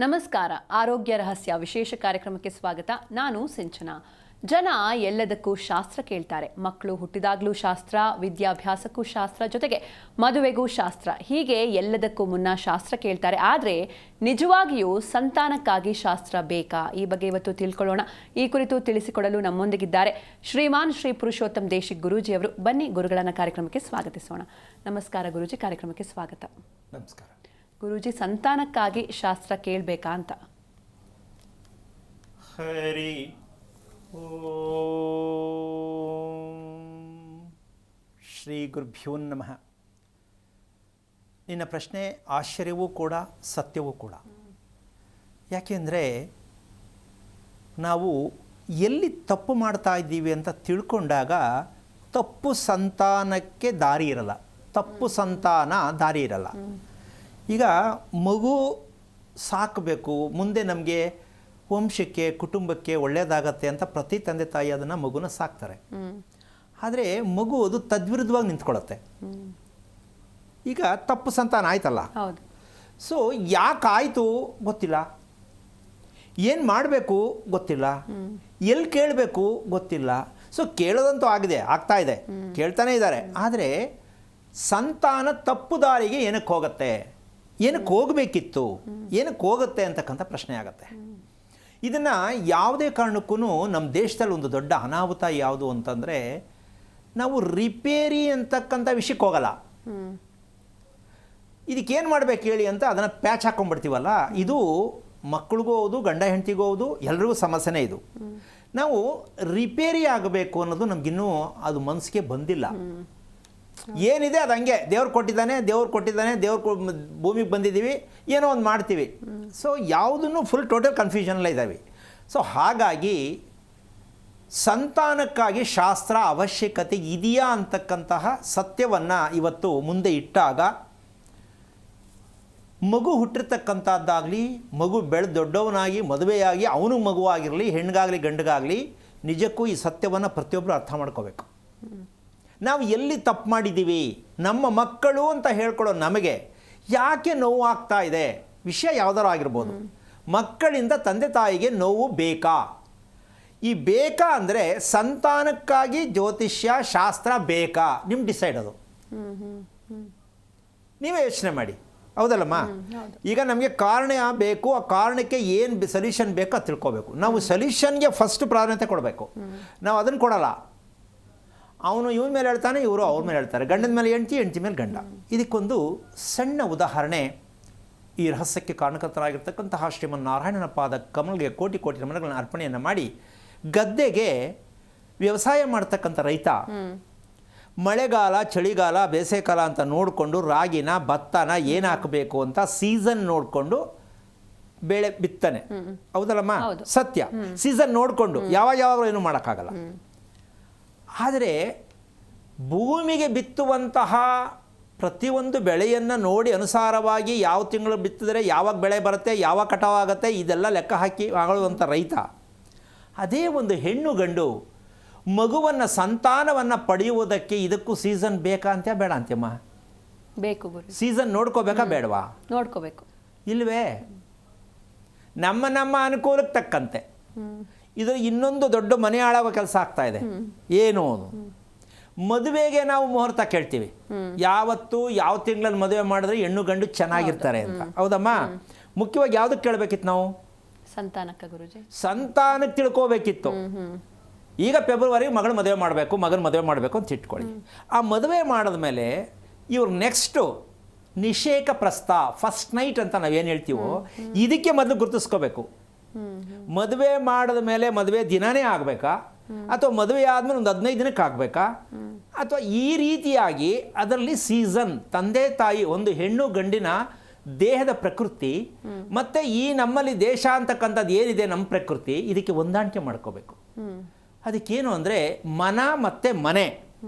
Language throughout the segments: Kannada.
ನಮಸ್ಕಾರ. ಆರೋಗ್ಯ ರಹಸ್ಯ ವಿಶೇಷ ಕಾರ್ಯಕ್ರಮಕ್ಕೆ ಸ್ವಾಗತ. ನಾನು ಸಿಂಚನಾ. ಜನ ಎಲ್ಲದಕ್ಕೂ ಶಾಸ್ತ್ರ ಕೇಳ್ತಾರೆ. ಮಕ್ಕಳು ಹುಟ್ಟಿದಾಗಲೂ ಶಾಸ್ತ್ರ, ವಿದ್ಯಾಭ್ಯಾಸಕ್ಕೂ ಶಾಸ್ತ್ರ, ಜೊತೆಗೆ ಮದುವೆಗೂ ಶಾಸ್ತ್ರ, ಹೀಗೆ ಎಲ್ಲದಕ್ಕೂ ಮುನ್ನ ಶಾಸ್ತ್ರ ಕೇಳ್ತಾರೆ. ಆದರೆ ನಿಜವಾಗಿಯೂ ಸಂತಾನಕ್ಕಾಗಿ ಶಾಸ್ತ್ರ ಬೇಕಾ? ಈ ಬಗ್ಗೆ ಇವತ್ತು ತಿಳ್ಕೊಳ್ಳೋಣ. ಈ ಕುರಿತು ತಿಳಿಸಿಕೊಡಲು ನಮ್ಮೊಂದಿಗಿದ್ದಾರೆ ಶ್ರೀಮಾನ್ ಶ್ರೀ ಪುರುಷೋತ್ತಮ್ ದೇಶಿಕ್ ಗುರೂಜಿಯವರು. ಬನ್ನಿ ಗುರುಗಳನ್ನ ಕಾರ್ಯಕ್ರಮಕ್ಕೆ ಸ್ವಾಗತಿಸೋಣ. ನಮಸ್ಕಾರ ಗುರೂಜಿ, ಕಾರ್ಯಕ್ರಮಕ್ಕೆ ಸ್ವಾಗತ. ನಮಸ್ಕಾರ ಗುರೂಜಿ, ಸಂತಾನಕ್ಕಾಗಿ ಶಾಸ್ತ್ರ ಕೇಳಬೇಕಾ ಅಂತ? ಹರಿ ಶ್ರೀ ಗುರುಭ್ಯೋ ನಮಃ. ನಿನ್ನ ಪ್ರಶ್ನೆ ಆಶ್ಚರ್ಯವೂ ಕೂಡ ಸತ್ಯವೂ ಕೂಡ. ಯಾಕೆಂದರೆ ನಾವು ಎಲ್ಲಿ ತಪ್ಪು ಮಾಡ್ತಾ ಇದ್ದೀವಿ ಅಂತ ತಿಳ್ಕೊಂಡಾಗ ತಪ್ಪು ಸಂತಾನಕ್ಕೆ ದಾರಿ ಇರಲ್ಲ, ತಪ್ಪು ಸಂತಾನ ದಾರಿ ಇರಲ್ಲ. ಈಗ ಮಗು ಸಾಕಬೇಕು, ಮುಂದೆ ನಮಗೆ ವಂಶಕ್ಕೆ ಕುಟುಂಬಕ್ಕೆ ಒಳ್ಳೆಯದಾಗತ್ತೆ ಅಂತ ಪ್ರತಿ ತಂದೆ ತಾಯಿ ಅದನ್ನು ಮಗುನ ಸಾಕ್ತಾರೆ. ಆದರೆ ಮಗು ಅದು ತದ್ವಿರುದ್ಧವಾಗಿ ನಿಂತ್ಕೊಳ್ಳುತ್ತೆ. ಈಗ ತಪ್ಪು ಸಂತಾನ ಆಯ್ತಲ್ಲ. ಸೊ ಯಾಕಾಯಿತು ಗೊತ್ತಿಲ್ಲ, ಏನು ಮಾಡಬೇಕು ಗೊತ್ತಿಲ್ಲ, ಎಲ್ಲಿ ಕೇಳಬೇಕು ಗೊತ್ತಿಲ್ಲ. ಸೊ ಕೇಳೋದಂತೂ ಆಗ್ತಾ ಇದೆ, ಕೇಳ್ತಾನೆ ಇದ್ದಾರೆ. ಆದರೆ ಸಂತಾನ ತಪ್ಪು ದಾರಿಗೆ ಏನಕ್ಕೆ ಹೋಗುತ್ತೆ, ಏನಕ್ಕೆ ಹೋಗಬೇಕಿತ್ತು, ಏನಕ್ಕೆ ಹೋಗುತ್ತೆ ಅಂತಕ್ಕಂಥ ಪ್ರಶ್ನೆ ಆಗುತ್ತೆ. ಇದನ್ನು ಯಾವುದೇ ಕಾರಣಕ್ಕೂ ನಮ್ಮ ದೇಶದಲ್ಲಿ ಒಂದು ದೊಡ್ಡ ಅನಾಹುತ ಯಾವುದು ಅಂತಂದರೆ, ನಾವು ರಿಪೇರಿ ಅಂತಕ್ಕಂಥ ವಿಷಯಕ್ಕೆ ಹೋಗಲ್ಲ. ಇದಕ್ಕೇನು ಮಾಡಬೇಕು ಹೇಳಿ ಅಂತ ಅದನ್ನು ಪ್ಯಾಚ್ ಹಾಕ್ಕೊಂಡ್ಬಿಡ್ತೀವಲ್ಲ. ಇದು ಮಕ್ಕಳಿಗೂ ಹೌದು, ಗಂಡ ಹೆಂಡತಿಗೂ ಹೌದು, ಎಲ್ರಿಗೂ ಸಮಸ್ಯೆನೇ ಇದು. ನಾವು ರಿಪೇರಿ ಆಗಬೇಕು ಅನ್ನೋದು ನಮಗಿನ್ನೂ ಅದು ಮನಸ್ಸಿಗೆ ಬಂದಿಲ್ಲ. ಏನಿದೆ ಅದು ಹಂಗೆ ದೇವ್ರು ಕೊಟ್ಟಿದ್ದಾನೆ, ದೇವ್ರು ಭೂಮಿಗೆ ಬಂದಿದ್ದೀವಿ, ಏನೋ ಒಂದು ಮಾಡ್ತೀವಿ. ಸೊ ಯಾವುದನ್ನು ಫುಲ್ ಟೋಟಲ್ ಕನ್ಫ್ಯೂಷನಲ್ಲೇ ಇದ್ದಾವೆ. ಸೊ ಹಾಗಾಗಿ ಸಂತಾನಕ್ಕಾಗಿ ಶಾಸ್ತ್ರ ಅವಶ್ಯಕತೆ ಇದೆಯಾ ಅಂತಕ್ಕಂತಹ ಸತ್ಯವನ್ನು ಇವತ್ತು ಮುಂದೆ ಇಟ್ಟಾಗ, ಮಗು ಹುಟ್ಟಿರ್ತಕ್ಕಂಥದ್ದಾಗಲಿ, ಮಗು ಬೆಳೆದು ದೊಡ್ಡವನಾಗಿ ಮದುವೆಯಾಗಿ ಅವನು ಮಗುವಾಗಿರಲಿ, ಹೆಣ್ಣಿಗಾಗಲಿ ಗಂಡಿಗಾಗಲಿ, ನಿಜಕ್ಕೂ ಈ ಸತ್ಯವನ್ನು ಪ್ರತಿಯೊಬ್ಬರು ಅರ್ಥ ಮಾಡ್ಕೋಬೇಕು. ನಾವು ಎಲ್ಲಿ ತಪ್ಪು ಮಾಡಿದ್ದೀವಿ, ನಮ್ಮ ಮಕ್ಕಳು ಅಂತ ಹೇಳ್ಕೊಳ್ಳೋ ನಮಗೆ ಯಾಕೆ ನೋವು ಆಗ್ತಾ ಇದೆ, ವಿಷಯ ಯಾವುದಾರು ಆಗಿರ್ಬೋದು. ಮಕ್ಕಳಿಂದ ತಂದೆ ತಾಯಿಗೆ ನೋವು ಬೇಕಾ? ಈ ಬೇಕಾ ಅಂದರೆ ಸಂತಾನಕ್ಕಾಗಿ ಜ್ಯೋತಿಷ್ಯ ಶಾಸ್ತ್ರ ಬೇಕಾ? ನಿಮ್ಮ ಡಿಸೈಡ್ ಅದು, ನೀವೇ ಯೋಚನೆ ಮಾಡಿ. ಹೌದಲ್ಲಮ್ಮ? ಈಗ ನಮಗೆ ಕಾರಣ ಬೇಕು, ಆ ಕಾರಣಕ್ಕೆ ಏನು ಸೊಲ್ಯೂಷನ್ ಬೇಕೋ ಅದು ತಿಳ್ಕೊಬೇಕು. ನಾವು ಸೊಲ್ಯೂಷನ್ಗೆ ಫಸ್ಟ್ ಪ್ರಾಧಾನ್ಯತೆ ಕೊಡಬೇಕು. ನಾವು ಅದನ್ನು ಕೊಡಲ್ಲ. ಅವನು ಇವನ ಮೇಲೆ ಹೇಳ್ತಾನೆ, ಇವರು ಅವ್ರ ಮೇಲೆ ಹೇಳ್ತಾರೆ. ಗಂಡನ ಮೇಲೆ ಹೆಂಡ್ತಿ, ಹೆಂಡ್ತಿ ಮೇಲೆ ಗಂಡ. ಇದಕ್ಕೊಂದು ಸಣ್ಣ ಉದಾಹರಣೆ ಈ ರಹಸ್ಯಕ್ಕೆ ಕಾರಣಕರ್ತರಾಗಿರ್ತಕ್ಕಂತಹ ಶ್ರೀಮನ್ನಾರಾಯಣನ ಪಾದ ಕಮಲ್ಗೆ ಕೋಟಿ ಕೋಟಿ ನಮನಗಳನ್ನು ಅರ್ಪಣೆಯನ್ನು ಮಾಡಿ, ಗದ್ದೆಗೆ ವ್ಯವಸಾಯ ಮಾಡ್ತಕ್ಕಂಥ ರೈತ ಮಳೆಗಾಲ, ಚಳಿಗಾಲ, ಬೇಸಿಗೆಕಾಲ ಅಂತ ನೋಡಿಕೊಂಡು ರಾಗಿನ, ಭತ್ತನ ಏನು ಹಾಕಬೇಕು ಅಂತ ಸೀಸನ್ ನೋಡಿಕೊಂಡು ಬೆಳೆ ಬಿತ್ತಾನೆ. ಹೌದಲ್ಲಮ್ಮ? ಸತ್ಯ. ಸೀಸನ್ ನೋಡಿಕೊಂಡು ಯಾವಾಗ ಏನು ಮಾಡೋಕ್ಕಾಗಲ್ಲ. ಆದರೆ ಭೂಮಿಗೆ ಬಿತ್ತುವಂತಹ ಪ್ರತಿಯೊಂದು ಬೆಳೆಯನ್ನು ನೋಡಿ ಅನುಸಾರವಾಗಿ ಯಾವ ತಿಂಗಳು ಬಿತ್ತಿದರೆ ಯಾವಾಗ ಬೆಳೆ ಬರುತ್ತೆ, ಯಾವಾಗ ಕಟಾವಾಗುತ್ತೆ, ಇದೆಲ್ಲ ಲೆಕ್ಕ ಹಾಕಿ ಆಳುವಂಥ ರೈತ, ಅದೇ ಒಂದು ಹೆಣ್ಣು ಗಂಡು ಮಗುವನ್ನು, ಸಂತಾನವನ್ನು ಪಡೆಯುವುದಕ್ಕೆ ಇದಕ್ಕೂ ಸೀಸನ್ ಬೇಕಾ ಅಂತ ಬೇಡ ಅಂತ್ಯಮ್ಮ? ಬೇಕು. ಸೀಸನ್ ನೋಡ್ಕೋಬೇಕಾ ಬೇಡವಾ? ನೋಡ್ಕೋಬೇಕು. ಇಲ್ವೇ? ನಮ್ಮ ಅನುಕೂಲಕ್ಕೆ ತಕ್ಕಂತೆ ಇದು ಇನ್ನೊಂದು ದೊಡ್ಡ ಮನೆ ಆಳವ ಕೆಲಸ ಆಗ್ತಾ ಇದೆ. ಏನು ಅದು? ಮದುವೆಗೆ ನಾವು ಮುಹೂರ್ತ ಕೇಳ್ತೀವಿ. ಯಾವತ್ತು ಯಾವ ತಿಂಗಳಲ್ಲಿ ಮದುವೆ ಮಾಡಿದ್ರೆ ಹೆಣ್ಣು ಗಂಡು ಚೆನ್ನಾಗಿರ್ತಾರೆ ಅಂತ. ಹೌದಮ್ಮ? ಮುಖ್ಯವಾಗಿ ಯಾವುದಕ್ಕೆ ಕೇಳಬೇಕಿತ್ತು ನಾವು? ಸಂತಾನಕ್ಕೆ ಗುರುಜಿ. ಸಂತಾನಕ್ಕೆ ತಿಳ್ಕೋಬೇಕಿತ್ತು. ಈಗ ಫೆಬ್ರವರಿಗೆ ಮಗಳ ಮದುವೆ ಮಾಡಬೇಕು, ಮಗನ ಮದುವೆ ಮಾಡಬೇಕು ಅಂತ ಇಟ್ಕೊಳ್ಳಿ. ಆ ಮದುವೆ ಮಾಡಿದ್ಮೇಲೆ ಇವ್ರು ನೆಕ್ಸ್ಟು ನಿಷೇಕ ಪ್ರಸ್ತಾವ, ಫಸ್ಟ್ ನೈಟ್ ಅಂತ ನಾವೇನು ಹೇಳ್ತೀವೋ, ಇದಕ್ಕೆ ಮೊದಲು ಗುರುತಿಸ್ಕೋಬೇಕು. ಮದುವೆ ಮಾಡಿದ ಮೇಲೆ ಮದುವೆ ದಿನನೇ ಆಗಬೇಕಾ, ಅಥವಾ ಮದುವೆ ಆದಮೇಲೆ ಒಂದು 15 ದಿನಕ್ಕೆ ಆಗಬೇಕಾ, ಅಥವಾ ಈ ರೀತಿಯಾಗಿ ಅದರಲ್ಲಿ ಸೀಸನ್, ತಂದೆ ತಾಯಿ, ಒಂದು ಹೆಣ್ಣು ಗಂಡಿನ ದೇಹದ ಪ್ರಕೃತಿ ಮತ್ತು ಈ ನಮ್ಮಲ್ಲಿ ದೇಶ ಅಂತಕ್ಕಂಥದ್ದು ಏನಿದೆ ನಮ್ಮ ಪ್ರಕೃತಿ, ಇದಕ್ಕೆ ಹೊಂದಾಣಿಕೆ ಮಾಡ್ಕೋಬೇಕು. ಅದಕ್ಕೇನು ಅಂದರೆ ಮನ ಮತ್ತು ಮನೆ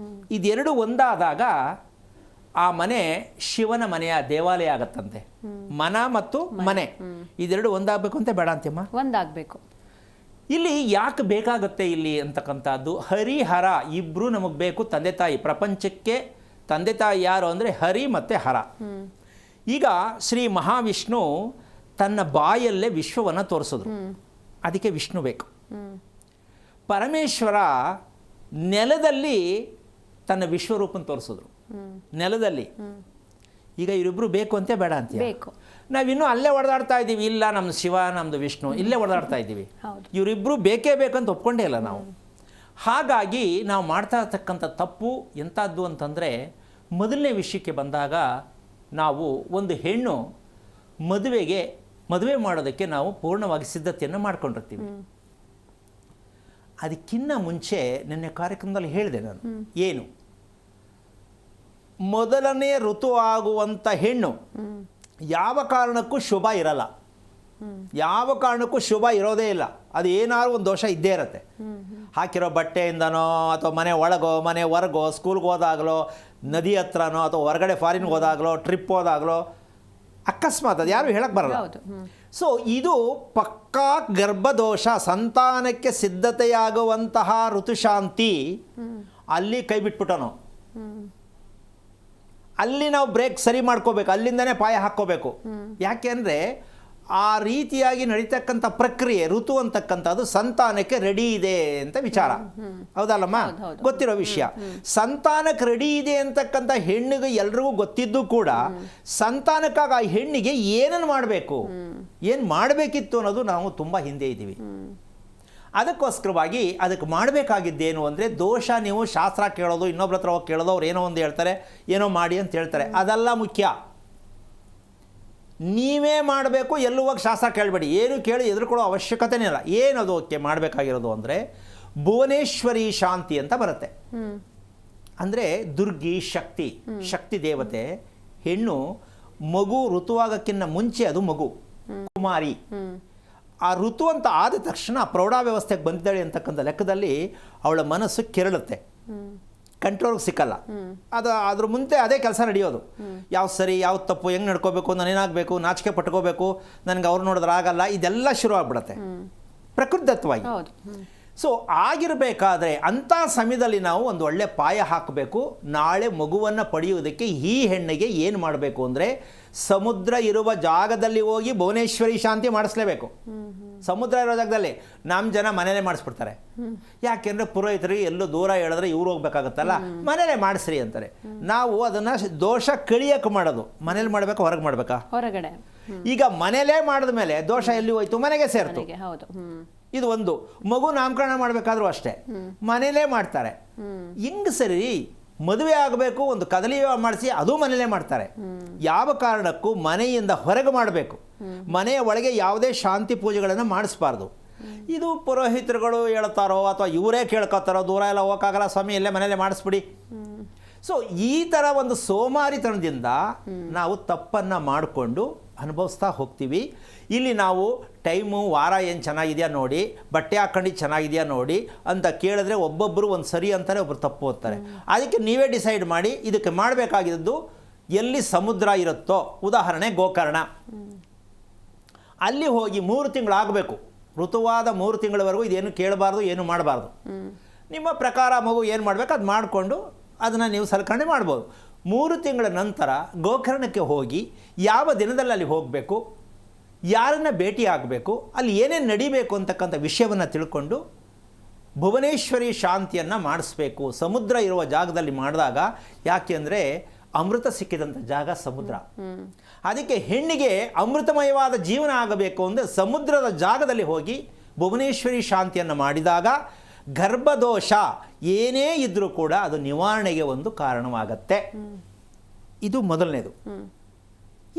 ಇದೆರಡು ಒಂದಾದಾಗ ಆ ಮನೆ ಶಿವನ ಮನೆಯ ದೇವಾಲಯ ಆಗತ್ತಂತೆ. ಮನ ಮತ್ತು ಮನೆ ಇದೆರಡು ಒಂದಾಗಬೇಕು ಅಂತ ಬೇಡ ಅಂತೀಮ್ಮ? ಒಂದಾಗಬೇಕು. ಇಲ್ಲಿ ಯಾಕೆ ಬೇಕಾಗುತ್ತೆ ಇಲ್ಲಿ ಅಂತಕ್ಕಂಥದ್ದು, ಹರಿಹರ ಇಬ್ಬರು ನಮಗೆ ಬೇಕು. ತಂದೆ ತಾಯಿ, ಪ್ರಪಂಚಕ್ಕೆ ತಂದೆ ತಾಯಿ ಯಾರು ಅಂದರೆ ಹರಿ ಮತ್ತು ಹರ. ಈಗ ಶ್ರೀ ಮಹಾವಿಷ್ಣು ತನ್ನ ಬಾಯಲ್ಲೇ ವಿಶ್ವವನ್ನು ತೋರಿಸಿದ್ರು. ಅದಕ್ಕೆ ವಿಷ್ಣು ಬೇಕು. ಪರಮೇಶ್ವರ ನೆಲದಲ್ಲಿ ತನ್ನ ವಿಶ್ವರೂಪನ ತೋರಿಸಿದ್ರು, ನೆಲದಲ್ಲಿ. ಈಗ ಇವರಿಬ್ಬರು ಬೇಕು ಅಂತೆ ಬೇಡ ಅಂತೀಯ? ಬೇಕು. ನಾವಿನ್ನೂ ಅಲ್ಲೇ ಹೊಡೆದಾಡ್ತಾ ಇದ್ದೀವಿ. ಇಲ್ಲ, ನಮ್ಮದು ಶಿವ, ನಮ್ಮದು ವಿಷ್ಣು, ಇಲ್ಲೇ ಹೊಡೆದಾಡ್ತಾ ಇದ್ದೀವಿ. ಇವರಿಬ್ಬರು ಬೇಕೇ ಬೇಕಂತ ಒಪ್ಕೊಂಡೇ ಇಲ್ಲ ನಾವು. ಹಾಗಾಗಿ ನಾವು ಮಾಡ್ತಾ ಇರ್ತಕ್ಕಂಥ ತಪ್ಪು ಎಂಥದ್ದು ಅಂತಂದರೆ, ಮೊದಲನೇ ವಿಷಯಕ್ಕೆ ಬಂದಾಗ ನಾವು ಒಂದು ಹೆಣ್ಣು ಮದುವೆ ಮಾಡೋದಕ್ಕೆ ನಾವು ಪೂರ್ಣವಾಗಿ ಸಿದ್ಧತೆಯನ್ನು ಮಾಡ್ಕೊಂಡಿರ್ತೀವಿ. ಅದಕ್ಕಿಂತ ಮುಂಚೆ ನಿನ್ನೆ ಕಾರ್ಯಕ್ರಮದಲ್ಲಿ ಹೇಳಿದೆ ನಾನು, ಏನು ಮೊದಲನೇ ಋತು ಆಗುವಂಥ ಹೆಣ್ಣು ಯಾವ ಕಾರಣಕ್ಕೂ ಶುಭ ಇರಲ್ಲ. ಯಾವ ಕಾರಣಕ್ಕೂ ಶುಭ ಇರೋದೇ ಇಲ್ಲ. ಅದು ಏನಾದ್ರು ಒಂದು ದೋಷ ಇದ್ದೇ ಇರುತ್ತೆ. ಹಾಕಿರೋ ಬಟ್ಟೆಯಿಂದನೋ ಅಥವಾ ಮನೆ ಒಳಗೋ ಮನೆ ಹೊರಗೋ, ಸ್ಕೂಲ್ಗೆ ಹೋದಾಗಲೋ, ನದಿ ಹತ್ರನೋ ಅಥವಾ ಹೊರಗಡೆ ಫಾರಿನ್ಗೆ ಹೋದಾಗಲೋ, ಟ್ರಿಪ್ ಹೋದಾಗಲೋ, ಅಕಸ್ಮಾತ್ ಅದು ಯಾರು ಹೇಳಕ್ಕೆ ಬರಲ್ಲ. ಸೊ ಇದು ಪಕ್ಕಾ ಗರ್ಭದೋಷ, ಸಂತಾನಕ್ಕೆ ಸಿದ್ಧತೆಯಾಗುವಂತಹ ಋತುಶಾಂತಿ ಅಲ್ಲಿ ಕೈ ಬಿಟ್ಬಿಟ್ಟನು. ಅಲ್ಲಿ ನಾವು ಬ್ರೇಕ್ ಸರಿ ಮಾಡ್ಕೋಬೇಕು, ಅಲ್ಲಿಂದನೇ ಪಾಯ ಹಾಕ್ಕೋಬೇಕು. ಯಾಕೆ ಅಂದರೆ ಆ ರೀತಿಯಾಗಿ ನಡೀತಕ್ಕಂಥ ಪ್ರಕ್ರಿಯೆ ಋತು ಅಂತಕ್ಕಂಥದ್ದು ಸಂತಾನಕ್ಕೆ ರೆಡಿ ಇದೆ ಅಂತ ವಿಚಾರ. ಹೌದಲ್ಲಮ್ಮ? ಗೊತ್ತಿರೋ ವಿಷಯ. ಸಂತಾನಕ್ಕೆ ರೆಡಿ ಇದೆ ಅಂತಕ್ಕಂಥ ಹೆಣ್ಣಿಗೆ ಎಲ್ರಿಗೂ ಗೊತ್ತಿದ್ದು ಕೂಡ ಸಂತಾನಕ್ಕಾಗಿ ಆ ಹೆಣ್ಣಿಗೆ ಏನನ್ನು ಮಾಡಬೇಕು, ಏನು ಮಾಡಬೇಕಿತ್ತು ಅನ್ನೋದು ನಾವು ತುಂಬ ಹಿಂದೆ ಇದ್ದೀವಿ. ಅದಕ್ಕೋಸ್ಕರವಾಗಿ ಅದಕ್ಕೆ ಮಾಡಬೇಕಾಗಿದ್ದೇನು ಅಂದರೆ, ದೋಷ ನೀವು ಶಾಸ್ತ್ರ ಕೇಳೋದು, ಇನ್ನೊಬ್ರ ಹತ್ರ ಹೋಗಿ ಕೇಳೋದು, ಅವ್ರು ಏನೋ ಒಂದು ಹೇಳ್ತಾರೆ, ಏನೋ ಮಾಡಿ ಅಂತ ಹೇಳ್ತಾರೆ, ಅದೆಲ್ಲ ಮುಖ್ಯ. ನೀವೇ ಮಾಡಬೇಕು, ಎಲ್ಲೂ ಹೋಗಿ ಶಾಸ್ತ್ರ ಕೇಳಬೇಡಿ, ಏನು ಕೇಳಿ ಎದುರುಕೊಳ್ಳೋ ಅವಶ್ಯಕತೆನೇ ಇಲ್ಲ. ಏನದು ಓಕೆ ಮಾಡಬೇಕಾಗಿರೋದು ಅಂದರೆ, ಭುವನೇಶ್ವರಿ ಶಾಂತಿ ಅಂತ ಬರುತ್ತೆ. ಅಂದರೆ ದುರ್ಗಿ ಶಕ್ತಿ, ಶಕ್ತಿ ದೇವತೆ. ಹೆಣ್ಣು ಮಗು ಋತುವಾಗಕ್ಕಿಂತ ಮುಂಚೆ ಅದು ಮಗು, ಕುಮಾರಿ. ಆ ಋತು ಅಂತ ಆದ ತಕ್ಷಣ ಪ್ರೌಢಾವ್ಯವಸ್ಥೆಗೆ ಬಂದಿದ್ದಾಳೆ ಅಂತಕ್ಕಂಥ ಲೆಕ್ಕದಲ್ಲಿ ಅವಳ ಮನಸ್ಸು ಕೆರಳುತ್ತೆ, ಕಂಟ್ರೋಲ್ಗೆ ಸಿಕ್ಕಲ್ಲ. ಅದ್ರ ಮುಂದೆ ಅದೇ ಕೆಲಸ ನಡೆಯೋದು. ಯಾವ ಸರಿ, ಯಾವ ತಪ್ಪು, ಹೆಂಗೆ ನಡ್ಕೋಬೇಕು, ನಾನೇನಾಗಬೇಕು, ನಾಚಿಕೆ ಪಟ್ಕೋಬೇಕು, ನನಗೆ ಅವ್ರು ನೋಡಿದ್ರೆ ಆಗಲ್ಲ, ಇದೆಲ್ಲ ಶುರು ಆಗ್ಬಿಡುತ್ತೆ ಪ್ರಕೃತಿದತ್ತವಾಗಿ. ಸೊ ಆಗಿರಬೇಕಾದ್ರೆ ಅಂಥ ಸಮಯದಲ್ಲಿ ನಾವು ಒಂದು ಒಳ್ಳೆ ಪಾಯ ಹಾಕಬೇಕು. ನಾಳೆ ಮಗುವನ್ನು ಪಡೆಯುವುದಕ್ಕೆ ಈ ಹೆಣ್ಣಿಗೆ ಏನು ಮಾಡಬೇಕು ಅಂದರೆ, ಸಮುದ್ರ ಇರುವ ಜಾಗದಲ್ಲಿ ಹೋಗಿ ಭುವನೇಶ್ವರಿ ಶಾಂತಿ ಮಾಡಿಸ್ಲೇಬೇಕು. ಸಮುದ್ರ ಇರೋ ಜಾಗದಲ್ಲಿ ನಮ್ಮ ಜನ ಮನೇಲೆ ಮಾಡಿಸ್ಬಿಡ್ತಾರೆ. ಯಾಕೆಂದರೆ ಪುರೋಹಿತರಿಗೆ ಎಲ್ಲೂ ದೂರ ಹೇಳಿದ್ರೆ ಇವ್ರು ಹೋಗ್ಬೇಕಾಗತ್ತಲ್ಲ, ಮನೇಲೆ ಮಾಡಿಸ್ರಿ ಅಂತಾರೆ. ನಾವು ಅದನ್ನು ದೋಷ ಕಳಿಯಕ್ಕೆ ಮಾಡೋದು. ಮನೇಲಿ ಮಾಡಬೇಕಾ ಹೊರಗೆ ಮಾಡಬೇಕಾ? ಹೊರಗಡೆ. ಈಗ ಮನೇಲೇ ಮಾಡಿದ ಮೇಲೆ ದೋಷ ಎಲ್ಲಿ ಹೋಯ್ತು? ಮನೆಗೆ ಸೇರ್ತು. ಇದು ಒಂದು. ಮಗು ನಾಮಕರಣ ಮಾಡಬೇಕಾದ್ರೂ ಅಷ್ಟೇ ಮನೇಲೇ ಮಾಡ್ತಾರೆ. ಹಿಂಗೆ ಸರಿ ಮದುವೆ ಆಗಬೇಕು, ಒಂದು ಕದಲಿ ಮಾಡಿಸಿ ಅದು ಮನೇಲೇ ಮಾಡ್ತಾರೆ. ಯಾವ ಕಾರಣಕ್ಕೂ ಮನೆಯಿಂದ ಹೊರಗೆ ಮಾಡಬೇಕು. ಮನೆಯ ಒಳಗೆ ಯಾವುದೇ ಶಾಂತಿ ಪೂಜೆಗಳನ್ನು ಮಾಡಿಸ್ಬಾರ್ದು. ಇದು ಪುರೋಹಿತರುಗಳು ಹೇಳ್ತಾರೋ ಅಥವಾ ಇವರೇ ಕೇಳ್ಕೊತಾರೋ, ದೂರ ಎಲ್ಲ ಹೋಗೋಕ್ಕಾಗಲ್ಲ ಸ್ವಾಮಿ, ಎಲ್ಲೇ ಮನೇಲೆ ಮಾಡಿಸ್ಬಿಡಿ. ಸೊ ಈ ಥರ ಒಂದು ಸೋಮಾರಿತನದಿಂದ ನಾವು ತಪ್ಪನ್ನು ಮಾಡಿಕೊಂಡು ಅನುಭವಿಸ್ತಾ ಹೋಗ್ತೀವಿ. ಇಲ್ಲಿ ನಾವು ಟೈಮು, ವಾರ ಏನು ಚೆನ್ನಾಗಿದೆಯಾ ನೋಡಿ, ಬಟ್ಟೆ ಹಾಕ್ಕೊಂಡಿದ್ದು ಚೆನ್ನಾಗಿದೆಯಾ ನೋಡಿ ಅಂತ ಕೇಳಿದ್ರೆ ಒಬ್ಬೊಬ್ಬರು ಒಂದು ಸರಿ ಅಂತಾರೆ, ಒಬ್ಬರು ತಪ್ಪು ಓದ್ತಾರೆ. ಅದಕ್ಕೆ ನೀವೇ ಡಿಸೈಡ್ ಮಾಡಿ. ಇದಕ್ಕೆ ಮಾಡಬೇಕಾಗಿದ್ದು ಎಲ್ಲಿ ಸಮುದ್ರ ಇರುತ್ತೋ, ಉದಾಹರಣೆ ಗೋಕರ್ಣ, ಅಲ್ಲಿ ಹೋಗಿ 3 ತಿಂಗಳಾಗಬೇಕು. ಋತುವಾದ 3 ತಿಂಗಳವರೆಗೂ ಇದೇನು ಕೇಳಬಾರ್ದು, ಏನು ಮಾಡಬಾರ್ದು. ನಿಮ್ಮ ಪ್ರಕಾರ ಮಗು ಏನು ಮಾಡಬೇಕು ಅದು ಮಾಡಿಕೊಂಡು ಅದನ್ನು ನೀವು ಸಲಕರಣೆ ಮಾಡ್ಬೋದು. 3 ತಿಂಗಳ ನಂತರ ಗೋಕರ್ಣಕ್ಕೆ ಹೋಗಿ ಯಾವ ದಿನದಲ್ಲಿ ಅಲ್ಲಿ ಹೋಗಬೇಕು, ಯಾರನ್ನು ಭೇಟಿ ಆಗಬೇಕು, ಅಲ್ಲಿ ಏನೇನು ನಡಿಬೇಕು ಅಂತಕ್ಕಂಥ ವಿಷಯವನ್ನು ತಿಳ್ಕೊಂಡು ಭುವನೇಶ್ವರಿ ಶಾಂತಿಯನ್ನು ಮಾಡಿಸ್ಬೇಕು. ಸಮುದ್ರ ಇರುವ ಜಾಗದಲ್ಲಿ ಮಾಡಿದಾಗ, ಯಾಕೆಂದರೆ ಅಮೃತ ಸಿಕ್ಕಿದಂಥ ಜಾಗ ಸಮುದ್ರ. ಅದಕ್ಕೆ ಹೆಣ್ಣಿಗೆ ಅಮೃತಮಯವಾದ ಜೀವನ ಆಗಬೇಕು ಅಂದರೆ ಸಮುದ್ರದ ಜಾಗದಲ್ಲಿ ಹೋಗಿ ಭುವನೇಶ್ವರಿ ಶಾಂತಿಯನ್ನು ಮಾಡಿದಾಗ ಗರ್ಭದೋಷ ಏನೇ ಇದ್ದರೂ ಕೂಡ ಅದು ನಿವಾರಣೆಗೆ ಒಂದು ಕಾರಣವಾಗತ್ತೆ. ಇದು ಮೊದಲನೇದು.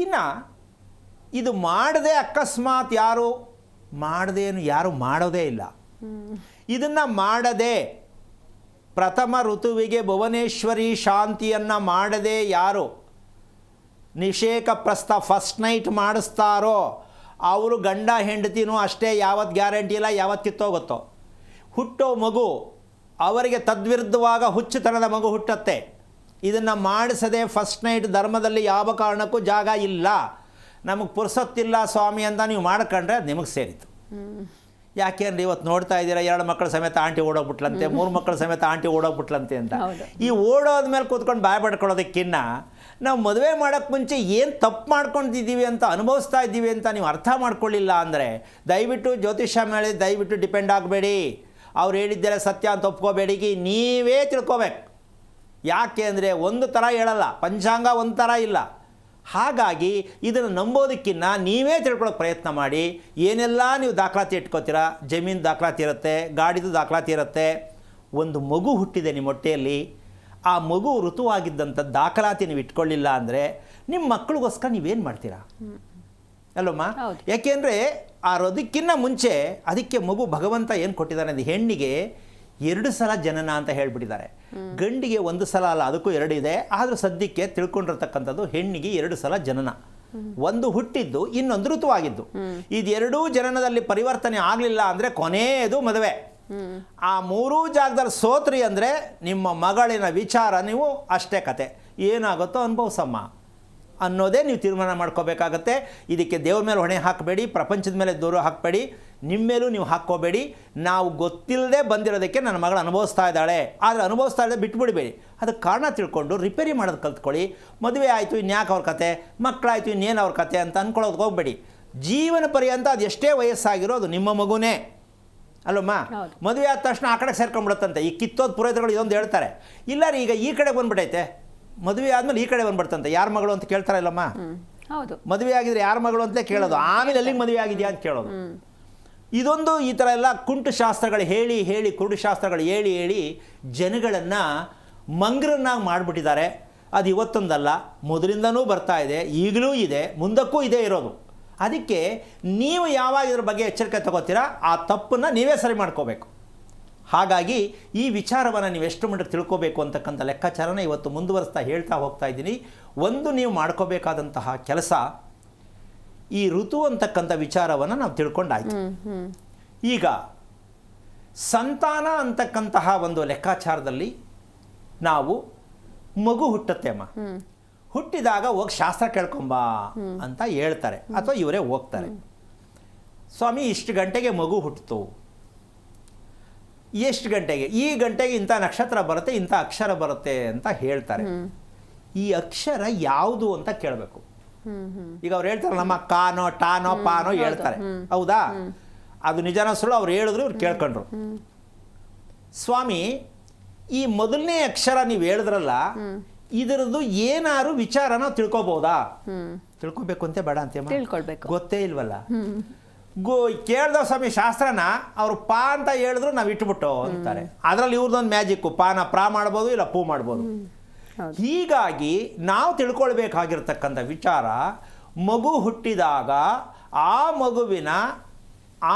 ಇನ್ನು ಇದು ಮಾಡದೆ ಅಕಸ್ಮಾತ್ ಯಾರು ಮಾಡೋದೇ ಇಲ್ಲ. ಇದನ್ನು ಮಾಡದೆ ಪ್ರಥಮ ಋತುವಿಗೆ ಭುವನೇಶ್ವರಿ ಶಾಂತಿಯನ್ನು ಮಾಡದೆ ಯಾರು ನಿಷೇಕ ಪ್ರಸ್ಥ ಫಸ್ಟ್ ನೈಟ್ ಮಾಡಿಸ್ತಾರೋ ಅವರು ಗಂಡ ಹೆಂಡತಿನೂ ಅಷ್ಟೇ, ಯಾವತ್ತು ಗ್ಯಾರಂಟಿ ಇಲ್ಲ, ಯಾವತ್ತು ಕಿತ್ತೋಗುತ್ತೋ. ಹುಟ್ಟೋ ಮಗು ಅವರಿಗೆ ತದ್ವಿರುದ್ಧವಾಗ ಹುಚ್ಚುತನದ ಮಗು ಹುಟ್ಟತ್ತೆ. ಇದನ್ನು ಮಾಡಿಸದೆ ಫಸ್ಟ್ ನೈಟ್ ಧರ್ಮದಲ್ಲಿ ಯಾವ ಕಾರಣಕ್ಕೂ ಜಾಗ ಇಲ್ಲ. ನಮಗೆ ಪುರ್ಸೊತ್ತಿಲ್ಲ ಸ್ವಾಮಿ ಅಂತ ನೀವು ಮಾಡ್ಕೊಂಡ್ರೆ ಅದು ನಿಮಗೆ ಸೇರಿತು. ಯಾಕೆಂದ್ರೆ ಇವತ್ತು ನೋಡ್ತಾ ಇದ್ದೀರಾ, 2 ಮಕ್ಕಳ ಸಮೇತ ಆಂಟಿ ಓಡೋಗ್ಬಿಟ್ಲಂತೆ, 3 ಮಕ್ಕಳ ಸಮೇತ ಆಂಟಿ ಓಡೋಗ್ಬಿಟ್ಲಂತೆ ಅಂತ. ಈ ಓಡೋದ್ಮೇಲೆ ಕೂತ್ಕೊಂಡು ಬಾಯ್ ಪಡ್ಕೊಳ್ಳೋದಕ್ಕಿನ್ನ ನಾವು ಮದುವೆ ಮಾಡೋಕ್ಕೆ ಮುಂಚೆ ಏನು ತಪ್ಪು ಮಾಡ್ಕೊತಿದ್ದೀವಿ ಅಂತ ಅನುಭವಿಸ್ತಾ ಇದ್ದೀವಿ ಅಂತ ನೀವು ಅರ್ಥ ಮಾಡ್ಕೊಳ್ಳಿಲ್ಲ ಅಂದರೆ ದಯವಿಟ್ಟು ಜ್ಯೋತಿಷ್ಯ ಮೇಲೆ ದಯವಿಟ್ಟು ಡಿಪೆಂಡ್ ಆಗಬೇಡಿ. ಅವ್ರು ಹೇಳಿದ್ದೆಲ್ಲ ಸತ್ಯ ಅಂತ ಒಪ್ಕೋಬೇಡಿ, ನೀವೇ ತಿಳ್ಕೊಬೇಕು. ಯಾಕೆ ಅಂದರೆ ಒಂದು ಥರ ಹೇಳಲ್ಲ, ಪಂಚಾಂಗ ಒಂದು ಥರ ಇಲ್ಲ. ಹಾಗಾಗಿ ಇದನ್ನು ನಂಬೋದಕ್ಕಿಂತ ನೀವೇ ತಿಳ್ಕೊಳ್ಳೋಕೆ ಪ್ರಯತ್ನ ಮಾಡಿ. ಏನೆಲ್ಲ ನೀವು ದಾಖಲಾತಿ ಇಟ್ಕೋತೀರ, ಜಮೀನು ದಾಖಲಾತಿ ಇರುತ್ತೆ, ಗಾಡಿದು ದಾಖಲಾತಿ ಇರುತ್ತೆ. ಒಂದು ಮಗು ಹುಟ್ಟಿದೆ ನಿಮ್ಮ ಹೊಟ್ಟೆಯಲ್ಲಿ, ಆ ಮಗು ಋತುವಾಗಿದ್ದಂಥ ದಾಖಲಾತಿ ನೀವು ಇಟ್ಕೊಳ್ಳಿಲ್ಲ ಅಂದರೆ ನಿಮ್ಮ ಮಕ್ಕಳಿಗೋಸ್ಕರ ನೀವೇನು ಮಾಡ್ತೀರಾ ಅಲ್ಲಮ್ಮ? ಯಾಕೆಂದರೆ ಅದಕ್ಕಿಂತ ಮುಂಚೆ ಅದಕ್ಕೆ ಮಗು ಭಗವಂತ ಏನು ಕೊಟ್ಟಿದ್ದಾನೆ ಅಂದರೆ ಹೆಣ್ಣಿಗೆ 2 ಸಲ ಜನನ ಅಂತ ಹೇಳ್ಬಿಟ್ಟಿದ್ದಾರೆ. ಗಂಡಿಗೆ 1 ಸಲ ಅಲ್ಲ, ಅದಕ್ಕೂ 2 ಇದೆ. ಆದರೂ ಸದ್ಯಕ್ಕೆ ತಿಳ್ಕೊಂಡಿರ್ತಕ್ಕಂಥದ್ದು ಹೆಣ್ಣಿಗೆ 2 ಸಲ ಜನನ, ಒಂದು ಹುಟ್ಟಿದ್ದು ಇನ್ನೊಂದು ಋತುವಾಗಿದ್ದು. ಇದೆರಡೂ ಜನನದಲ್ಲಿ ಪರಿವರ್ತನೆ ಆಗಲಿಲ್ಲ ಅಂದರೆ ಕೊನೆಯದು ಮದುವೆ. ಆ 3 ಜಾಗದಲ್ಲಿ ಸೋತ್ರಿ ಅಂದರೆ ನಿಮ್ಮ ಮಗಳಿನ ವಿಚಾರ ನೀವು ಅಷ್ಟೇ ಕತೆ, ಏನಾಗುತ್ತೋ ಅನುಭವಿಸಮ್ಮ ಅನ್ನೋದೇ ನೀವು ತೀರ್ಮಾನ ಮಾಡ್ಕೋಬೇಕಾಗತ್ತೆ. ಇದಕ್ಕೆ ದೇವ್ರ ಮೇಲೆ ಹೊಣೆ ಹಾಕಬೇಡಿ, ಪ್ರಪಂಚದ ಮೇಲೆ ದೂರ ಹಾಕಬೇಡಿ, ನಿಮ್ಮ ಮೇಲೂ ನೀವು ಹಾಕ್ಕೋಬೇಡಿ. ನಾವು ಗೊತ್ತಿಲ್ಲದೆ ಬಂದಿರೋದಕ್ಕೆ ನನ್ನ ಮಗಳು ಅನುಭವಿಸ್ತಾ ಇದ್ದಾಳೆ, ಆದರೆ ಅನುಭವಿಸ್ತಾ ಇದ್ದರೆ ಬಿಟ್ಬಿಡಬೇಡಿ. ಅದಕ್ಕೆ ಕಾರಣ ತಿಳ್ಕೊಂಡು ರಿಪೇರಿ ಮಾಡೋದು ಕಲ್ತ್ಕೊಳ್ಳಿ. ಮದುವೆ ಆಯಿತು ಇನ್ಯಾಕೆ ಅವ್ರ ಕತೆ, ಮಕ್ಕಳಾಯಿತು ಇನ್ನೇನು ಅವ್ರ ಕತೆ ಅಂತ ಅಂದ್ಕೊಳ್ಳೋದಕ್ಕೆ ಹೋಗಬೇಡಿ. ಜೀವನ ಪರ್ಯಂತ ಅದು ಎಷ್ಟೇ ವಯಸ್ಸಾಗಿರೋದು ನಿಮ್ಮ ಮಗುನೇ ಅಲ್ಲಮ್ಮ. ಮದುವೆ ಆದ ತಕ್ಷಣ ಆ ಕಡೆಗೆ ಸೇರ್ಕೊಂಡ್ಬಿಡುತ್ತಂತೆ. ಈ ಕಿತ್ತೋದು ಪುರೋಹಿತರುಗಳು ಇದೊಂದು ಹೇಳ್ತಾರೆ, ಇಲ್ಲ ರೀ ಈಗ ಈ ಕಡೆ ಬಂದ್ಬಿಟ್ಟೈತೆ, ಮದುವೆ ಆದಮೇಲೆ ಈ ಕಡೆ ಬಂದ್ಬಿಡ್ತಂತೆ. ಯಾರ ಮಗಳು ಅಂತ ಕೇಳ್ತಾರೆ ಇಲ್ಲಮ್ಮ? ಹೌದು, ಮದುವೆ ಆಗಿದ್ರೆ ಯಾರ ಮಗಳು ಅಂತಲೇ ಕೇಳೋದು, ಆಮೇಲೆ ಎಲ್ಲಿಗೆ ಮದುವೆ ಆಗಿದೆಯಾ ಅಂತ ಕೇಳೋದು. ಇದೊಂದು ಈ ಥರ ಎಲ್ಲ ಕುಂಟು ಶಾಸ್ತ್ರಗಳು ಹೇಳಿ ಹೇಳಿ, ಕುರುಡು ಶಾಸ್ತ್ರಗಳು ಹೇಳಿ ಹೇಳಿ ಜನಗಳನ್ನು ಮಂಗ್ರನ್ನಾಗಿ ಮಾಡಿಬಿಟ್ಟಿದ್ದಾರೆ. ಅದು ಇವತ್ತೊಂದಲ್ಲ, ಮೊದಲಿಂದನೂ ಬರ್ತಾ ಇದೆ, ಈಗಲೂ ಇದೆ, ಮುಂದಕ್ಕೂ ಇದೇ ಇರೋದು. ಅದಕ್ಕೆ ನೀವು ಯಾವಾಗ ಇದ್ರ ಬಗ್ಗೆ ಎಚ್ಚರಿಕೆ ತಗೋತೀರಾ ಆ ತಪ್ಪನ್ನು ನೀವೇ ಸರಿ ಮಾಡ್ಕೋಬೇಕು. ಹಾಗಾಗಿ ಈ ವಿಚಾರವನ್ನು ನೀವು ಎಷ್ಟು ಮಟ್ಟಿಗೆ ತಿಳ್ಕೋಬೇಕು ಅಂತಕ್ಕಂಥ ಲೆಕ್ಕಾಚಾರನ ಇವತ್ತು ಮುಂದುವರಿಸ್ತಾ ಹೇಳ್ತಾ ಹೋಗ್ತಾ ಇದ್ದೀನಿ. ಒಂದು ನೀವು ಮಾಡ್ಕೋಬೇಕಾದಂತಹ ಕೆಲಸ, ಈ ಋತು ಅಂತಕ್ಕಂಥ ವಿಚಾರವನ್ನು ನಾವು ತಿಳ್ಕೊಂಡಾಯ್ತು. ಈಗ ಸಂತಾನ ಅಂತಕ್ಕಂತಹ ಒಂದು ಲೆಕ್ಕಾಚಾರದಲ್ಲಿ ನಾವು ಮಗು ಹುಟ್ಟುತ್ತೆ ಅಮ್ಮ, ಹುಟ್ಟಿದಾಗ ಹೋಗಿ ಶಾಸ್ತ್ರ ಕೇಳ್ಕೊಂಬ ಅಂತ ಹೇಳ್ತಾರೆ, ಅಥವಾ ಇವರೇ ಹೋಗ್ತಾರೆ. ಸ್ವಾಮಿ ಇಷ್ಟು ಗಂಟೆಗೆ ಮಗು ಹುಟ್ಟಿತು, ಎಷ್ಟು ಗಂಟೆಗೆ, ಈ ಗಂಟೆಗೆ ಇಂಥ ನಕ್ಷತ್ರ ಬರುತ್ತೆ, ಇಂಥ ಅಕ್ಷರ ಬರುತ್ತೆ ಅಂತ ಹೇಳ್ತಾರೆ. ಈ ಅಕ್ಷರ ಯಾವುದು ಅಂತ ಕೇಳಬೇಕು. ಈಗ ಅವ್ರು ಹೇಳ್ತಾರೆ ನಮ್ಮ ಕಾನೋ ಟಾನೋ ಪಾನೋ ಹೇಳ್ತಾರೆ, ಹೌದಾ? ಅದು ನಿಜಾನ ಸುಳ್ಳು ಅವ್ರು ಹೇಳಿದ್ರು, ಇವ್ರು ಕೇಳ್ಕೊಂಡ್ರು. ಸ್ವಾಮಿ ಈ ಮೊದಲನೇ ಅಕ್ಷರ ನೀವು ಹೇಳಿದ್ರಲ್ಲ, ಇದರದ್ದು ಏನಾರು ವಿಚಾರನ ತಿಳ್ಕೊಬಹುದಾ? ತಿಳ್ಕೊಬೇಕು ಅಂತ ಬೇಡ ಅಂತ ಗೊತ್ತೇ ಇಲ್ವಲ್ಲ. ಕೇಳ್ದ ಸ್ವಾಮಿ ಶಾಸ್ತ್ರನ ಅವರು ಪಾ ಅಂತ ಹೇಳಿದ್ರು ನಾವು ಇಟ್ಬಿಟ್ಟು ಅಂತಾರೆ. ಅದರಲ್ಲಿ ಇವ್ರದ್ದೊಂದು ಮ್ಯಾಜಿಕ್ಕು, ಪಾನ ಪ್ರಾ ಮಾಡ್ಬೋದು, ಇಲ್ಲ ಪೂ ಮಾಡ್ಬೋದು. ಹೀಗಾಗಿ ನಾವು ತಿಳ್ಕೊಳ್ಬೇಕಾಗಿರ್ತಕ್ಕಂಥ ವಿಚಾರ, ಮಗು ಹುಟ್ಟಿದಾಗ ಆ ಮಗುವಿನ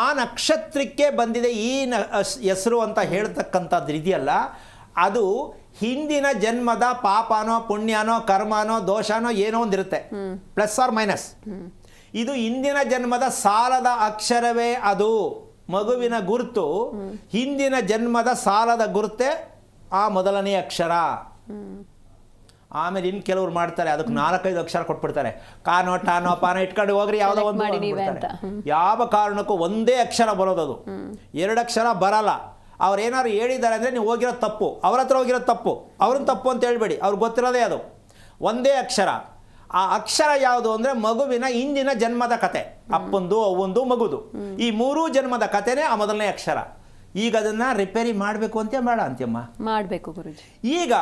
ಆ ನಕ್ಷತ್ರಕ್ಕೆ ಬಂದಿದೆ ಈ ಹೆಸರು ಅಂತ ಹೇಳ್ತಕ್ಕಂಥದ್ದು ಇದೆಯಲ್ಲ, ಅದು ಹಿಂದಿನ ಜನ್ಮದ ಪಾಪನೋ ಪುಣ್ಯನೋ ಕರ್ಮನೋ ದೋಷನೋ ಏನೋ ಒಂದಿರುತ್ತೆ, ಪ್ಲಸ್ ಆರ್ ಮೈನಸ್. ಇದು ಹಿಂದಿನ ಜನ್ಮದ ಸಾಲದ ಅಕ್ಷರವೇ ಅದು. ಮಗುವಿನ ಗುರುತು ಹಿಂದಿನ ಜನ್ಮದ ಸಾಲದ ಗುರುತೇ ಆ ಮೊದಲನೇ ಅಕ್ಷರ. ಆಮೇಲೆ ಇನ್ನು ಕೆಲವ್ರು ಮಾಡ್ತಾರೆ, ಅದಕ್ಕೆ 4-5 ಅಕ್ಷರ ಕೊಟ್ಬಿಡ್ತಾರೆ. ಕಾನೋ ಟಾನೋ ಪಾನೋ ಇಟ್ಕೊಂಡು ಹೋಗ್ರಿ, ಯಾವುದೋ ಒಂದು ಯಾವ ಕಾರಣಕ್ಕೂ ಒಂದೇ ಅಕ್ಷರ ಬರೋದದು, 2 ಅಕ್ಷರ ಬರಲ್ಲ. ಅವ್ರು ಏನಾದ್ರು ಹೇಳಿದ್ದಾರೆ ಅಂದರೆ ನೀವು ಹೋಗಿರೋ ತಪ್ಪು, ಅವ್ರ ಹತ್ರ ಹೋಗಿರೋ ತಪ್ಪು, ಅವ್ರನ್ನ ತಪ್ಪು ಅಂತ ಹೇಳ್ಬೇಡಿ, ಅವ್ರಿಗೆ ಗೊತ್ತಿರೋದೇ ಅದು ಒಂದೇ ಅಕ್ಷರ. ಆ ಅಕ್ಷರ ಯಾವುದು ಅಂದರೆ ಮಗುವಿನ ಹಿಂದಿನ ಜನ್ಮದ ಕತೆ, ಅಪ್ಪಂದು ಅವ್ವಂದು ಮಗುದು, ಈ 3 ಜನ್ಮದ ಕತೆನೇ ಆ ಮೊದಲನೇ ಅಕ್ಷರ. ಈಗ ಅದನ್ನು ರಿಪೇರಿ ಮಾಡಬೇಕು ಅಂತ ಬೇಡ ಅಂತ್ಯಮ್ಮ, ಮಾಡಬೇಕು ಗುರುಜಿ. ಈಗ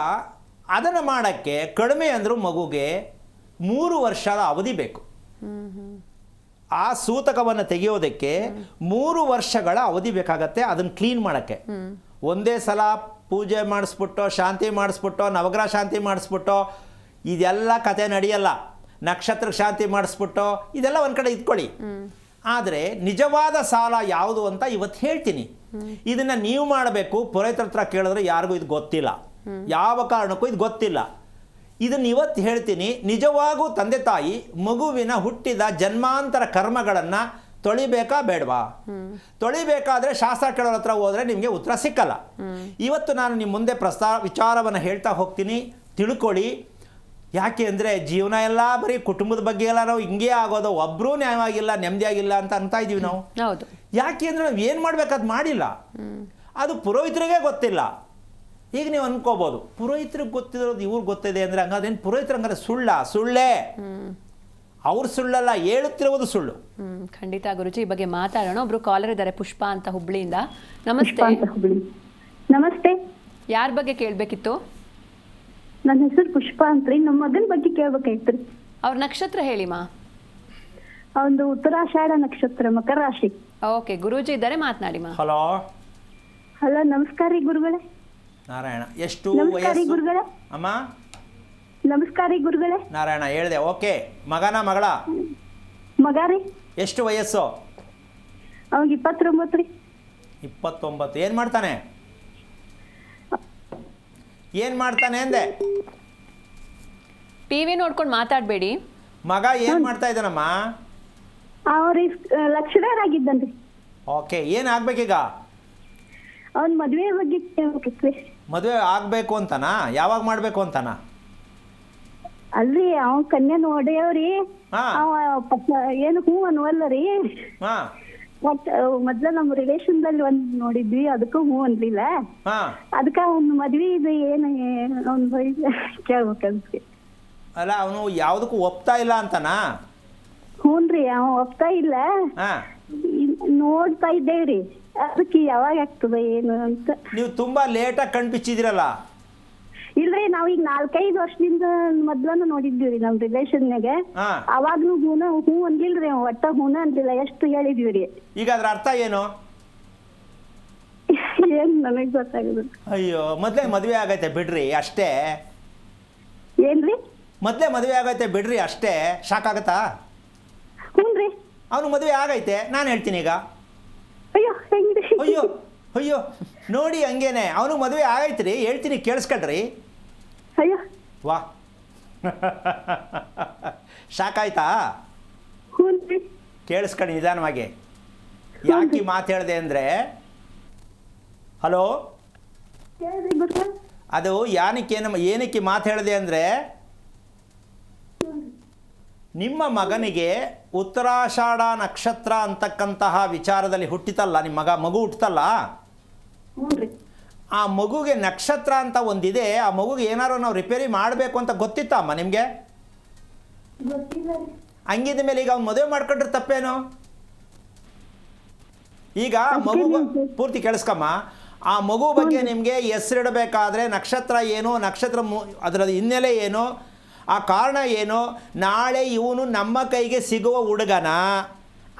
ಅದನ್ನು ಮಾಡೋಕ್ಕೆ ಕಡಿಮೆ ಅಂದರೂ ಮಗುಗೆ 3 ವರ್ಷದ ಅವಧಿ ಬೇಕು. ಆ ಸೂತಕವನ್ನು ತೆಗೆಯೋದಕ್ಕೆ 3 ವರ್ಷಗಳ ಅವಧಿ ಬೇಕಾಗತ್ತೆ. ಅದನ್ನು ಕ್ಲೀನ್ ಮಾಡೋಕ್ಕೆ ಒಂದೇ ಸಲ ಪೂಜೆ ಮಾಡಿಸ್ಬಿಟ್ಟು, ಶಾಂತಿ ಮಾಡಿಸ್ಬಿಟ್ಟು, ನವಗ್ರಹ ಶಾಂತಿ ಮಾಡಿಸ್ಬಿಟ್ಟು ಇದೆಲ್ಲ ಕತೆ ನಡೆಯಲ್ಲ. ನಕ್ಷತ್ರ ಶಾಂತಿ ಮಾಡಿಸ್ಬಿಟ್ಟು ಇದೆಲ್ಲ ಒಂದು ಕಡೆ ಇಟ್ಕೊಳ್ಳಿ. ಆದರೆ ನಿಜವಾದ ಸಾಲ ಯಾವುದು ಅಂತ ಇವತ್ತು ಹೇಳ್ತೀನಿ. ಇದನ್ನು ನೀವು ಮಾಡಬೇಕು. ಪುರೋಹಿತರ ಹತ್ರ ಕೇಳಿದ್ರೆ ಯಾರಿಗೂ ಇದು ಗೊತ್ತಿಲ್ಲ, ಯಾವ ಕಾರಣಕ್ಕೂ ಇದು ಗೊತ್ತಿಲ್ಲ. ಇದನ್ನು ಇವತ್ತು ಹೇಳ್ತೀನಿ. ನಿಜವಾಗೂ ತಂದೆ ತಾಯಿ ಮಗುವಿನ ಹುಟ್ಟಿದ ಜನ್ಮಾಂತರ ಕರ್ಮಗಳನ್ನು ತೊಳಿಬೇಕಾ ಬೇಡವಾ? ತೊಳಿಬೇಕಾದ್ರೆ ಶಾಸ್ತ್ರ ಕೇಳೋರ ಹತ್ರ ಹೋದರೆ ನಿಮಗೆ ಉತ್ತರ ಸಿಕ್ಕಲ್ಲ. ಇವತ್ತು ನಾನು ನಿಮ್ಮ ಮುಂದೆ ವಿಚಾರವನ್ನು ಹೇಳ್ತಾ ಹೋಗ್ತೀನಿ, ತಿಳ್ಕೊಳ್ಳಿ. ಯಾಕೆ ಅಂದರೆ ಜೀವನ ಎಲ್ಲ ಬರೀ ಕುಟುಂಬದ ಬಗ್ಗೆ ಎಲ್ಲ ನಾವು ಹಿಂಗೆ ಆಗೋದು, ಒಬ್ಬರೂ ನ್ಯಾಯವಾಗಿಲ್ಲ, ನೆಮ್ಮದಿಯಾಗಿಲ್ಲ ಅಂತ ಇದ್ದೀವಿ ನಾವು. ಯಾಕೆ ಅಂದರೆ ನಾವು ಏನು ಮಾಡಬೇಕು ಅದು ಮಾಡಿಲ್ಲ, ಅದು ಪುರೋಹಿತರಿಗೆ ಗೊತ್ತಿಲ್ಲ. ಈಗ ನೀವು ಅನ್ಕೋಬೋದು ಪುರೋಹಿತರಿಗೆ ಗೊತ್ತಿರೋದು ಇವ್ರಿಗೆ ಗೊತ್ತಿದೆ ಅಂದರೆ ಹಂಗಾದೇನು ಪುರೋಹಿತರು ಹಂಗಾದ್ರೆ ಸುಳ್ಳೇ ಅವ್ರು ಸುಳ್ಳಲ್ಲ, ಹೇಳುತ್ತಿರುವುದು ಸುಳ್ಳು. ಖಂಡಿತ ಗುರುಜಿ, ಈ ಬಗ್ಗೆ ಮಾತಾಡೋಣ. ಒಬ್ರು ಕಾಲರ್ ಇದ್ದಾರೆ, ಪುಷ್ಪ ಅಂತ ಹುಬ್ಳಿಯಿಂದ. ನಮಸ್ತೆ. ನಮಸ್ತೆ. ಯಾರ ಬಗ್ಗೆ ಕೇಳಬೇಕಿತ್ತು? ನನ್ನ ಹೆಸರು ಪುಷ್ಪ ಅಂತ್ರಿ. ನಮ್ಮ ಮಗನ ಬಗ್ಗೆ ಕೇಳ್ಬೇಕಾಯ್ತ್ರಿ. ಅವ್ರ ನಕ್ಷತ್ರ ಹೇಳಿಮಾ. ಒಂದು ಉತ್ತರಾಷಾಢ ನಕ್ಷತ್ರ, ಮಕರ ರಾಶಿ. ಓಕೆ, ಗುರೂಜಿ ಇದ್ದಾರೆ, ಮಾತನಾಡಿಮಾ. ಹಲೋ. ಹಲೋ, ನಮಸ್ಕಾರ ರೀ ಗುರುಗಳೇ. ನಾರಾಯಣ, ಎಷ್ಟು ನಮಸ್ಕಾರ ರೀ ವಯಸ್ಸು ಗುರುಗಳೇ. ಅಮ್ಮ? ನಮಸ್ಕಾರ ರೀ ಗುರುಗಳೇ. ನಾರಾಯಣ ಹೇಳಿದೆ. ಓಕೆ, ಮಗನ ಮಗಳ? ಮಗ ರೀ. ಎಷ್ಟು ವಯಸ್ಸು? ಅವಾಗ 29 ರೀ. 29. ಏನು ಮಾಡ್ತಾನೆ ಅಂದೆ? ಟಿವಿ ನೋಡ್ಕೊಂಡು ಮಾತಾಡಬೇಡಿ. ಮಗ ಏನು ಮಾಡ್ತಾ ಇದ್ದಾನಮ್ಮ? ಅವ್ರಿ ಲೆಕ್ಚರರ್ ಆಗಿದ್ದನ್ರಿ. ಓಕೆ, ಏನು ಆಗ್ಬೇಕೀಗ? ಅವ್ನ ಮದ್ವೆ ಬಗ್ಗೆ ಕೇಳ್ಬೇಕಿತ್ರಿ. ಮದುವೆ ಆಗಬೇಕು ಅಂತನಾ? ಯಾವಾಗ ಮಾಡಬೇಕು ಅಂತನಾ? ಅಲ್ರಿ, ಅವ ಕನ್ಯಾ ನೋಡ್ಯಾವ್ರಿ. ಹಾಂ ಅವ ಏನು ಹೂ ಅನ್ನುವಲ್ಲ ರೀ. ಹಾಂ ಮತ್ ಮೊದ್ಲ ನಮ್ಮ ರಿಲೇಷನ್ದಲ್ಲಿ ಒಂದ್ ನೋಡಿದ್ವಿ, ಅದಕ್ಕೂ ಹೂ ಅನ್ಲಿಲ್ಲ. ಹಾಂ ಅದಕ್ಕ ಅವ್ನ ಮದ್ವಿ ಇದು ಏನು ಅವ್ನ ಕೇಳ್ಬೇಕನ್ಸಿ. ಅಲ್ಲ, ಅವನು ಯಾವುದಕ್ಕೂ ಒಪ್ತಾ ಇಲ್ಲ ಅಂತನಾ? ಹ್ಞೂನ್ರಿ, ಅವ ಒಪ್ತಾ ಇಲ್ಲ. ಹಾಂ, ನೋಡ್ತಾ ಇದ್ದೇವ್ರಿ, ಅದಕ್ಕೆ ಯಾವಾಗ ಆಗ್ತದ ಏನು ಅಂತ. ನೀವು ತುಂಬ ಲೇಟಾಗಿ ಕಣ್ಬಿಚ್ಚಿದಿರಲ್ಲ. ಇಲ್ರಿ, ನಾವೀಗ 4-5 ವರ್ಷದಿಂದ ಮೊದ್ಲನು ನೋಡಿದ್ವಿ ರೀ ನಮ್ ರಿಲೇಷನ್ಯಾಗ. ಹಾಂ, ಅವಾಗ್ನು ಹೂ ಅನ್ಲಿಲ್ರಿ, ಒಟ್ಟ ಹೂನ ಅನ್ಲಿಲ್ಲ. ಎಷ್ಟು ಹೇಳಿದ್ವಿ ರೀ. ಈಗ ಅದ್ರ ಅರ್ಥ ಏನು? ಏನ್ ನನಗ್ ಗೊತ್ತಾಗುದು. ಅಯ್ಯೋ, ಮೊದಲೇ ಮದುವೆ ಆಗೈತೆ ಬಿಡ್ರಿ ಅಷ್ಟೇ. ಏನ್ರಿ? ಮೊದಲೇ ಮದುವೆ ಆಗೈತೆ ಬಿಡ್ರಿ ಅಷ್ಟೇ. ಶಾಕ್ ಆಗತ್ತಾ? ಹ್ಞೂನ್ರಿ. ಅವನು ಮದುವೆ ಆಗೈತೆ, ನಾನು ಹೇಳ್ತೀನಿ ಈಗ. ಅಯ್ಯೋ, ಹೆಂಗ್ರಿ? ಅಯ್ಯೋ ನೋಡಿ, ಹಂಗೇನೆ ಅವನು ಮದುವೆ ಆಗೈತ್ರಿ, ಹೇಳ್ತೀನಿ ಕೇಳಿಸ್ಕೊಳ್ರಿ. ಅಯ್ಯೋ, ವಾ ಶಾಕ್ ಆಯ್ತಾ? ಹ್ಞೂನ್ರಿ. ಕೇಳಿಸ್ಕೊಳ್ಳಿ ನಿಧಾನವಾಗಿ. ಯಾಕೆ ಮಾತು ಹೇಳಿದೆ ಅಂದರೆ, ಹಲೋ, ಹೇಳ್ರಿ ಗುರು. ಅದು ಏನಕ್ಕೆ ಮಾತು ಹೇಳಿದೆ ಅಂದರೆ, ನಿಮ್ಮ ಮಗನಿಗೆ ಉತ್ತರಾಷಾಢ ನಕ್ಷತ್ರ ಅಂತಕ್ಕಂತಹ ವಿಚಾರದಲ್ಲಿ ಹುಟ್ಟಿತಲ್ಲ, ನಿಮ್ಮ ಮಗು ಹುಟ್ಟತಲ್ಲ, ಹ್ಞೂನ್ರಿ. ಆ ಮಗುಗೆ ನಕ್ಷತ್ರ ಅಂತ ಒಂದಿದೆ. ಆ ಮಗುಗೆ ಏನಾದ್ರು ನಾವು ರಿಪೇರಿ ಮಾಡಬೇಕು ಅಂತ ಗೊತ್ತಿತ್ತಮ್ಮ ನಿಮಗೆ? ಗೊತ್ತಿಲ್ಲ ರೀ. ಹಂಗಿದ ಮೇಲೆ ಈಗ ಅವ್ನು ಮದುವೆ ಮಾಡ್ಕೊಂಡ್ರೆ ತಪ್ಪೇನು? ಈಗ ಮಗು ಪೂರ್ತಿ ಕೇಳಿಸ್ಕಮ್ಮ. ಆ ಮಗು ಬಗ್ಗೆ ನಿಮಗೆ ಹೆಸರಿಡಬೇಕಾದ್ರೆ ನಕ್ಷತ್ರ ಏನು, ಅದರ ಹಿನ್ನೆಲೆ ಏನು, ಆ ಕಾರಣ ಏನು, ನಾಳೆ ಇವನು ನಮ್ಮ ಕೈಗೆ ಸಿಗುವ ಹುಡುಗನ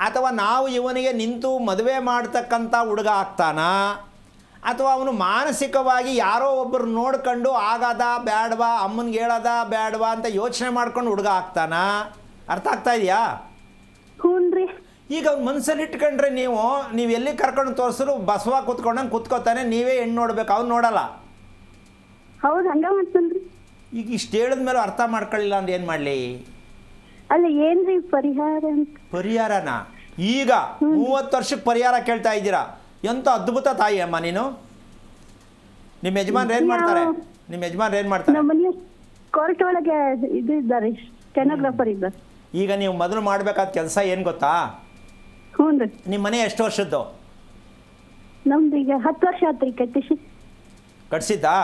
ಅಥವಾ ನಾವು ಇವನಿಗೆ ನಿಂತು ಮದುವೆ ಮಾಡ್ತಕ್ಕಂಥ ಹುಡುಗ ಆಗ್ತಾನಾ, ಅಥವಾ ಅವನು ಮಾನಸಿಕವಾಗಿ ಯಾರೋ ಒಬ್ಬರು ನೋಡ್ಕೊಂಡು ಆಗದ ಬೇಡವಾ, ಅಮ್ಮನಿಗೆ ಹೇಳೋದ ಬೇಡವಾ ಅಂತ ಯೋಚನೆ ಮಾಡ್ಕೊಂಡು ಹುಡುಗ ಆಗ್ತಾನಾ? ಅರ್ಥ ಆಗ್ತಾ ಇದೆಯಾ? ಹ್ಞೂನ್ರಿ. ಈಗ ಅವ್ನು ಮನಸ್ಸಲ್ಲಿ ಇಟ್ಕೊಂಡ್ರೆ ನೀವು ಎಲ್ಲಿ ಕರ್ಕೊಂಡು ತೋರಿಸಿದ್ರು ಬಸವ ಕೂತ್ಕೊಂಡಂಗೆ ಕೂತ್ಕೋತಾನೆ, ನೀವೇ ಹೆಣ್ಣು ನೋಡ್ಬೇಕು, ಅವ್ನು ನೋಡಲ್ಲ. ಹೌದು, ಹಂಗ ಮಾಡ್ತೇನ್ರಿ. ಈಗ ಇಷ್ಟು ಹೇಳಿದ್ಮೇಲೆ ಅರ್ಥ ಮಾಡ್ಕೊಳ್ಳಿಲ್ಲ ಅಂದ್ರೆ ಏನು ಮಾಡಲಿ? ಅಲ್ಲ, ಏನ್ರಿ ಪರಿಹಾರ ಅಂತ? ಪರಿಹಾರನ ಈಗ 30 ವರ್ಷಕ್ಕೆ ಪರಿಹಾರ ಕೇಳ್ತಾ ಇದ್ದೀರಾ? ಎಂಥ ಅದ್ಭುತ ತಾಯಿ ಅಮ್ಮ ನೀನು. ನಿಮ್ಮ ಯಜಮಾನ್ರು ಏನು ಮಾಡ್ತಾರೆ? ನಮ್ಮ ಮನೆ ಕೋರ್ಟ್ ಒಳಗೆ ಇದು ಇದ್ದಾರೆ, ಸ್ಟೆನೋಗ್ರಾಫರ್ ಇದ್ದಾರೆ. ಈಗ ನೀವು ಮೊದಲು ಮಾಡಬೇಕಾದ ಕೆಲಸ ಏನು ಗೊತ್ತಾ? ಹ್ಞೂನ್ರಿ. ನಿಮ್ಮ ಮನೆ ಎಷ್ಟು ವರ್ಷದ್ದು? ನಮ್ದು ಈಗ 10 ವರ್ಷ ಆತ್ರಿ ಕಟ್ಸಿದ್ದಾ?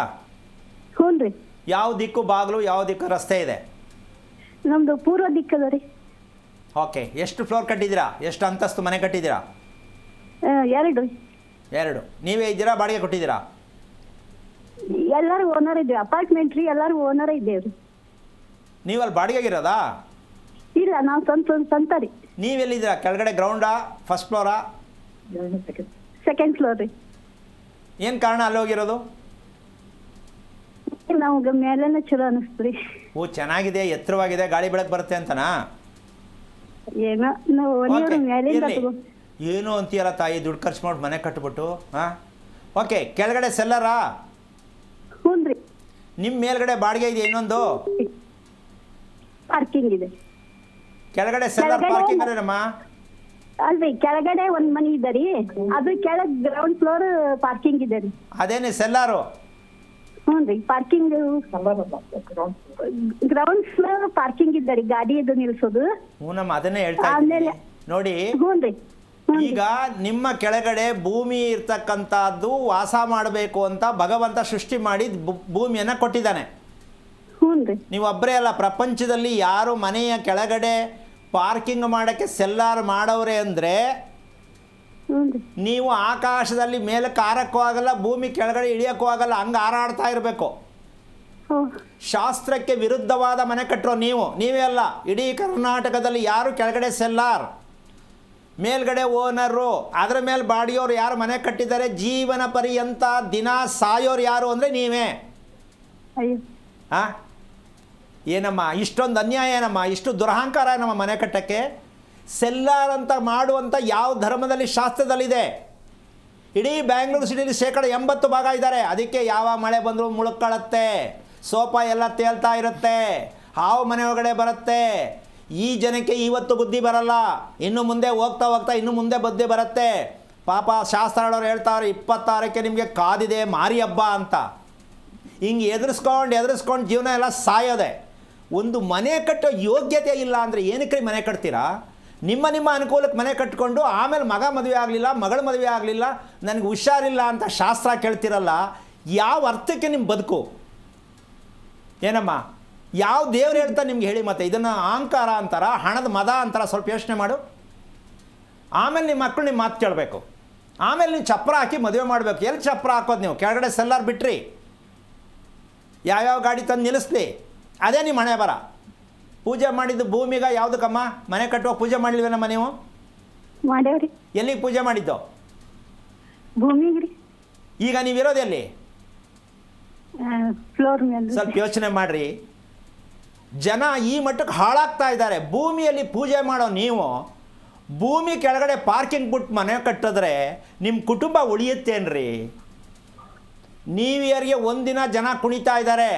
ಹ್ಞೂನ್ರಿ. ಯಾವ ದಿಕ್ಕು ಬಾಗಿಲು, ಯಾವ ದಿಕ್ಕು ರಸ್ತೆ ಇದೆ? ನಮ್ದು ಪೂರ್ವ ದಿಕ್ಕದ ರೀ. ಓಕೆ, ಎಷ್ಟು ಫ್ಲೋರ್ ಕಟ್ಟಿದ್ದೀರಾ? ಎಷ್ಟು ಅಂತಸ್ತು ಮನೆ ಕಟ್ಟಿದ್ದೀರಾ? 2. ನೀವೇ ಇದ್ದೀರಾ, ಬಾಡಿಗೆ ಕೊಟ್ಟಿದ್ದೀರಾ? ಎಲ್ಲರೂ ಓನರ್ ಇದ್ದೇವೆ. ಅಪಾರ್ಟ್ಮೆಂಟ್ ರೀ, ಎಲ್ಲರೂ ಓನರ್ ಇದ್ದೇವ್ರಿ. ನೀವಲ್ಲಿ ಬಾಡಿಗೆಗಿರೋದಾ? ಇಲ್ಲ, ನಾವು ಸ್ವಂತ ರೀ. ನೀವೆಲ್ಲಿದ್ದೀರಾ? ಕೆಳಗಡೆ ಗ್ರೌಂಡಾ, ಫಸ್ಟ್ ಫ್ಲೋರಾ? ಸೆಕೆಂಡ್ ಫ್ಲೋರ್ ರೀ. ಏನು ಕಾರಣ ಅಲ್ಲಿ ಹೋಗಿರೋದು? ನಮ್ಗೆ ಮೇಲೆನೇ ಚಲೋ ಅನಿಸ್ತು ರೀ. ಓ, ಚೆನ್ನಾಗಿದೆ, ಎತ್ತರವಾಗಿದೆ, ಗಾಳಿ ಬೆಳಕು ಬರುತ್ತೆ ಅಂತನಾ? ಏನೋ ನಾವು ಮೇಲಿಂದ ಏನು ಅಂತೀಯಲ್ಲ ತಾಯಿ, ದುಡ್ಡು ಖರ್ಚು ಮಾಡಿ ಮನೆ ಕಟ್ಬಿಟ್ಟು. ಹಾಂ, ಓಕೆ. ಕೆಳಗಡೆ ಸೆಲ್ಲರಾ? ಹ್ಞೂನ್ರಿ. ನಿಮ್ಮ ಮೇಲ್ಗಡೆ ಬಾಡಿಗೆ ಇದೆ ಇನ್ನೊಂದು? ಪಾರ್ಕಿಂಗ್ ಇದೆ. ಕೆಳಗಡೆ ಸೆಲ್ಲರ್ ಪಾರ್ಕಿಂಗ್ ಅದೇನಮ್ಮ? ಅಲ್ರಿ, ಕೆಳಗಡೆ ಒಂದ್ ಮನಿ ಇದೆ ರೀ, ಅದು ಕೆಳಗ್ ಗ್ರೌಂಡ್ ಫ್ಲೋರ್ ಪಾರ್ಕಿಂಗ್ ಇದೆ ರೀ. ಅದೇನೆ ಸೆಲ್ಲಾರು? ಹ್ಞೂನ್ರಿ, ಪಾರ್ಕಿಂಗ್ ಗ್ರೌಂಡ್ ಫ್ಲೋರ್ ಪಾರ್ಕಿಂಗ್ ಇದೆ ರೀ, ಗಾಡಿ ಇದು ನಿಲ್ಸೋದು. ಹ್ಞೂನಮ್ಮ, ಅದನ್ನೇ ಹೇಳ್ತಾ ಇದ್ದೀನಿ ನೋಡಿ. ಹ್ಞೂನ್ರಿ. ಈಗ ನಿಮ್ಮ ಕೆಳಗಡೆ ಭೂಮಿ ಇರ್ತಕ್ಕಂಥದ್ದು ವಾಸ ಮಾಡಬೇಕು ಅಂತ ಭಗವಂತ ಸೃಷ್ಟಿ ಮಾಡಿ ಭೂಮಿಯನ್ನು ಕೊಟ್ಟಿದ್ದಾನೆ. ಹ್ಞೂ ರೀ. ನೀವು ಒಬ್ಬರೇ ಅಲ್ಲ, ಪ್ರಪಂಚದಲ್ಲಿ ಯಾರು ಮನೆಯ ಕೆಳಗಡೆ ಪಾರ್ಕಿಂಗ್ ಮಾಡೋಕ್ಕೆ ಸೆಲ್ಲಾರ್ ಮಾಡವ್ರೆ ಅಂದರೆ ಹ್ಞೂ ರೀ. ನೀವು ಆಕಾಶದಲ್ಲಿ ಮೇಲೆ ಕಾರಕ್ಕೂ ಆಗಲ್ಲ, ಭೂಮಿ ಕೆಳಗಡೆ ಇಳಿಯೋಕ್ಕೂ ಆಗಲ್ಲ, ಹಂಗೆ ಹಾರಾಡ್ತಾ ಇರಬೇಕು. ಓ ಶಾಸ್ತ್ರಕ್ಕೆ ವಿರುದ್ಧವಾದ ಮನೆ ಕಟ್ಟರೋ ನೀವೇ ಅಲ್ಲ. ಇಡೀ ಕರ್ನಾಟಕದಲ್ಲಿ ಯಾರು ಕೆಳಗಡೆ ಸೆಲ್ಲಾರ್, ಮೇಲ್ಗಡೆ ಓನರು, ಅದರ ಮೇಲೆ ಬಾಡಿಯೋರು ಯಾರು ಮನೆ ಕಟ್ಟಿದ್ದಾರೆ, ಜೀವನ ಪರ್ಯಂತ ದಿನ ಸಾಯೋರು ಯಾರು ಅಂದರೆ ನೀವೇ. ಅಯ್ಯೋ ಹಾಂ, ಏನಮ್ಮ ಇಷ್ಟೊಂದು ಅನ್ಯಾಯ ಏನಮ್ಮ, ಇಷ್ಟು ದುರಹಂಕಾರ ನಮ್ಮ ಮನೆ ಕಟ್ಟಕ್ಕೆ? ಸೆಲ್ಲಾರ್ ಅಂತ ಮಾಡುವಂಥ ಯಾವ ಧರ್ಮದಲ್ಲಿ ಶಾಸ್ತ್ರದಲ್ಲಿದೆ? ಇಡೀ ಬ್ಯಾಂಗ್ಳೂರು ಸಿಟಿಲಿ 80% ಇದ್ದಾರೆ. ಅದಕ್ಕೆ ಯಾವ ಮಳೆ ಬಂದರೂ ಮುಳುಕೊಳ್ಳುತ್ತೆ, ಸೋಫಾ ಎಲ್ಲ ತೇಲ್ತಾ ಇರುತ್ತೆ, ಹಾವು ಮನೆ ಒಳಗಡೆ ಬರುತ್ತೆ. ಈ ಜನಕ್ಕೆ ಇವತ್ತು ಬುದ್ಧಿ ಬರಲ್ಲ, ಇನ್ನು ಮುಂದೆ ಹೋಗ್ತಾ ಹೋಗ್ತಾ ಇನ್ನು ಮುಂದೆ ಬುದ್ಧಿ ಬರುತ್ತೆ. ಪಾಪ ಶಾಸ್ತ್ರಗಳವ್ರು ಹೇಳ್ತಾವ್ರೆ 26ಕ್ಕೆ ನಿಮಗೆ ಕಾದಿದೆ ಮಾರಿ ಹಬ್ಬ ಅಂತ. ಹಿಂಗೆ ಎದುರಿಸ್ಕೊಂಡು ಜೀವನ ಎಲ್ಲ ಸಾಯೋದೆ. ಒಂದು ಮನೆ ಕಟ್ಟೋ ಯೋಗ್ಯತೆ ಇಲ್ಲ ಅಂದರೆ ಏನಕ್ಕೆ ಮನೆ ಕಟ್ತೀರಾ? ನಿಮ್ಮ ಅನುಕೂಲಕ್ಕೆ ಮನೆ ಕಟ್ಕೊಂಡು ಆಮೇಲೆ ಮಗ ಮದುವೆ ಆಗಲಿಲ್ಲ, ಮಗಳ ಮದುವೆ ಆಗಲಿಲ್ಲ, ನನಗೆ ಹುಷಾರಿಲ್ಲ ಅಂತ ಶಾಸ್ತ್ರ ಕೇಳ್ತಿರಲ್ಲ. ಯಾವ ಅರ್ಥಕ್ಕೆ ನಿಮ್ಮ ಬದುಕು ಏನಮ್ಮ? ಯಾವ ದೇವ್ರು ಹೇಳ್ತಾ ನಿಮ್ಗೆ ಹೇಳಿ? ಮತ್ತೆ ಇದನ್ನು ಅಹಂಕಾರ ಅಂತಾರ, ಹಣದ ಮದ ಅಂತಾರ? ಸ್ವಲ್ಪ ಯೋಚನೆ ಮಾಡು. ಆಮೇಲೆ ನಿಮ್ಮ ಮಕ್ಕಳು ನಿಮ್ಮ ಮಾತು ಕೇಳಬೇಕು. ಆಮೇಲೆ ನೀವು ಚಪ್ರ ಹಾಕಿ ಮದುವೆ ಮಾಡಬೇಕು. ಎಲ್ಲಿ ಚಪ್ರ ಹಾಕೋದು ನೀವು? ಕೆಳಗಡೆ ಸೆಲ್ಲಾರ್ ಬಿಟ್ರಿ, ಯಾವ್ಯಾವ ಗಾಡಿ ತಂದು ನಿಲ್ಲಿಸ್ಲಿ, ಅದೇ ನಿಮ್ಮ ಹಣೆ ಬರ. ಪೂಜೆ ಮಾಡಿದ್ದು ಭೂಮಿಗ ಯಾವುದಕ್ಕಮ್ಮ? ಮನೆ ಕಟ್ಟುವ ಪೂಜೆ ಮಾಡಲಿಲ್ವೇನಮ್ಮ ನೀವು? ಮಾಡ್ಯಾವ್ರಿ. ಎಲ್ಲಿಗೆ ಪೂಜೆ ಮಾಡಿದ್ದು? ಭೂಮಿಗೆ ರೀ. ಈಗ ನೀವಿರೋದು ಎಲ್ಲಿ? ಫ್ಲೋರ್ ಮೇಲೆ. ಸ್ವಲ್ಪ ಯೋಚನೆ ಮಾಡಿರಿ. ಜನ ಈ ಮಟ್ಟಕ್ಕೆ ಹಾಳಾಗ್ತಾ ಇದ್ದಾರೆ. ಭೂಮಿಯಲ್ಲಿ ಪೂಜೆ ಮಾಡೋ ನೀವು ಭೂಮಿ ಕೆಳಗಡೆ ಪಾರ್ಕಿಂಗ್ ಬಿಟ್ಟು ಮನೆ ಕಟ್ಟಿದ್ರೆ ನಿಮ್ಮ ಕುಟುಂಬ ಉಳಿಯುತ್ತೇನ್ರಿ? ನ್ಯೂ ಇಯರ್ಗೆ ಒಂದಿನ ಜನ ಕುಣಿತಾ ಇದ್ದಾರೆ.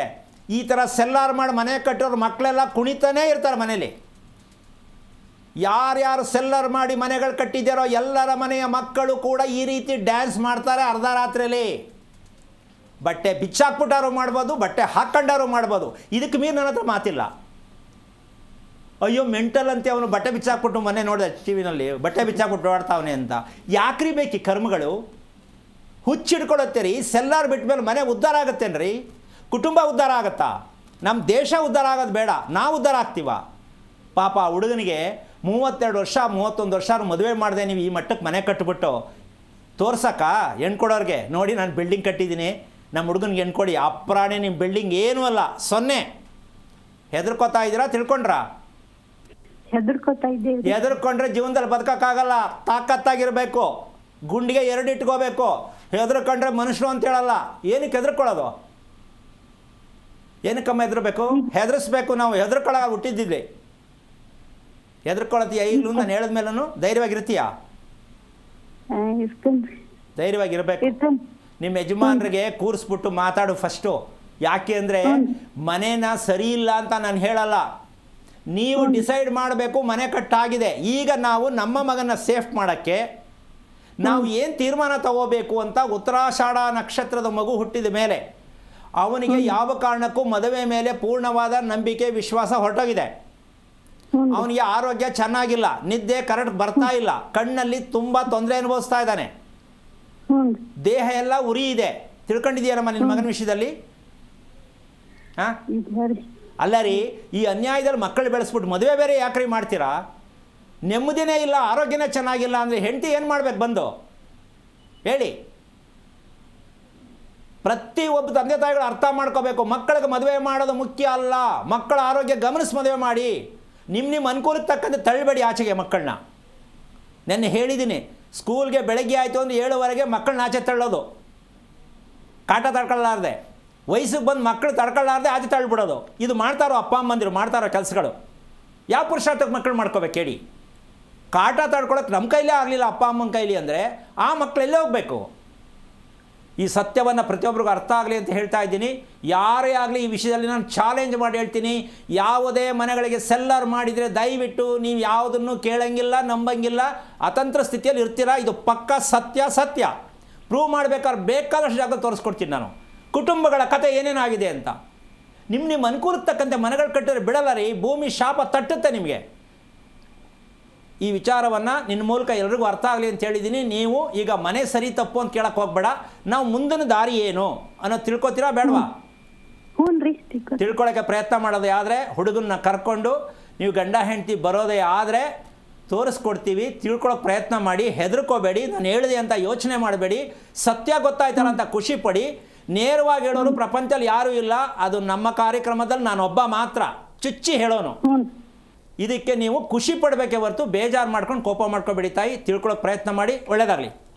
ಈ ಥರ ಸೆಲ್ಲಾರ್ ಮಾಡಿ ಮನೆ ಕಟ್ಟೋರು ಮಕ್ಕಳೆಲ್ಲ ಕುಣಿತಾನೇ ಇರ್ತಾರೆ ಮನೇಲಿ. ಯಾರ್ಯಾರು ಸೆಲ್ಲರ್ ಮಾಡಿ ಮನೆಗಳು ಕಟ್ಟಿದ್ದಾರೋ ಎಲ್ಲರ ಮನೆಯ ಮಕ್ಕಳು ಕೂಡ ಈ ರೀತಿ ಡ್ಯಾನ್ಸ್ ಮಾಡ್ತಾರೆ ಅರ್ಧ ರಾತ್ರಿಯಲ್ಲಿ. ಬಟ್ಟೆ ಬಿಚ್ಚಾಕ್ಬಿಟ್ಟಾರು ಮಾಡ್ಬೋದು, ಬಟ್ಟೆ ಹಾಕ್ಕೊಂಡಾರು ಮಾಡ್ಬೋದು. ಇದಕ್ಕೆ ಮೀರಿ ನನ್ನ ಹತ್ರ ಮಾತಿಲ್ಲ. ಅಯ್ಯೋ ಮೆಂಟಲ್ ಅಂತೆ ಅವನು, ಬಟ್ಟೆ ಬಿಚ್ಚಾಕ್ಬಿಟ್ಟು ಮನೆ ನೋಡಿದೆ ಟಿ ವಿನಲ್ಲಿ, ಬಟ್ಟೆ ಬಿಚ್ಚಾಕ್ಬಿಟ್ಟು ಓಡ್ತಾವನೆ ಅಂತ. ಯಾಕ್ರಿ ಬೇಕಿ ಕರ್ಮಗಳು? ಹುಚ್ಚಿಡ್ಕೊಳತ್ತೀರಿ. ಸೆಲ್ಲಾರ್ ಬಿಟ್ಟ ಮೇಲೆ ಮನೆ ಉದ್ಧಾರ ಆಗುತ್ತೇನ್ರಿ? ಕುಟುಂಬ ಉದ್ಧಾರ ಆಗುತ್ತಾ? ನಮ್ಮ ದೇಶ ಉದ್ಧಾರ ಆಗೋದು ಬೇಡ, ನಾವು ಉದ್ಧಾರ ಆಗ್ತೀವ? ಪಾಪ ಹುಡುಗನಿಗೆ 32 ವರ್ಷ 31 ವರ್ಷ ಮದುವೆ ಮಾಡಿದೆ, ನೀವು ಈ ಮಟ್ಟಕ್ಕೆ ಮನೆ ಕಟ್ಟಿಬಿಟ್ಟು ತೋರ್ಸಕ್ಕ ಹೆಣ್ಣು ಕೊಡೋರಿಗೆ, ನೋಡಿ ನಾನು ಬಿಲ್ಡಿಂಗ್ ಕಟ್ಟಿದ್ದೀನಿ, ನಮ್ಮ ಹುಡುಗನಿಗೆ ಹೆಣ್ಣು ಕೊಡಿ. ಅಪ್ರಾಣಿ ನಿಮ್ಮ ಬಿಲ್ಡಿಂಗ್ ಏನೂ ಅಲ್ಲ, 0. ಹೆದರ್ಕೋತಾ ಇದ್ದೀರಾ? ತಿಳ್ಕೊಂಡ್ರಾ? ಹೆದರ್ಕೋತಾ ಇದ್ದೇವೆ. ಹೆದರ್ಕೊಂಡ್ರೆ ಜೀವನದಲ್ಲಿ ಬದುಕೋಕ್ಕಾಗಲ್ಲ. ತಾಕತ್ತಾಗಿರಬೇಕು, ಗುಂಡಿಗೆ 2 ಇಟ್ಕೋಬೇಕು. ಹೆದರ್ಕೊಂಡ್ರೆ ಮನುಷ್ಯರು ಅಂತ ಹೇಳಲ್ಲ. ಏನಕ್ಕೆ ಹೆದರ್ಕೊಳ್ಳೋದು? ಏನಕ್ಕಮ್ಮ ಹೆದರ್ಬೇಕು? ಹೆದರಿಸ್ಬೇಕು. ನಾವು ಹೆದರ್ಕೊಳ್ಳೋ ಹುಟ್ಟಿದ್ದಿದ್ವಿ. ಹೆದರ್ಕೊಳ್ಳತ್ತೀಯ ಈಗಲೂ? ನಾನು ಹೇಳಿದ ಮೇಲೂ ಧೈರ್ಯವಾಗಿರ್ತೀಯ? ಧೈರ್ಯವಾಗಿರ್ಬೇಕು. ನಿಮ್ಮ ಯಜಮಾನ್ರಿಗೆ ಕೂರಿಸ್ಬಿಟ್ಟು ಮಾತಾಡು ಫಸ್ಟು. ಯಾಕೆ ಅಂದರೆ ಮನೇನ ಸರಿ ಇಲ್ಲ ಅಂತ ನಾನು ಹೇಳಲ್ಲ, ನೀವು ಡಿಸೈಡ್ ಮಾಡಬೇಕು. ಮನೆ ಕಟ್ಟಾಗಿದೆ, ಈಗ ನಾವು ನಮ್ಮ ಮಗನ ಸೇಫ್ ಮಾಡೋಕ್ಕೆ ನಾವು ಏನು ತೀರ್ಮಾನ ತಗೋಬೇಕು ಅಂತ. ಉತ್ತರಾಷಾಢ ನಕ್ಷತ್ರದ ಮಗು ಹುಟ್ಟಿದ ಮೇಲೆ ಅವನಿಗೆ ಯಾವ ಕಾರಣಕ್ಕೂ ಮದುವೆ ಮೇಲೆ ಪೂರ್ಣವಾದ ನಂಬಿಕೆ ವಿಶ್ವಾಸ ಹೊರಟೋಗಿದೆ. ಅವನಿಗೆ ಆರೋಗ್ಯ ಚೆನ್ನಾಗಿಲ್ಲ, ನಿದ್ದೆ ಕರೆಕ್ಟ್ ಬರ್ತಾ ಇಲ್ಲ, ಕಣ್ಣಲ್ಲಿ ತುಂಬ ತೊಂದರೆ ಅನುಭವಿಸ್ತಾ ಇದ್ದಾನೆ, ದೇಹ ಎಲ್ಲ ಉರಿ ಇದೆ. ತಿಳ್ಕೊಂಡಿದ್ದೀಯಮ್ಮ ನಿನ್ನ ಮಗನ ವಿಷಯದಲ್ಲಿ? ಹಾಂ, ಅಲ್ಲ ರೀ, ಈ ಅನ್ಯಾಯದಲ್ಲಿ ಮಕ್ಕಳು ಬೆಳೆಸ್ಬಿಟ್ಟು ಮದುವೆ ಬೇರೆ ಯಾಕ್ರಿ ಮಾಡ್ತೀರಾ? ನೆಮ್ಮದಿನೇ ಇಲ್ಲ, ಆರೋಗ್ಯನೇ ಚೆನ್ನಾಗಿಲ್ಲ ಅಂದರೆ ಹೆಂಡತಿ ಏನು ಮಾಡ್ಬೇಕು ಬಂದು ಹೇಳಿ? ಪ್ರತಿಯೊಬ್ಬ ತಂದೆ ತಾಯಿಗಳು ಅರ್ಥ ಮಾಡ್ಕೋಬೇಕು. ಮಕ್ಕಳಿಗೆ ಮದುವೆ ಮಾಡೋದು ಮುಖ್ಯ ಅಲ್ಲ, ಮಕ್ಕಳ ಆರೋಗ್ಯ ಗಮನಿಸಿ ಮದುವೆ ಮಾಡಿ. ನಿಮ್ಮ ಅನುಕೂಲಕ್ಕೆ ತಕ್ಕಂತೆ ತಳ್ಳಬೇಡಿ ಆಚೆಗೆ ಮಕ್ಕಳನ್ನ. ನೆನ್ನೆ ಹೇಳಿದ್ದೀನಿ, ಸ್ಕೂಲ್ಗೆ ಬೆಳಗ್ಗೆ ಆಯಿತು ಅಂದರೆ 7:15 ಮಕ್ಕಳನ್ನ ಆಚೆ ತಳ್ಳೋದು, ಕಾಟ ತಡ್ಕೊಳ್ಳಾರ್ದೆ. ವಯಸ್ಸಿಗೆ ಬಂದು ಮಕ್ಕಳು ತಡ್ಕೊಳ್ಳಾರ್ದೆ ಆಚೆ ತಳ್ಳಿಬಿಡೋದು. ಇದು ಮಾಡ್ತಾರೋ ಅಪ್ಪ ಅಮ್ಮಂದಿರು, ಮಾಡ್ತಾರೋ ಕೆಲಸಗಳು. ಯಾವ ಪುರುಷಾರ್ಥಕ್ಕೆ ಮಕ್ಕಳು ಮಾಡ್ಕೋಬೇಕು ಹೇಳಿ? ಕಾಟ ತಡ್ಕೊಳಕ್ಕೆ ನಮ್ಮ ಕೈಲೇ ಆಗಲಿಲ್ಲ ಅಪ್ಪ ಅಮ್ಮನ ಕೈಲಿ ಅಂದರೆ ಆ ಮಕ್ಕಳೆಲ್ಲೇ ಹೋಗಬೇಕು? ಈ ಸತ್ಯವನ್ನು ಪ್ರತಿಯೊಬ್ಬರಿಗೂ ಅರ್ಥ ಆಗಲಿ ಅಂತ ಹೇಳ್ತಾ ಇದ್ದೀನಿ. ಯಾರೇ ಆಗಲಿ ಈ ವಿಷಯದಲ್ಲಿ ನಾನು ಚಾಲೆಂಜ್ ಮಾಡಿ ಹೇಳ್ತೀನಿ, ಯಾವುದೇ ಮನೆಗಳಿಗೆ ಸೆಲ್ಲರ್ ಮಾಡಿದರೆ ದಯವಿಟ್ಟು ನೀವು ಯಾವುದನ್ನು ಕೇಳಂಗಿಲ್ಲ, ನಂಬಂಗಿಲ್ಲ, ಅತಂತ್ರ ಸ್ಥಿತಿಯಲ್ಲಿ ಇರ್ತೀರಾ. ಇದು ಪಕ್ಕ ಸತ್ಯ. ಪ್ರೂವ್ ಮಾಡಬೇಕಾದ್ರೆ ಬೇಕಾದಷ್ಟು ಜಾಗ ತೋರಿಸ್ಕೊಡ್ತೀನಿ ನಾನು, ಕುಟುಂಬಗಳ ಕತೆ ಏನೇನಾಗಿದೆ ಅಂತ. ನಿಮ್ಮ ಅನುಕೂಲಕ್ಕೆ ತಕ್ಕಂತೆ ಮನೆಗಳು ಕಟ್ಟಿದ್ರೆ ಬಿಡಲ್ಲ ರೀ. ಭೂಮಿ ಶಾಪ ತಟ್ಟುತ್ತೆ ನಿಮಗೆ. ಈ ವಿಚಾರವನ್ನು ನಿನ್ನ ಮೂಲಕ ಎಲ್ರಿಗೂ ಅರ್ಥ ಆಗಲಿ ಅಂತ ಹೇಳಿದ್ದೀನಿ. ನೀವು ಈಗ ಮನೆ ಸರಿ ತಪ್ಪು ಅಂತ ಕೇಳಕ್ಕೆ ಹೋಗ್ಬೇಡ, ನಾವು ಮುಂದಿನ ದಾರಿ ಏನು ಅನ್ನೋದು ತಿಳ್ಕೊತೀರಾ ಬೇಡವಾ? ಹ್ಞೂ ರೀ ತಿಳ್ಕೊಳ್ಳೋಕ್ಕೆ ಪ್ರಯತ್ನ ಮಾಡೋದೇ ಆದರೆ ಹುಡುಗನ್ನ ಕರ್ಕೊಂಡು ನೀವು ಗಂಡ ಹೆಂಡತಿ ಬರೋದೇ ಆದರೆ ತೋರಿಸ್ಕೊಡ್ತೀವಿ. ತಿಳ್ಕೊಳ್ಳೋಕೆ ಪ್ರಯತ್ನ ಮಾಡಿ, ಹೆದರ್ಕೋಬೇಡಿ, ನಾನು ಹೇಳಿದೆ ಅಂತ ಯೋಚನೆ ಮಾಡಬೇಡಿ. ಸತ್ಯ ಗೊತ್ತಾಯ್ತಲ್ಲ ಅಂತ ಖುಷಿ ಪಡಿ. ನೇರವಾಗಿ ಹೇಳೋರು ಪ್ರಪಂಚದಲ್ಲಿ ಯಾರೂ ಇಲ್ಲ, ಅದು ನಮ್ಮ ಕಾರ್ಯಕ್ರಮದಲ್ಲಿ ನಾನೊಬ್ಬ ಮಾತ್ರ ಚುಚ್ಚಿ ಹೇಳೋನು. ಇದಕ್ಕೆ ನೀವು ಖುಷಿ ಪಡಬೇಕೇ ಹೊರತು ಬೇಜಾರು ಮಾಡ್ಕೊಂಡು ಕೋಪ ಮಾಡ್ಕೊಬೇಡಿ ತಾಯಿ. ತಿಳ್ಕೊಳ್ಳೋಕೆ ಪ್ರಯತ್ನ ಮಾಡಿ. ಒಳ್ಳೆಯದಾಗಲಿ.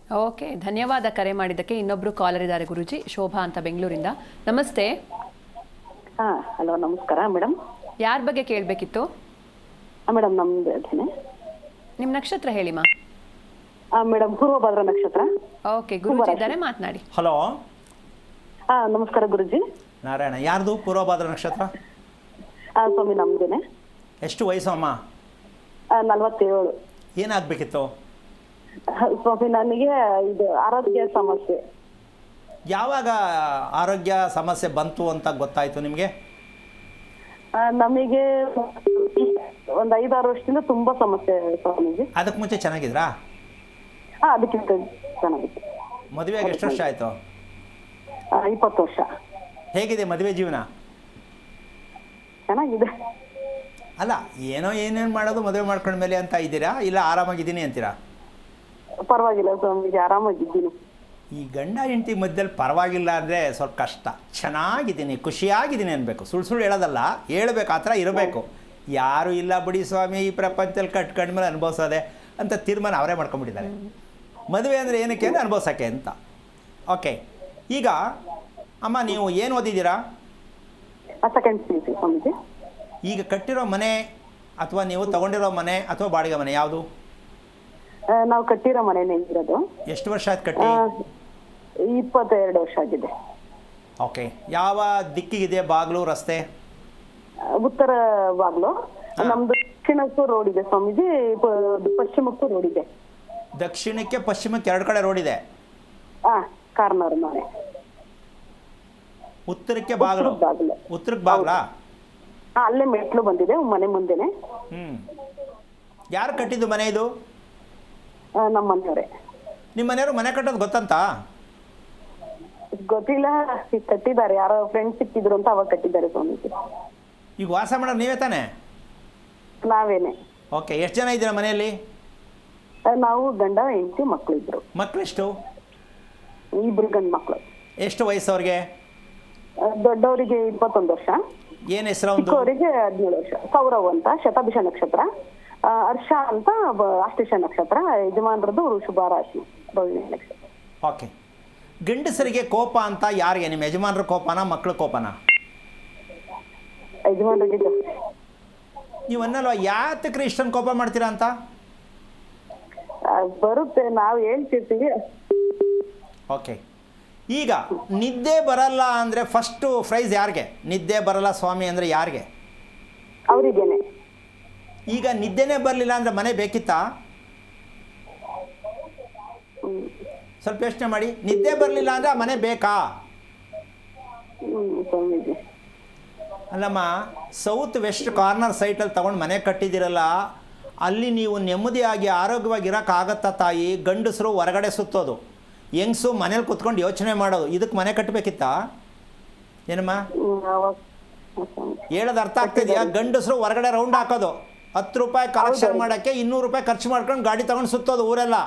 ಓಕೆ, ಧನ್ಯವಾದ ಕರೆ ಮಾಡಿದ್ದಕ್ಕೆ. ಇನ್ನೊಬ್ರು ಕಾಲರ್ ಇದ್ದಾರೆ ಗುರುಜಿ, ಶೋಭಾ ಅಂತ ಬೆಂಗಳೂರಿಂದ. ನಮಸ್ತೆ. ಹಾಂ ಹಲೋ ನಮಸ್ಕಾರ ಮೇಡಮ್. ಯಾರ ಬಗ್ಗೆ ಕೇಳಬೇಕಿತ್ತು? ಮೇಡಮ್ ನಮ್ದು ಅದೇನೆ. ನಿಮ್ಮ ನಕ್ಷತ್ರ ಹೇಳಿಮಾ. ಮೇಡಮ್ ಪೂರ್ವಭದ್ರ ನಕ್ಷತ್ರ. ಓಕೆ, ಗುರುಜಿ ಇದ್ದಾರೆ, ಮಾತನಾಡಿ. ಹಲೋ. ನಮಸ್ಕಾರ ಗುರುಜಿ. ನಾರಾಯಣ. ಯಾರ್ದು ಪೂರ್ವಭಾದ್ರ ನಕ್ಷತ್ರ? ಸ್ವಾಮಿ ನಮ್ದೇನೆ. ಎಷ್ಟು ವಯಸ್ಸು ಅಮ್ಮ? 47. ಏನಾಗಬೇಕಿತ್ತು ಸ್ವಾಮಿ ನನಗೆ ಇದು ಆರೋಗ್ಯ ಸಮಸ್ಯೆ. ಯಾವಾಗ ಆರೋಗ್ಯ ಸಮಸ್ಯೆ ಬಂತು ಅಂತ ಗೊತ್ತಾಯಿತು ನಿಮಗೆ? ನಮಗೆ ಒಂದು 5-6 ವರ್ಷದಿಂದ ತುಂಬಾ ಸಮಸ್ಯೆ ಸ್ವಾಮೀಜಿ. ಅದಕ್ಕೆ ಮುಂಚೆ ಚೆನ್ನಾಗಿದ್ರಾ? ಅದಕ್ಕಿಂತ ಚೆನ್ನಾಗಿತ್ತು. ಮದುವೆಗೆ ಎಷ್ಟು ವರ್ಷ ಆಯಿತು? 20 ವರ್ಷ. ಹೇಗಿದೆ ಮದುವೆ ಜೀವನ? ಚೆನ್ನಾಗಿದೆ. ಅಲ್ಲ, ಏನೇನು ಮಾಡೋದು ಮದುವೆ ಮಾಡ್ಕೊಂಡ್ಮೇಲೆ ಅಂತ ಇದ್ದೀರಾ, ಇಲ್ಲ ಆರಾಮಾಗಿದ್ದೀನಿ ಅಂತೀರಾ? ಪರವಾಗಿಲ್ಲ ಸ್ವಾಮೀಜಿ, ಆರಾಮಾಗಿದ್ದೀನಿ. ಈ ಗಂಡ ಹೆಂಡತಿ ಮಧ್ಯದಲ್ಲಿ ಪರವಾಗಿಲ್ಲ ಅಂದರೆ ಸ್ವಲ್ಪ ಕಷ್ಟ. ಚೆನ್ನಾಗಿದ್ದೀನಿ, ಖುಷಿಯಾಗಿದ್ದೀನಿ ಅನ್ಬೇಕು. ಸುಳ್ಳು ಹೇಳೋದಲ್ಲ, ಹೇಳ್ಬೇಕು, ಆ ಥರ ಇರಬೇಕು. ಯಾರೂ ಇಲ್ಲ ಬಿಡಿ ಸ್ವಾಮಿ ಈ ಪ್ರಪಂಚದಲ್ಲಿ ಕಟ್ಕೊಂಡ್ಮೇಲೆ ಅನುಭವಿಸೋದೆ ಅಂತ ತೀರ್ಮಾನ ಅವರೇ ಮಾಡ್ಕೊಂಡ್ಬಿಟ್ಟಿದ್ದಾರೆ. ಮದುವೆ ಅಂದರೆ ಏನಕ್ಕೆ ಅಂದರೆ ಅನುಭವಿಸೋಕ್ಕೆ ಅಂತ. ಓಕೆ, ಈಗ ಅಮ್ಮ ನೀವು ಏನು ಓದಿದ್ದೀರಾ? Second PUC Swamiji. ಈಗ ಕಟ್ಟಿರೋ ಮನೆ ಅಥವಾ ನೀವು ತಗೊಂಡಿರೋ ಮನೆ ಅಥವಾ ಬಾಡಿಗೆ ಮನೆ ಯಾವುದು? ನಾವು ಕಟ್ಟಿರೋ ಮನೆನೇ ಇರೋದು. ಎಷ್ಟು ವರ್ಷ ಆಯ್ತು ಕಟ್ಟಿ? 22 ವರ್ಷ ಆಗಿದೆ. ಓಕೆ, ಯಾವ ದಿಕ್ಕಿಗಿದೆ ಬಾಗಿಲು, ರಸ್ತೆ? ಉತ್ತರ ಬಾಗ್ಲು. ನಮ್ದು ದಕ್ಷಿಣಕ್ಕೂ ರೋಡ್ ಇದೆ ಸ್ವಾಮೀಜಿ, ಪಶ್ಚಿಮಕ್ಕೂ ರೋಡ್ ಇದೆ. ದಕ್ಷಿಣಕ್ಕೆ ಪಶ್ಚಿಮಕ್ಕೆ 2 ಕಡೆ ರೋಡ್ ಇದೆ. ಕಾರ್ನರ್ ಮನೆ. ಉತ್ತರಕ್ಕೆ ಬಾಗಿಲು? ಉತ್ತರಕ್ಕೆ ಬಾಗ್ಲಾ? ಅಲ್ಲೇ ಮೆಟ್ಲು ಬಂದಿದೆ ಮನೆ ಮುಂದೆನೆ. ಯಾರು ಕಟ್ಟಿದ್ದು ಮನೆ ಇದು? ನಮ್ಮ ಮನೆಯವರೇ. ನಿಮ್ಮ ಮನೆಯವರು ಮನೆ ಕಟ್ಟೋದು ಗೊತ್ತಂತ? ಗೊತ್ತಿಲ್ಲ, ಕಟ್ಟಿದ್ದಾರೆ. ಯಾರೋ ಫ್ರೆಂಡ್ಸ್ ಸಿಕ್ಕಿದ್ರು ಅಂತ ಅವಾಗ ಕಟ್ಟಿದ್ದಾರೆ ಸ್ವಾಮೀಜಿ. ಈಗ ವಾಸ ಮಾಡೋದು ನೀವೇ ತಾನೇ? ನಾವೇನೆ. ಓಕೆ, ಎಷ್ಟು ಜನ ಇದ್ದೀರಾ ಮನೆಯಲ್ಲಿ? ನಾವು ಗಂಡ ಹೆಂಡತಿ ಮಕ್ಕಳು ಇದ್ರು. ಮಕ್ಕಳೆಷ್ಟು? 2 ಗಂಡು ಮಕ್ಕಳು. ಎಷ್ಟು ವಯಸ್ಸು ಅವ್ರಿಗೆ? ದೊಡ್ಡವರಿಗೆ 21 ವರ್ಷ. ಏನು ಹೆಸರು? ಚಿಕ್ಕವರಿಗೆ 17 ವರ್ಷ. ಸೌರವ್ ಅಂತ ಶತಾಭಿಷ ನಕ್ಷತ್ರ, ಹರ್ಷ ಅಂತ ಅಷ್ಟಿಷ ನಕ್ಷತ್ರ, ಯಜಮಾನರದ್ದು ವೃಷಭ ರಾಶಿ, ರೋಹಿಣಿ ನಕ್ಷತ್ರ. ಓಕೆ, ಗಂಡಸರಿಗೆ ಕೋಪ ಅಂತ ಯಾರಿಗೆ? ನಿಮ್ಮ ಯಜಮಾನರ ಕೋಪನ ಮಕ್ಕಳ ಕೋಪನ? ಯಜಮಾನರಿಗೆ ಜಾಸ್ತಿ. ನೀವು ಅನ್ನಲ್ವ ಯಾತಕ್ರಿ ಇಷ್ಟೊಂದು ಕೋಪ ಮಾಡ್ತೀರಾ ಅಂತ? ಬರುತ್ತೆ, ನಾವು ಹೇಳ್ತಿರ್ತೀವಿ. ಓಕೆ, ಈಗ ನಿದ್ದೆ ಬರಲ್ಲ ಅಂದರೆ ಫಸ್ಟು ಪ್ರೈಸ್ ಯಾರಿಗೆ? ನಿದ್ದೆ ಬರಲ್ಲ ಸ್ವಾಮಿ ಅಂದರೆ ಯಾರಿಗೆ? ಅವರಿಗೇನೆ. ಈಗ ನಿದ್ದೆನೇ ಬರಲಿಲ್ಲ ಅಂದರೆ ಮನೆ ಬೇಕಿತ್ತಾ? ಸ್ವಲ್ಪ ಯೋಚನೆ ಮಾಡಿ. ನಿದ್ದೆ ಬರಲಿಲ್ಲ ಅಂದರೆ ಆ ಮನೆ ಬೇಕಾ? ಅಲ್ಲಮ್ಮ, ಸೌತ್ ವೆಸ್ಟ್ ಕಾರ್ನರ್ ಸೈಟಲ್ಲಿ ತೊಗೊಂಡು ಮನೆ ಕಟ್ಟಿದ್ದೀರಲ್ಲ, ಅಲ್ಲಿ ನೀವು ನೆಮ್ಮದಿಯಾಗಿ ಆರೋಗ್ಯವಾಗಿ ಇರೋಕ್ಕಾಗತ್ತಾ ತಾಯಿ? ಗಂಡಸರು ಹೊರಗಡೆ ಸುತ್ತೋದು, ಹೆಂಗಸು ಮನೇಲಿ ಕುತ್ಕೊಂಡು ಯೋಚನೆ ಮಾಡೋದು. ಇದಕ್ಕೆ ಮನೆ ಕಟ್ಟಬೇಕಿತ್ತಾ ಏನಮ್ಮ? ಹೇಳೋದು ಅರ್ಥ ಆಗ್ತಿದೆಯಾ? ಗಂಡಸರು ಹೊರಗಡೆ ರೌಂಡ್ ಹಾಕೋದು, 10 ರೂಪಾಯಿ ಕಲೆಕ್ಷನ್ ಮಾಡೋಕ್ಕೆ 200 ರೂಪಾಯಿ ಖರ್ಚು ಮಾಡ್ಕೊಂಡು ಗಾಡಿ ತೊಗೊಂಡು ಸುತ್ತೋದು ಊರೆಲ್ಲ.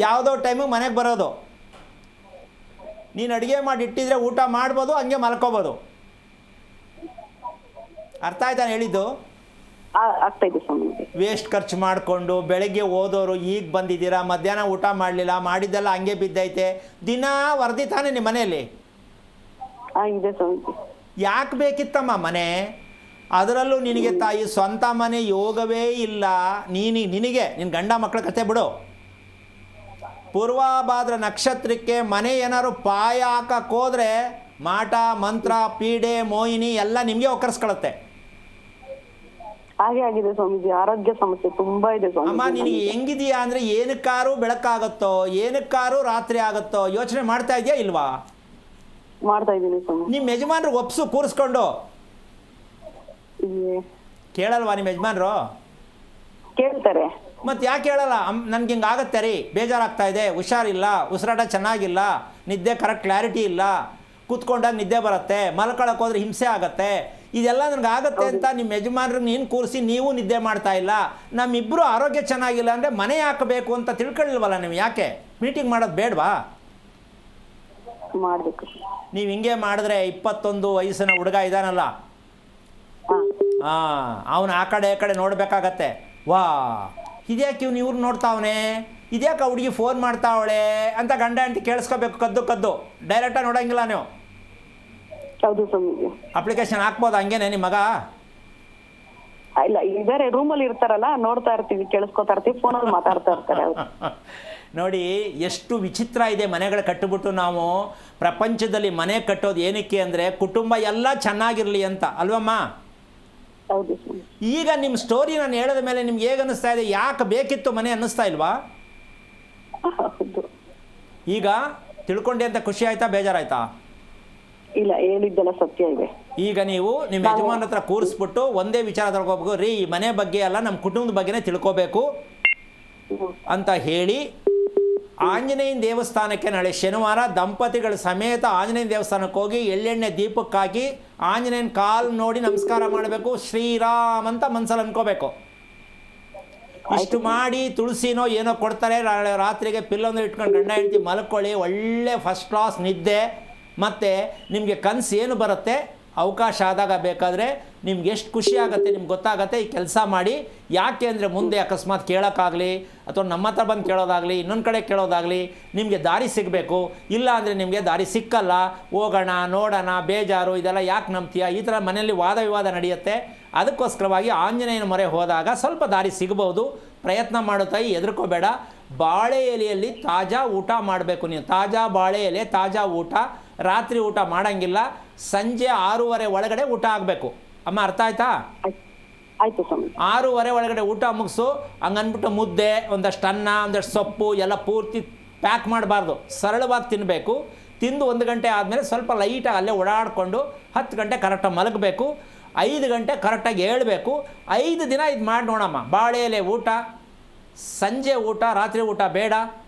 ಯಾವುದೋ ಟೈಮಿಗೆ ಮನೆಗೆ ಬರೋದು. ನೀನು ಅಡುಗೆ ಮಾಡಿ ಇಟ್ಟಿದ್ರೆ ಊಟ ಮಾಡ್ಬೋದು, ಹಂಗೆ ಮಲ್ಕೋಬೋದು. ಅರ್ಥ ಆಯ್ತಾನೆ ಹೇಳಿದ್ದು? ವೇಸ್ಟ್ ಖರ್ಚು ಮಾಡಿಕೊಂಡು ಬೆಳಗ್ಗೆ ಓದೋರು ಈಗ ಬಂದಿದ್ದೀರಾ, ಮಧ್ಯಾಹ್ನ ಊಟ ಮಾಡಲಿಲ್ಲ, ಮಾಡಿದ್ದೆಲ್ಲ ಹಂಗೆ ಬಿದ್ದೈತೆ. ದಿನ ವರದಿ ತಾನೇ ನಿಮ್ಮ ಮನೆಯಲ್ಲಿ? ಯಾಕೆ ಬೇಕಿತ್ತಮ್ಮ ಮನೆ? ಅದರಲ್ಲೂ ನಿನಗೆ ತಾಯಿ ಸ್ವಂತ ಮನೆ ಯೋಗವೇ ಇಲ್ಲ. ನಿನ್ನ ಗಂಡ ಮಕ್ಕಳ ಕತೆ ಬಿಡು. ಪೂರ್ವಭಾದ್ರ ನಕ್ಷತ್ರಕ್ಕೆ ಮನೆ ಏನಾದ್ರು ಪಾಯ ಹಾಕಕ್ಕೆ ಹೋದರೆ ಮಾಟ ಮಂತ್ರ ಪೀಡೆ ಮೋಹಿನಿ ಎಲ್ಲ ನಿಮಗೆ ಒಕ್ಕರ್ಸ್ಕೊಳತ್ತೆ. ಹಾಗೆ ಆಗಿದೆ ಸ್ವಾಮೀಜಿ, ಆರೋಗ್ಯ ಸಮಸ್ಯೆ ತುಂಬಾ ಇದೆ ಸ್ವಾಮೀಜಿ. ಅಮ್ಮ, ನಿನಗೆ ಹೆಂಗಿದೆಯಾ ಅಂದರೆ ಏನಕ್ಕಾರು ಬೆಳಕಾಗುತ್ತೋ, ಏನಕ್ಕಾರು ರಾತ್ರಿ ಆಗುತ್ತೋ ಯೋಚನೆ ಮಾಡ್ತಾ ಇದೆಯಾ ಇಲ್ವಾ? ಮಾಡ್ತಾ ಇದ್ದೀನಿ ಸ್ವಾಮಿ. ನಿಮ್ಮ ಯಜಮಾನ್ರು ಒಪ್ಸು ಕೂರಿಸ್ಕೊಂಡು. ಕೇಳಲ್ವಾ ನಿಮ್ಮ ಯಜಮಾನ್ರು? ಕೇಳ್ತಾರೆ. ಮತ್ತು ಯಾಕೆ ಹೇಳಲ್ಲ ನನ್ಗೆ ಹಿಂಗೆ ಆಗತ್ತೆ ರೀ, ಬೇಜಾರಾಗ್ತಾ ಇದೆ, ಹುಷಾರಿಲ್ಲ, ಉಸಿರಾಟ ಚೆನ್ನಾಗಿಲ್ಲ, ನಿದ್ದೆ ಕರೆಕ್ಟ್ ಕ್ಲಾರಿಟಿ ಇಲ್ಲ, ಕೂತ್ಕೊಂಡಾಗ ನಿದ್ದೆ ಬರುತ್ತೆ, ಮಲ್ಕೊಳಕ್ಕೆ ಹೋದ್ರೆ ಹಿಂಸೆ ಆಗತ್ತೆ, ಇದೆಲ್ಲ ನನಗೆ ಆಗತ್ತೆ ಅಂತ ನಿಮ್ಮ ಯಜಮಾನ್ರಿಗೆ ನೀನು ಕೂರಿಸಿ ನೀವು ನಿದ್ದೆ ಮಾಡ್ತಾ ಇಲ್ಲ, ನಮ್ಮಿಬ್ಬರು ಆರೋಗ್ಯ ಚೆನ್ನಾಗಿಲ್ಲ ಅಂದರೆ ಮನೆ ಹಾಕಬೇಕು ಅಂತ ತಿಳ್ಕೊಳ್ಳಿಲ್ವಲ್ಲ ನೀವು? ಯಾಕೆ ಮೀಟಿಂಗ್ ಮಾಡೋದು ಬೇಡವಾ? ಮಾಡ್ಬೇಕು. ನೀವು ಹಿಂಗೆ ಮಾಡಿದ್ರೆ 21 ವಯಸ್ಸಿನ ಹುಡುಗ ಇದ್ದಾನಲ್ಲ, ಅವನು ಆ ಕಡೆ ನೋಡಬೇಕಾಗತ್ತೆ. ವಾ ಇದ್ಯಾಕೆ ಇವ್ನು ಇವ್ರು ನೋಡ್ತಾವನೆ, ಇದ್ಯಾಕೆ ಹುಡುಗಿ ಫೋನ್ ಮಾಡ್ತಾವಳೆ ಅಂತ ಗಂಡ ಹೆಂಡತಿ ಕೇಳಿಸ್ಕೋಬೇಕು ಕದ್ದು. ಡೈರೆಕ್ಟಾಗಿ ನೋಡೋಂಗಿಲ್ಲ ನೀವು. ಹೌದು ಸ್ವಾಮೀಜಿ. ಅಪ್ಲಿಕೇಶನ್ ಹಾಕ್ಬೋದು ಹಂಗೇನೆ ನಿಮ್ಮ ಮಗ? ಇಲ್ಲ, ಇದಾರೆ ರೂಮಲ್ಲಿ ಇರ್ತಾರಲ್ಲ, ನೋಡ್ತಾ ಇರ್ತೀವಿ, ಕೇಳಿಸ್ಕೊತಾ ಇರ್ತೀವಿ, ಫೋನಲ್ಲಿ ಮಾತಾಡ್ತಾ ಇರ್ತಾರೆ. ನೋಡಿ ಎಷ್ಟು ವಿಚಿತ್ರ ಇದೆ ಮನೆಗಳು ಕಟ್ಟಿಬಿಟ್ಟು ನಾವು ಪ್ರಪಂಚದಲ್ಲಿ ಮನೆ ಕಟ್ಟೋದು ಏನಕ್ಕೆ ಅಂದರೆ ಕುಟುಂಬ ಎಲ್ಲ ಚೆನ್ನಾಗಿರಲಿ ಅಂತ ಅಲ್ವಮ್ಮ? ಹೌದು. ಈಗ ನಿಮ್ಮ ಸ್ಟೋರಿ ನಾನು ಹೇಳಿದ ಮೇಲೆ ನಿಮ್ಗೆ ಹೇಗೆ ಅನ್ನಿಸ್ತಾ ಇದೆ? ಯಾಕೆ ಬೇಕಿತ್ತು ಮನೆ ಅನ್ನಿಸ್ತಾ ಇಲ್ವಾ? ಹೌದು. ಈಗ ತಿಳ್ಕೊಂಡೆ ಅಂತ ಖುಷಿ ಆಯ್ತಾ, ಬೇಜಾರಾಯ್ತಾ? ಇಲ್ಲ, ಹೇಳಿದ್ದೆಲ್ಲ ಸತ್ಯ ಇದೆ. ಈಗ ನೀವು ನಿಮ್ಮ ಯಜಮಾನ ಹತ್ರ ಕೂರಿಸ್ಬಿಟ್ಟು ಒಂದೇ ವಿಚಾರ ತಿಳ್ಕೊಬೇಕು ರೀ, ಈ ಮನೆ ಬಗ್ಗೆ ಅಲ್ಲ ನಮ್ಮ ಕುಟುಂಬದ ಬಗ್ಗೆನೇ ತಿಳ್ಕೊಬೇಕು ಅಂತ ಹೇಳಿ ಆಂಜನೇಯನ ದೇವಸ್ಥಾನಕ್ಕೆ ನಾಳೆ ಶನಿವಾರ ದಂಪತಿಗಳ ಸಮೇತ ಆಂಜನೇಯನ ದೇವಸ್ಥಾನಕ್ಕೆ ಹೋಗಿ ಎಳ್ಳೆಣ್ಣೆ ದೀಪಕ್ಕಾಗಿ ಆಂಜನೇಯನ ಕಾಲು ನೋಡಿ ನಮಸ್ಕಾರ ಮಾಡಬೇಕು, ಶ್ರೀರಾಮ್ ಅಂತ ಮನಸ್ಸಲ್ಲಿ ಅನ್ಕೋಬೇಕು. ಇಷ್ಟು ಮಾಡಿ ತುಳಸಿನೋ ಏನೋ ಕೊಡ್ತಾರೆ, ರಾತ್ರಿಗೆ ಪಿಲ್ಲೊಂದು ಇಟ್ಕೊಂಡು ಗಂಡ ಹೆಂಡತಿ ಮಲ್ಕೊಳ್ಳಿ, ಒಳ್ಳೆ ಫಸ್ಟ್ ಕ್ಲಾಸ್ ನಿದ್ದೆ. ಮತ್ತು ನಿಮಗೆ ಕನಸು ಏನು ಬರುತ್ತೆ ಅವಕಾಶ ಆದಾಗ ಬೇಕಾದರೆ ನಿಮ್ಗೆ ಎಷ್ಟು ಖುಷಿ ಆಗುತ್ತೆ ನಿಮ್ಗೆ ಗೊತ್ತಾಗತ್ತೆ. ಈ ಕೆಲಸ ಮಾಡಿ. ಯಾಕೆ ಅಂದರೆ ಮುಂದೆ ಅಕಸ್ಮಾತ್ ಕೇಳೋಕ್ಕಾಗಲಿ ಅಥವಾ ನಮ್ಮ ಹತ್ರ ಬಂದು ಕೇಳೋದಾಗಲಿ ಇನ್ನೊಂದು ಕಡೆ ಕೇಳೋದಾಗಲಿ ನಿಮಗೆ ದಾರಿ ಸಿಗಬೇಕು. ಇಲ್ಲ ಅಂದರೆ ನಿಮಗೆ ದಾರಿ ಸಿಕ್ಕಲ್ಲ. ಹೋಗೋಣ ನೋಡೋಣ ಬೇಜಾರು ಇದೆಲ್ಲ ಯಾಕೆ ನಂಬ್ತೀಯ, ಈ ಥರ ಮನೆಯಲ್ಲಿ ವಾದ ವಿವಾದ ನಡೆಯುತ್ತೆ. ಅದಕ್ಕೋಸ್ಕರವಾಗಿ ಆಂಜನೇಯನ ಮೊರೆ ಹೋದಾಗ ಸ್ವಲ್ಪ ದಾರಿ ಸಿಗ್ಬೋದು. ಪ್ರಯತ್ನ ಮಾಡುತ್ತಾಯಿ, ಹೆದರ್ಕೋಬೇಡ. ಬಾಳೆ ಎಲೆಯಲ್ಲಿ ತಾಜಾ ಊಟ ಮಾಡಬೇಕು ನೀವು. ತಾಜಾ ಬಾಳೆ ಎಲೆ, ತಾಜಾ ಊಟ. ರಾತ್ರಿ ಊಟ ಮಾಡೋಂಗಿಲ್ಲ, ಸಂಜೆ 6:30 ಒಳಗಡೆ ಊಟ ಆಗಬೇಕು. ಅಮ್ಮ ಅರ್ಥ ಆಯ್ತಾ? ಆಯ್ತು ಸ್ವಾಮಿ. 6:30 ಒಳಗಡೆ ಊಟ ಮುಗಿಸು. ಹಂಗನ್ಬಿಟ್ಟು ಮುದ್ದೆ, ಒಂದಷ್ಟು ಅನ್ನ, ಒಂದಷ್ಟು ಸೊಪ್ಪು ಎಲ್ಲ ಪೂರ್ತಿ ಪ್ಯಾಕ್ ಮಾಡಬಾರ್ದು. ಸರಳವಾಗಿ ತಿನ್ನಬೇಕು. ತಿಂದು 1 ಗಂಟೆ ಆದಮೇಲೆ ಸ್ವಲ್ಪ ಲೈಟಾಗಿ ಅಲ್ಲೇ ಓಡಾಡಿಕೊಂಡು 10 ಗಂಟೆ ಕರೆಕ್ಟಾಗಿ ಮಲಗಬೇಕು. 5 ಗಂಟೆ ಕರೆಕ್ಟಾಗಿ ಏಳಬೇಕು. 5 ದಿನ ಇದು ಮಾಡಿ ನೋಡಮ್ಮ. ಬಾಳೆ ಎಲೆ ಊಟ, ಸಂಜೆ ಊಟ, ರಾತ್ರಿ ಊಟ ಬೇಡ.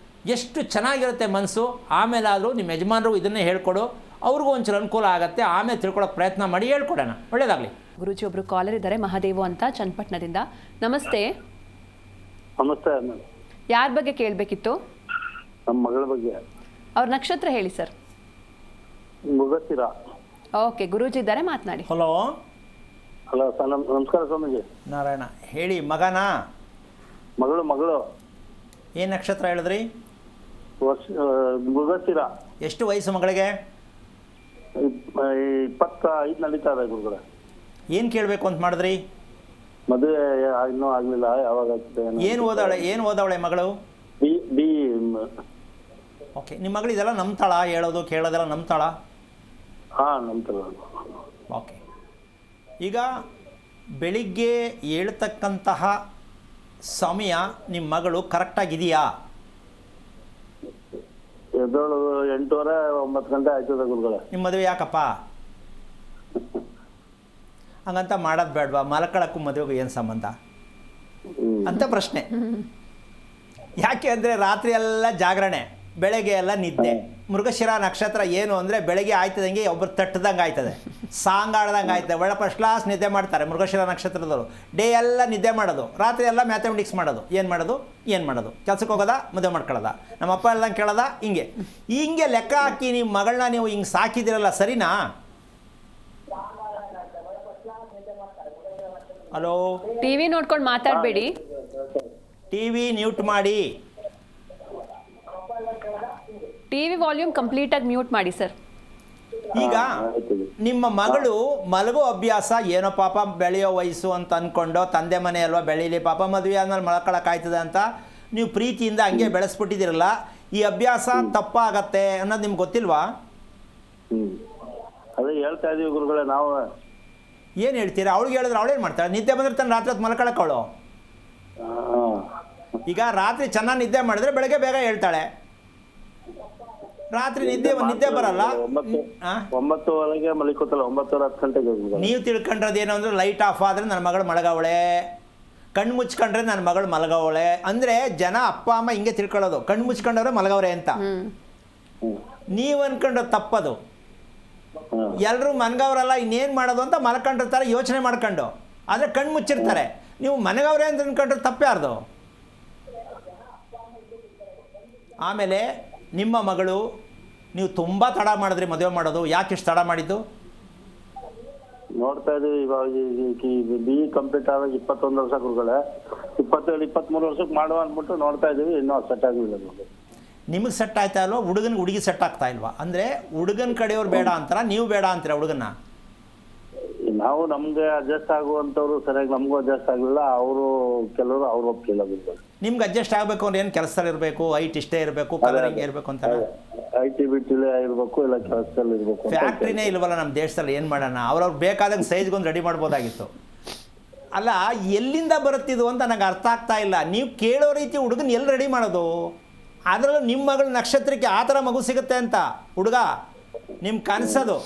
ಎಷ್ಟು ಚೆನ್ನಾಗಿರುತ್ತೆ ಮನಸ್ಸು. ಆಮೇಲಾದರೂ ನಿಮ್ಮ ಯಜಮಾನರು ಇದನ್ನೇ ಹೇಳ್ಕೊಡು, ಅವ್ರಿಗೂ ಒಂಚೂರು ಅನುಕೂಲ ಆಗುತ್ತೆ. ಆಮೇಲೆ ತಿಳ್ಕೊಳ್ಳೋಕೆ ಪ್ರಯತ್ನ ಮಾಡಿ ಹೇಳ್ಕೊಡೋಣ. ಒಳ್ಳೆಯದಾಗಲಿ. ಗುರುಜಿ ಒಬ್ರು ಕಾಲರ್ ಇದ್ದಾರೆ, ಮಹಾದೇವು ಅಂತ ಚನ್ನಪಟ್ಟಣದಿಂದ. ನಮಸ್ತೆ. ನಮಸ್ತೆ. ಯಾರ ಬಗ್ಗೆ ಕೇಳಬೇಕಿತ್ತು? ನಮ್ಮ ಮಗಳ ಬಗ್ಗೆ. ಅವ್ರ ನಕ್ಷತ್ರ ಹೇಳಿ ಸರ್. ಮುಗತ್ತಿರ. ಓಕೆ, ಗುರೂಜಿ ಇದ್ದಾರೆ, ಮಾತನಾಡಿ. ಹಲೋ. ಹಲೋ ಸರ್, ನಮಸ್ಕಾರ ಸ್ವಾಮೀಜಿ. ನಾರಾಯಣ ಹೇಳಿ. ಮಗನಾ? ಮಗಳು. ಏನು ನಕ್ಷತ್ರ ಹೇಳಿದ್ರಿ? ಮುಗತ್ತಿರ. ಎಷ್ಟು ವಯಸ್ಸು ಮಗಳಿಗೆ? 25 ನಡೀತಾ ಇದೆ ಗುರುಗಳೇ. ಏನು ಕೇಳಬೇಕು ಅಂತ ಮಾಡಿದ್ರಿ? ಮದುವೆ ಇನ್ನೂ ಆಗಲಿಲ್ಲ, ಯಾವಾಗ ಆಗ್ತದೆ? ಏನು ಓದವಳೆ ಮಗಳು? ಬಿ. ಓಕೆ. ನಿಮ್ಮ ಮಗಳು ಇದೆಲ್ಲ ನಂಬ್ತಾಳ? ಹೇಳೋದು ಕೇಳೋದೆಲ್ಲ ನಂಬ್ತಾಳ? ಹಾಂ, ನಂತರ. ಓಕೆ. ಈಗ ಬೆಳಿಗ್ಗೆ ಹೇಳ್ತಕ್ಕಂತಹ ಸಮಯ ನಿಮ್ಮ ಮಗಳು ಕರೆಕ್ಟಾಗಿದೆಯಾ? ಎದ್ದೋಳು 8:30 9 ಗಂಟೆ ಆಯ್ತದೆ ಗುರುಗಳೇ. ನಿಮ್ಮ ಮದುವೆ ಯಾಕಪ್ಪ ಹಂಗಂತ ಮಾಡೋದು ಬೇಡವಾ? ಮಲ್ಕೊಳ್ಳೋಕ್ಕೂ ಮದುವೆಗೂ ಏನು ಸಂಬಂಧ ಅಂತ ಪ್ರಶ್ನೆ. ಯಾಕೆ ಅಂದರೆ ರಾತ್ರಿ ಎಲ್ಲ ಜಾಗರಣೆ, ಬೆಳಗ್ಗೆ ಎಲ್ಲ ನಿದ್ದೆ. ಮೃಗಶಿರ ನಕ್ಷತ್ರ ಏನು ಅಂದರೆ ಬೆಳಗ್ಗೆ ಆಯ್ತದಂಗೆ ಒಬ್ಬರು ತಟ್ಟದಂಗೆ ಆಯ್ತದೆ, ಸಾಂಗ್ ಆಡ್ದಂಗೆ ಆಯ್ತದೆ, ಒಳ್ಳೆ ಫಸ್ಟ್ ಕ್ಲಾಸ್ ನಿದ್ದೆ ಮಾಡ್ತಾರೆ ಮೃಗಶಿರ ನಕ್ಷತ್ರದವರು. ಡೇ ಎಲ್ಲ ನಿದ್ದೆ ಮಾಡೋದು, ರಾತ್ರಿ ಎಲ್ಲ ಮ್ಯಾಥಮೆಟಿಕ್ಸ್ ಮಾಡೋದು. ಏನು ಮಾಡೋದು? ಕೆಲ್ಸಕ್ಕೆ ಹೋಗೋದಾ, ಮದುವೆ ಮಾಡ್ಕೊಳ್ಳೋದ, ನಮ್ಮಪ್ಪ ಹೇಳ್ದಂಗೆ ಕೇಳೋದ? ಹಿಂಗೆ ಲೆಕ್ಕ ಹಾಕಿ ನಿಮ್ಮ ಮಗಳನ್ನ ನೀವು ಹಿಂಗೆ ಸಾಕಿದಿರಲ್ಲ, ಸರಿನಾ? ಹಲೋ. ಟಿವಿ ನೋಡ್ಕೊಂಡು ಮಾತಾಡಬೇಡಿ. ಟಿವಿ ಮ್ಯೂಟ್ ಮಾಡಿ. ಟಿವಿ ವಾಲ್ಯೂಮ್ ಕಂಪ್ಲೀಟಾಗಿ ಮ್ಯೂಟ್ ಮಾಡಿ ಸರ್. ಈಗ ನಿಮ್ಮ ಮಗಳು ಮಲಗೋ ಅಭ್ಯಾಸ ಏನೋ ಪಾಪ ಬೆಳೆಯೋ ವಯಸ್ಸು ಅಂತ ಅಂದ್ಕೊಂಡು ತಂದೆ ಮನೆ ಅಲ್ವಾ ಬೆಳೀಲಿ ಪಾಪ ಮದುವೆ ಆದ್ಮೇಲೆ ಮಲ್ಕೊಳಕ್ಕಾಯ್ತದೆ ಅಂತ ನೀವು ಪ್ರೀತಿಯಿಂದ ಹಂಗೆ ಬೆಳೆಸ್ಬಿಟ್ಟಿದ್ದೀರಲ್ಲ, ಈ ಅಭ್ಯಾಸ ತಪ್ಪಾಗತ್ತೆ ಅನ್ನೋದು ನಿಮ್ಗೆ ಗೊತ್ತಿಲ್ವಾ? ಅದೇ ಹೇಳ್ತಾ ಇದೀವಿ ಗುರುಗಳೇ ನಾವು. ಏನು ಹೇಳ್ತೀರಾ? ಅವಳಿಗೆ ಹೇಳಿದ್ರೆ ಅವಳೇನು ಮಾಡ್ತಾಳೆ? ನಿದ್ದೆ ಬಂದಿರ್ತಾನೆ ರಾತ್ರಿ ಹೊತ್ತು ಮಲ್ಕೊಳಕ್ಕೆ ಅವಳು. ಈಗ ರಾತ್ರಿ ಚೆನ್ನಾಗಿ ನಿದ್ದೆ ಮಾಡಿದ್ರೆ ಬೆಳಗ್ಗೆ ಬೇಗ ಹೇಳ್ತಾಳೆ. ರಾತ್ರಿ ನಿದ್ದೆ ಬರಲ್ಲ. 9 ಒಳಗೆ ಮಲಿಕೋತಲ್ಲ, 9:10 ಗಂಟೆಗೆ. ನೀವು ತಿಳ್ಕೊಂಡ್ರದ್ದು ಏನು ಅಂದರೆ ಲೈಟ್ ಆಫ್ ಆದರೆ ನನ್ನ ಮಗಳು ಮಲಗವಳೆ, ಕಣ್ಣು ಮುಚ್ಕೊಂಡ್ರೆ ನನ್ನ ಮಗಳು ಮಲಗವಳೆ ಅಂದರೆ ಜನ ಅಪ್ಪ ಅಮ್ಮ ಹಿಂಗೆ ತಿಳ್ಕೊಳ್ಳೋದು, ಕಣ್ಣು ಮುಚ್ಕೊಂಡವ್ರೆ ಮಲಗವ್ರೆ ಅಂತ. ನೀವು ಅನ್ಕೊಂಡು ತಪ್ಪದು. ಎಲ್ಲರೂ ಮನ್ಗವ್ರಲ್ಲ ಇನ್ನೇನು ಮಾಡೋದು ಅಂತ ಮಲ್ಕೊಂಡಿರ್ತಾರೆ ಯೋಚನೆ ಮಾಡ್ಕೊಂಡು, ಆದರೆ ಕಣ್ಣು ಮುಚ್ಚಿರ್ತಾರೆ. ನೀವು ಮನೆಗವ್ರೆ ಅಂತ ಅನ್ಕೊಂಡ್ರೆ ತಪ್ಪ್ಯಾರ್ದು. ಆಮೇಲೆ ನಿಮ್ಮ ಮಗಳು ನೀವು ತುಂಬ ತಡ ಮಾಡಿದ್ರಿ ಮದುವೆ ಮಾಡೋದು, ಯಾಕೆ ಇಷ್ಟು ತಡ ಮಾಡಿದ್ದು? ನೋಡ್ತಾ ಇದೀವಿ ಇವಾಗ BE ಕಂಪ್ಲೀಟ್ ಆದಾಗ 21 ವರ್ಷ ಗುರುಗಳೇ, 22-23 ವರ್ಷಕ್ಕೆ ಮಾಡುವ ಅಂದ್ಬಿಟ್ಟು ನೋಡ್ತಾ ಇದೀವಿ, ಇನ್ನೂ ಸೆಟ್ ಆಗಲಿಲ್ಲ. ನಿಮಗೆ ಸೆಟ್ ಆಯ್ತಾ ಇಲ್ವಾ? ಹುಡುಗನಿಗೆ ಹುಡುಗಿ ಸೆಟ್ ಆಗ್ತಾ ಇಲ್ವಾ? ಅಂದರೆ ಹುಡುಗನ ಕಡೆಯವ್ರು ಬೇಡ ಅಂತಾರ, ನೀವು ಬೇಡ ಅಂತೀರಾ ಹುಡುಗನ? ನಾವು ನಮ್ಗೆ ಅಡ್ಜಸ್ಟ್ ಆಗುವಂಥವ್ರು ಸರಿಯಾಗಿ ನಮಗೂ ಅಡ್ಜಸ್ಟ್ ಆಗಲಿಲ್ಲ, ಅವರು ಕೆಲವರು ಅವ್ರು ಒಪ್ಪಿಲ್ಲ. ನಿಮ್ಗೆ ಅಡ್ಜಸ್ಟ್ ಆಗಬೇಕು ಅಂದ್ರೆ ಏನು ಕೆಲಸದಲ್ಲಿ ಇರಬೇಕು, ಹೈಟ್ ಇಷ್ಟೇ ಇರಬೇಕು, ಕಲರಿಂಗ್ ಇರಬೇಕು ಅಂತಾರೆ. IT ಬಿಟ್ಟಿಲೇ ಇರಬೇಕು, ಇಲ್ಲ ಕೆಲಸದಲ್ಲಿ ಇರಬೇಕು. ಫ್ಯಾಕ್ಟ್ರಿನೇ ಇಲ್ವಲ್ಲ ನಮ್ಮ ದೇಶದಲ್ಲಿ, ಏನು ಮಾಡೋಣ? ಅವ್ರವ್ರು ಬೇಕಾದಾಗ ಸೈಜ್ಗೊಂದು ರೆಡಿ ಮಾಡ್ಬೋದಾಗಿತ್ತು. ಅಲ್ಲ, ಎಲ್ಲಿಂದ ಬರುತ್ತಿದ್ದು ಅಂತ ನನಗೆ ಅರ್ಥ ಆಗ್ತಾ ಇಲ್ಲ. ನೀವು ಕೇಳೋ ರೀತಿ ಹುಡುಗನ ಎಲ್ಲಿ ರೆಡಿ ಮಾಡೋದು? ಅದರಲ್ಲೂ ನಿಮ್ಮ ಮಗಳ ನಕ್ಷತ್ರಕ್ಕೆ ಆ ಥರ ಮಗು ಸಿಗುತ್ತೆ ಅಂತ ಹುಡುಗ ನಿಮ್ಮ ಕನಸದು.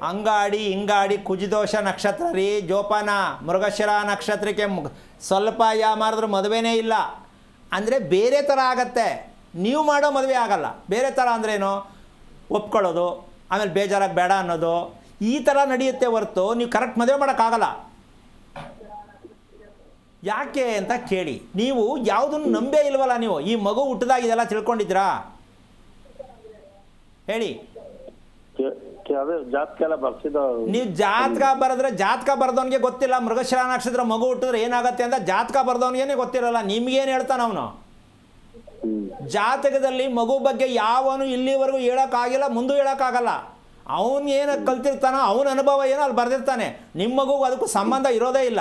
ಅಂಗಾಡಿ ಹಿಂಗಾಡಿ ಕುಜಿದೋಷ ನಕ್ಷತ್ರ ರೀ, ಜೋಪಾನ. ಮೃಗಶಿರ ನಕ್ಷತ್ರಕ್ಕೆ ಸ್ವಲ್ಪ ಮಾಡಿದ್ರೂ ಮದುವೆನೇ ಇಲ್ಲ ಅಂದರೆ ಬೇರೆ ಥರ ಆಗತ್ತೆ. ನೀವು ಮಾಡೋ ಮದುವೆ ಆಗಲ್ಲ. ಬೇರೆ ಥರ ಅಂದ್ರೇನು? ಒಪ್ಕೊಳ್ಳೋದು, ಆಮೇಲೆ ಬೇಜಾರಾಗಿ ಬೇಡ ಅನ್ನೋದು, ಈ ಥರ ನಡೆಯುತ್ತೆ ಹೊರತು ನೀವು ಕರೆಕ್ಟ್ ಮದುವೆ ಮಾಡೋಕ್ಕಾಗಲ್ಲ. ಯಾಕೆ ಅಂತ ಕೇಳಿ. ನೀವು ಯಾವುದನ್ನು ನಂಬೇ ಇಲ್ವಲ್ಲ. ನೀವು ಈ ಮಗು ಹುಟ್ಟಿದಾಗ ಇದೆಲ್ಲ ತಿಳ್ಕೊಂಡಿದ್ರಾ ಹೇಳಿ? ನೀವು ಜಾತಕ ಬರೆದ್ರೆ ಜಾತಕ ಬರೆದವನಿಗೆ ಗೊತ್ತಿಲ್ಲ ಮೃಗಶಿರ ನಕ್ಷತ್ರ ಮಗು ಹುಟ್ಟಿದ್ರೆ ಏನಾಗುತ್ತೆ ಅಂತ. ಜಾತಕ ಬರೆದವನಿಗೇನೆ ಗೊತ್ತಿರಲ್ಲ, ನಿಮ್ಗೇನು ಹೇಳ್ತಾನ ಅವನು? ಜಾತಕದಲ್ಲಿ ಮಗು ಬಗ್ಗೆ ಯಾವನು ಇಲ್ಲಿವರೆಗೂ ಹೇಳೋಕ್ಕಾಗಿಲ್ಲ, ಮುಂದೂ ಹೇಳೋಕ್ಕಾಗಲ್ಲ. ಅವನು ಏನು ಕಲ್ತಿರ್ತಾನೋ ಅವನ ಅನುಭವ ಏನೋ ಅಲ್ಲಿ ಬರೆದಿರ್ತಾನೆ. ನಿಮ್ಮ ಮಗುಗೂ ಅದಕ್ಕೂ ಸಂಬಂಧ ಇರೋದೇ ಇಲ್ಲ.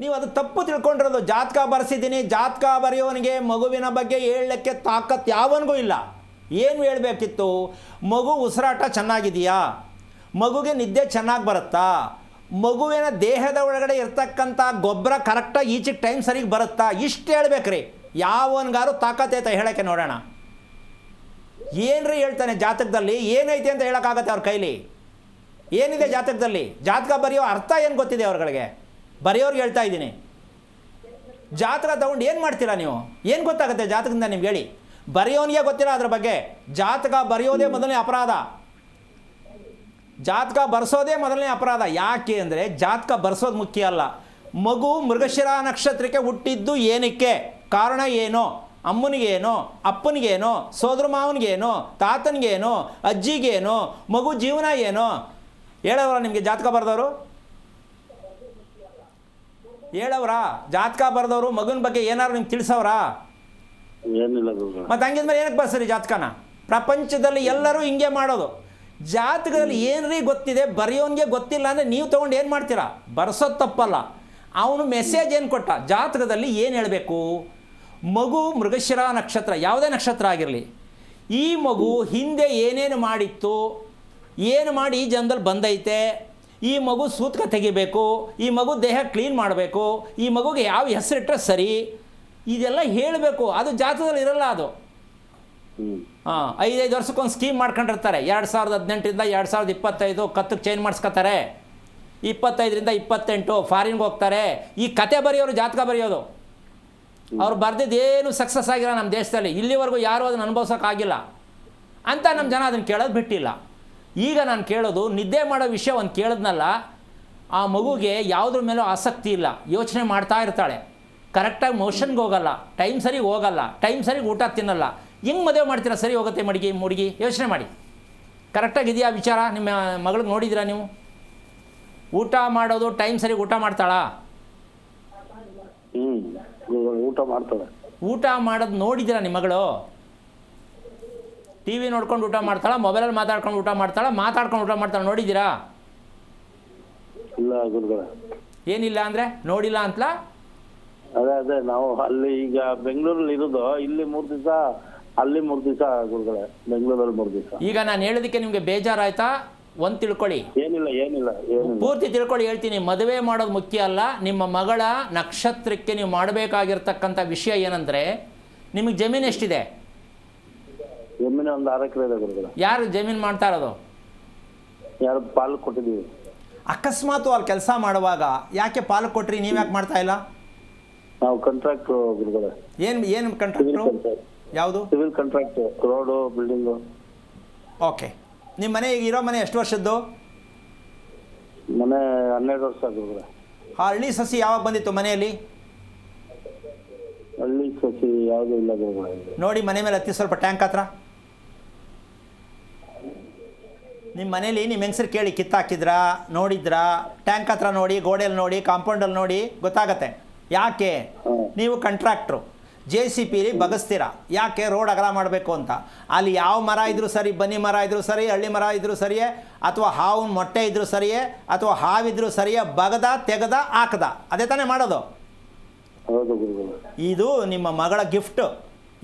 ನೀವು ಅದು ತಪ್ಪು ತಿಳ್ಕೊಂಡಿರೋದು. ಜಾತಕ ಬರೆಸಿದ್ದೀನಿ, ಜಾತಕ ಬರೆಯೋನಿಗೆ ಮಗುವಿನ ಬಗ್ಗೆ ಹೇಳಲಿಕ್ಕೆ ತಾಕತ್ ಯಾವನಿಗೂ ಇಲ್ಲ. ಏನು ಹೇಳಬೇಕಿತ್ತು? ಮಗು ಉಸಿರಾಟ ಚೆನ್ನಾಗಿದೆಯಾ, ಮಗುಗೆ ನಿದ್ದೆ ಚೆನ್ನಾಗಿ ಬರುತ್ತಾ, ಮಗುವಿನ ದೇಹದ ಒಳಗಡೆ ಇರ್ತಕ್ಕಂಥ ಗೊಬ್ಬರ ಕರೆಕ್ಟಾಗಿ ಈಚಿಗೆ ಟೈಮ್ ಸರಿಗೆ ಬರುತ್ತಾ, ಇಷ್ಟು ಹೇಳ್ಬೇಕ್ರಿ. ಯಾವನ್ಗಾರು ತಾಕತ್ತೈತೆ ಹೇಳೋಕ್ಕೆ ನೋಡೋಣ. ಏನ್ರಿ ಹೇಳ್ತಾನೆ ಜಾತಕದಲ್ಲಿ? ಏನೈತೆ ಅಂತ ಹೇಳೋಕ್ಕಾಗತ್ತೆ ಅವ್ರ ಕೈಲಿ? ಏನಿದೆ ಜಾತಕದಲ್ಲಿ? ಜಾತಕ ಬರೆಯೋ ಅರ್ಥ ಏನು ಗೊತ್ತಿದೆ ಅವ್ರಗಳಿಗೆ? ಬರೆಯೋರ್ಗೆ ಹೇಳ್ತಾ ಇದ್ದೀನಿ. ಜಾತಕ ತಗೊಂಡು ಏನು ಮಾಡ್ತೀರಾ ನೀವು? ಏನು ಗೊತ್ತಾಗುತ್ತೆ ಜಾತಕದಿಂದ ನಿಮ್ಗೆ ಹೇಳಿ? ಬರೆಯೋನಿಗೆ ಗೊತ್ತಿಲ್ಲ ಅದ್ರ ಬಗ್ಗೆ. ಜಾತಕ ಬರೆಯೋದೇ ಮೊದಲನೇ ಅಪರಾಧ. ಜಾತಕ ಬರ್ಸೋದೇ ಮೊದಲನೇ ಅಪರಾಧ. ಯಾಕೆ ಅಂದರೆ ಜಾತಕ ಬರ್ಸೋದು ಮುಖ್ಯ ಅಲ್ಲ. ಮಗು ಮೃಗಶಿರ ನಕ್ಷತ್ರಕ್ಕೆ ಹುಟ್ಟಿದ್ದು ಏನಕ್ಕೆ, ಕಾರಣ ಏನು, ಅಮ್ಮನಿಗೇನೋ, ಅಪ್ಪನಿಗೇನೋ, ಸೋದರ ಮಾವನಿಗೇನೋ, ತಾತನಿಗೇನೋ, ಅಜ್ಜಿಗೇನೋ, ಮಗು ಜೀವನ ಏನೋ ಹೇಳೋರ ನಿಮಗೆ ಜಾತಕ ಬರೆದವರು? ಹೇಳವ್ರ? ಜಾತಕ ಬರೆದವರು ಮಗುವಿನ ಬಗ್ಗೆ ಏನಾದ್ರು ನಿಮ್ಗೆ ತಿಳಿಸವ್ರಾ? ಏನಿಲ್ಲ. ಮತ್ತು ಹಂಗಿದ್ಮೇಲೆ ಏನಕ್ಕೆ ಬರ್ಸರಿ ಜಾತಕನ? ಪ್ರಪಂಚದಲ್ಲಿ ಎಲ್ಲರೂ ಹಿಂಗೆ ಮಾಡೋದು. ಜಾತಕದಲ್ಲಿ ಏನ್ರಿ ಗೊತ್ತಿದೆ, ಬರೆಯೋನಿಗೆ ಗೊತ್ತಿಲ್ಲ ಅಂದರೆ ನೀವು ತೊಗೊಂಡು ಏನು ಮಾಡ್ತೀರಾ? ಬರ್ಸೋದು ತಪ್ಪಲ್ಲ. ಅವನು ಮೆಸೇಜ್ ಏನು ಕೊಟ್ಟ? ಜಾತಕದಲ್ಲಿ ಏನು ಹೇಳಬೇಕು? ಮಗು ಮೃಗಶಿರ ನಕ್ಷತ್ರ, ಯಾವುದೇ ನಕ್ಷತ್ರ ಆಗಿರಲಿ, ಈ ಮಗು ಹಿಂದೆ ಏನೇನು ಮಾಡಿತ್ತು, ಏನು ಮಾಡಿ ಈ ಜನ್ಮದಲ್ಲಿ ಬಂದೈತೆ, ಈ ಮಗು ಸೂತ್ಕ ತೆಗಿಬೇಕು, ಈ ಮಗು ದೇಹ ಕ್ಲೀನ್ ಮಾಡಬೇಕು, ಈ ಮಗುಗೆ ಯಾವ ಹೆಸರಿಟ್ಟರೆ ಸರಿ, ಇದೆಲ್ಲ ಹೇಳಬೇಕು. ಅದು ಜಾತಕದಲ್ಲಿ ಇರಲ್ಲ. ಅದು 5 ವರ್ಷಕ್ಕೊಂದು ಸ್ಕೀಮ್ ಮಾಡ್ಕೊಂಡಿರ್ತಾರೆ. 2018ರಿಂದ 2025 ಕತ್ತಕ್ಕೆ ಚೇಂಜ್ ಮಾಡಿಸ್ಕೊತಾರೆ. 25ರಿಂದ 28 ಫಾರಿನ್ಗೆ ಹೋಗ್ತಾರೆ. ಈ ಕತೆ ಬರೆಯೋರು ಜಾತಕ ಬರೆಯೋದು. ಅವ್ರು ಬರೆದಿದ್ದೇನು ಸಕ್ಸಸ್ ಆಗಿಲ್ಲ ನಮ್ಮ ದೇಶದಲ್ಲಿ. ಇಲ್ಲಿವರೆಗೂ ಯಾರೂ ಅದನ್ನು ಅನುಭವಿಸೋಕ್ಕಾಗಿಲ್ಲ ಅಂತ ನಮ್ಮ ಜನ ಅದನ್ನು ಕೇಳೋದು ಬಿಟ್ಟಿಲ್ಲ. ಈಗ ನಾನು ಕೇಳೋದು, ನಿದ್ದೆ ಮಾಡೋ ವಿಷಯ ಒಂದು ಕೇಳಿದ್ನಲ್ಲ, ಆ ಮಗುಗೆ ಯಾವುದ್ರ ಮೇಲೂ ಆಸಕ್ತಿ ಇಲ್ಲ, ಯೋಚನೆ ಮಾಡ್ತಾ ಇರ್ತಾಳೆ, ಕರೆಕ್ಟಾಗಿ ಮೋಷನ್ಗೆ ಹೋಗಲ್ಲ, ಟೈಮ್ ಸರಿಗೆ ಹೋಗಲ್ಲ, ಟೈಮ್ ಸರಿಗೆ ಊಟ ತಿನ್ನಲ್ಲ. ಹೆಂಗೆ ಮದುವೆ ಮಾಡ್ತೀರಾ? ಸರಿ ಹೋಗುತ್ತೆ ಹುಡುಗಿ? ಯೋಚನೆ ಮಾಡಿ. ಕರೆಕ್ಟಾಗಿದೆಯಾ ವಿಚಾರ? ನಿಮ್ಮ ಮಗಳಿಗೆ ನೋಡಿದ್ದೀರಾ ನೀವು? ಊಟ ಮಾಡೋದು ಟೈಮ್ ಸರಿಗೆ ಊಟ ಮಾಡ್ತಾಳಾ? ಊಟ ಮಾಡ್ತಾಳೆ. ಊಟ ಮಾಡೋದು ನೋಡಿದ್ದೀರಾ ನಿಮ್ಮ ಮಗಳು? TV ನೋಡ್ಕೊಂಡು ಊಟ ಮಾಡ್ತಾಳ, ಮೊಬೈಲಲ್ಲಿ ಮಾತಾಡ್ಕೊಂಡು ಊಟ ಮಾಡ್ತಾಳ, ಮಾತಾಡ್ಕೊಂಡು ಊಟ ಮಾಡ್ತಾಳೆ, ನೋಡಿದ್ದೀರಾ? ಇಲ್ಲ ಗುರುಗಳೇ. ಏನಿಲ್ಲ ಅಂದರೆ ನೋಡಿಲ್ಲ ಅಂತಲ? ಅದೇ ನಾವು ಅಲ್ಲಿ ಈಗ ಬೆಂಗಳೂರಲ್ಲಿ ಇರೋದು, ಇಲ್ಲಿ 3 ದಿವಸ, ಅಲ್ಲಿ 3 ದಿವಸ ಗುರುಗಳೇ, ಬೆಂಗಳೂರಲ್ಲಿ 3 ದಿವಸ. ಈಗ ನಾನು ಹೇಳೋದಕ್ಕೆ ನಿಮಗೆ ಬೇಜಾರಾಯ್ತಾ? ಒಂದು ತಿಳ್ಕೊಳ್ಳಿ. ಏನಿಲ್ಲ ಪೂರ್ತಿ ತಿಳ್ಕೊಳ್ಳಿ, ಹೇಳ್ತೀನಿ. ಮದುವೆ ಮಾಡೋದು ಮುಖ್ಯ ಅಲ್ಲ. ನಿಮ್ಮ ಮಗಳ ನಕ್ಷತ್ರಕ್ಕೆ ನೀವು ಮಾಡಬೇಕಾಗಿರ್ತಕ್ಕಂಥ ವಿಷಯ ಏನಂದರೆ, ನಿಮಗೆ ಜಮೀನು ಎಷ್ಟಿದೆ? ಜಮೀನು ಒಂದು 6 ಎಕರೆ ಇದೆ ಗುರುಗಳೇ. ಯಾರು ಜಮೀನು ಮಾಡ್ತಾ ಇರೋದು? ಯಾರು ಪಾಲು ಕೊಟ್ಟಿದ್ದೀವಿ. ಅಕಸ್ಮಾತ್ ಅಲ್ಲಿ ಕೆಲಸ ಮಾಡುವಾಗ ಯಾಕೆ ಪಾಲು ಕೊಟ್ರಿ, ನೀವು ಯಾಕೆ ಮಾಡ್ತಾ ಇಲ್ಲ? ನಾವು ಕಾಂಟ್ರಾಕ್ಟ್ ಗುರುಗಳೇ. ಏನು ಕಾಂಟ್ರಾಕ್ಟ್ರು? ಯಾವುದು? Civil contract, road, building. Okay. ನಿಮ್ಮ ಮನೆ ಈಗ ಇರೋ ಮನೆ ಎಷ್ಟು ವರ್ಷದ್ದು? ಮನೆ 12 ವರ್ಷ ಗುರುಗಳೇ. ಹಳ್ಳಿ ಸಸಿ ಯಾವಾಗ ಬಂದಿತ್ತು ಮನೆಯಲ್ಲಿ? ಹಳ್ಳಿ ಸಸಿ ಯಾವುದೂ ಇಲ್ಲ ಗುರುಗಳೇ. ನೋಡಿ ಮನೆ ಮೇಲೆ ಹತ್ತಿ ಸ್ವಲ್ಪ ಟ್ಯಾಂಕ್ ಹತ್ರ. ನಿಮ್ಮ ಮನೇಲಿ ನಿಮ್ಮ ಹೆಂಗಸರು ಕೇಳಿ ಕಿತ್ತಾಕಿದ್ರಾ, ನೋಡಿದ್ರಾ? ಟ್ಯಾಂಕ್ ಹತ್ರ ನೋಡಿ, ಗೋಡೆಯಲ್ಲಿ ನೋಡಿ, ಕಾಂಪೌಂಡಲ್ಲಿ ನೋಡಿ ಗೊತ್ತಾಗತ್ತೆ. ಯಾಕೆ? ನೀವು ಕಾಂಟ್ರಾಕ್ಟ್ರು JCP ಬಗಸ್ತೀರಾ. ಯಾಕೆ? ರೋಡ್ ಅಗಲ ಮಾಡಬೇಕು ಅಂತ. ಅಲ್ಲಿ ಯಾವ ಮರ ಇದ್ರೂ ಸರಿ, ಬನ್ನಿ ಮರ ಇದ್ರೂ ಸರಿ, ಹಳ್ಳಿ ಮರ ಇದ್ರೂ ಸರಿಯೇ, ಅಥವಾ ಹಾವಿನ ಮೊಟ್ಟೆ ಇದ್ರೂ ಸರಿಯೇ, ಅಥವಾ ಹಾವಿದ್ರೂ ಸರಿಯೇ, ಬಗದ ತೆಗೆದ ಹಾಕದ, ಅದೇ ತಾನೇ ಮಾಡೋದು. ಹೌದು ಗುರುಗಳೇ. ಇದು ನಿಮ್ಮ ಮಗಳ ಗಿಫ್ಟ್.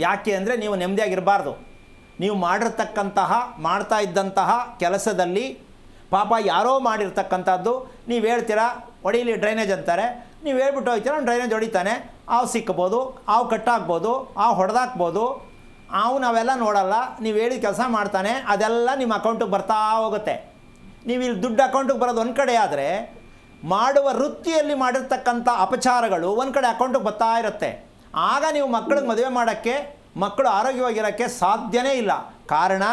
ಯಾಕೆ ಅಂದರೆ ನೀವು ನೆಮ್ಮದಿಯಾಗಿರಬಾರ್ದು. ನೀವು ಮಾಡ್ತಾ ಇದ್ದಂತಹ ಕೆಲಸದಲ್ಲಿ ಪಾಪ ಯಾರೋ ಮಾಡಿರ್ತಕ್ಕಂಥದ್ದು ನೀವು ಹೇಳ್ತೀರಾ, ಹೊಡೀಲಿ ಡ್ರೈನೇಜ್ ಅಂತಾರೆ, ನೀವು ಹೇಳ್ಬಿಟ್ಟು ಹೋಗ್ತೀರ, ಡ್ರೈನೇಜ್ ಹೊಡಿತಾನೆ, ಹಾವು ಸಿಕ್ಬೋದು, ಹಾವು ಕಟ್ಟಾಕ್ಬೋದು, ಹಾವು ಹೊಡೆದಾಕ್ಬೋದು, ಹಾವು ನಾವೆಲ್ಲ ನೋಡಲ್ಲ, ನೀವು ಹೇಳಿದ ಕೆಲಸ ಮಾಡ್ತಾನೆ, ಅದೆಲ್ಲ ನಿಮ್ಮ ಅಕೌಂಟಿಗೆ ಬರ್ತಾ ಹೋಗುತ್ತೆ. ನೀವು ಇಲ್ಲಿ ದುಡ್ಡು ಅಕೌಂಟಿಗೆ ಬರೋದು ಒಂದು ಕಡೆ ಆದರೆ, ಮಾಡುವ ವೃತ್ತಿಯಲ್ಲಿ ಮಾಡಿರ್ತಕ್ಕಂಥ ಅಪಚಾರಗಳು ಒಂದು ಕಡೆ ಅಕೌಂಟಿಗೆ ಬರ್ತಾ ಇರುತ್ತೆ. ಆಗ ನೀವು ಮಕ್ಕಳಿಗೆ ಮದುವೆ ಮಾಡೋಕ್ಕೆ, ಮಕ್ಕಳು ಆರೋಗ್ಯವಾಗಿರೋಕ್ಕೆ ಸಾಧ್ಯನೇ ಇಲ್ಲ. ಕಾರಣ,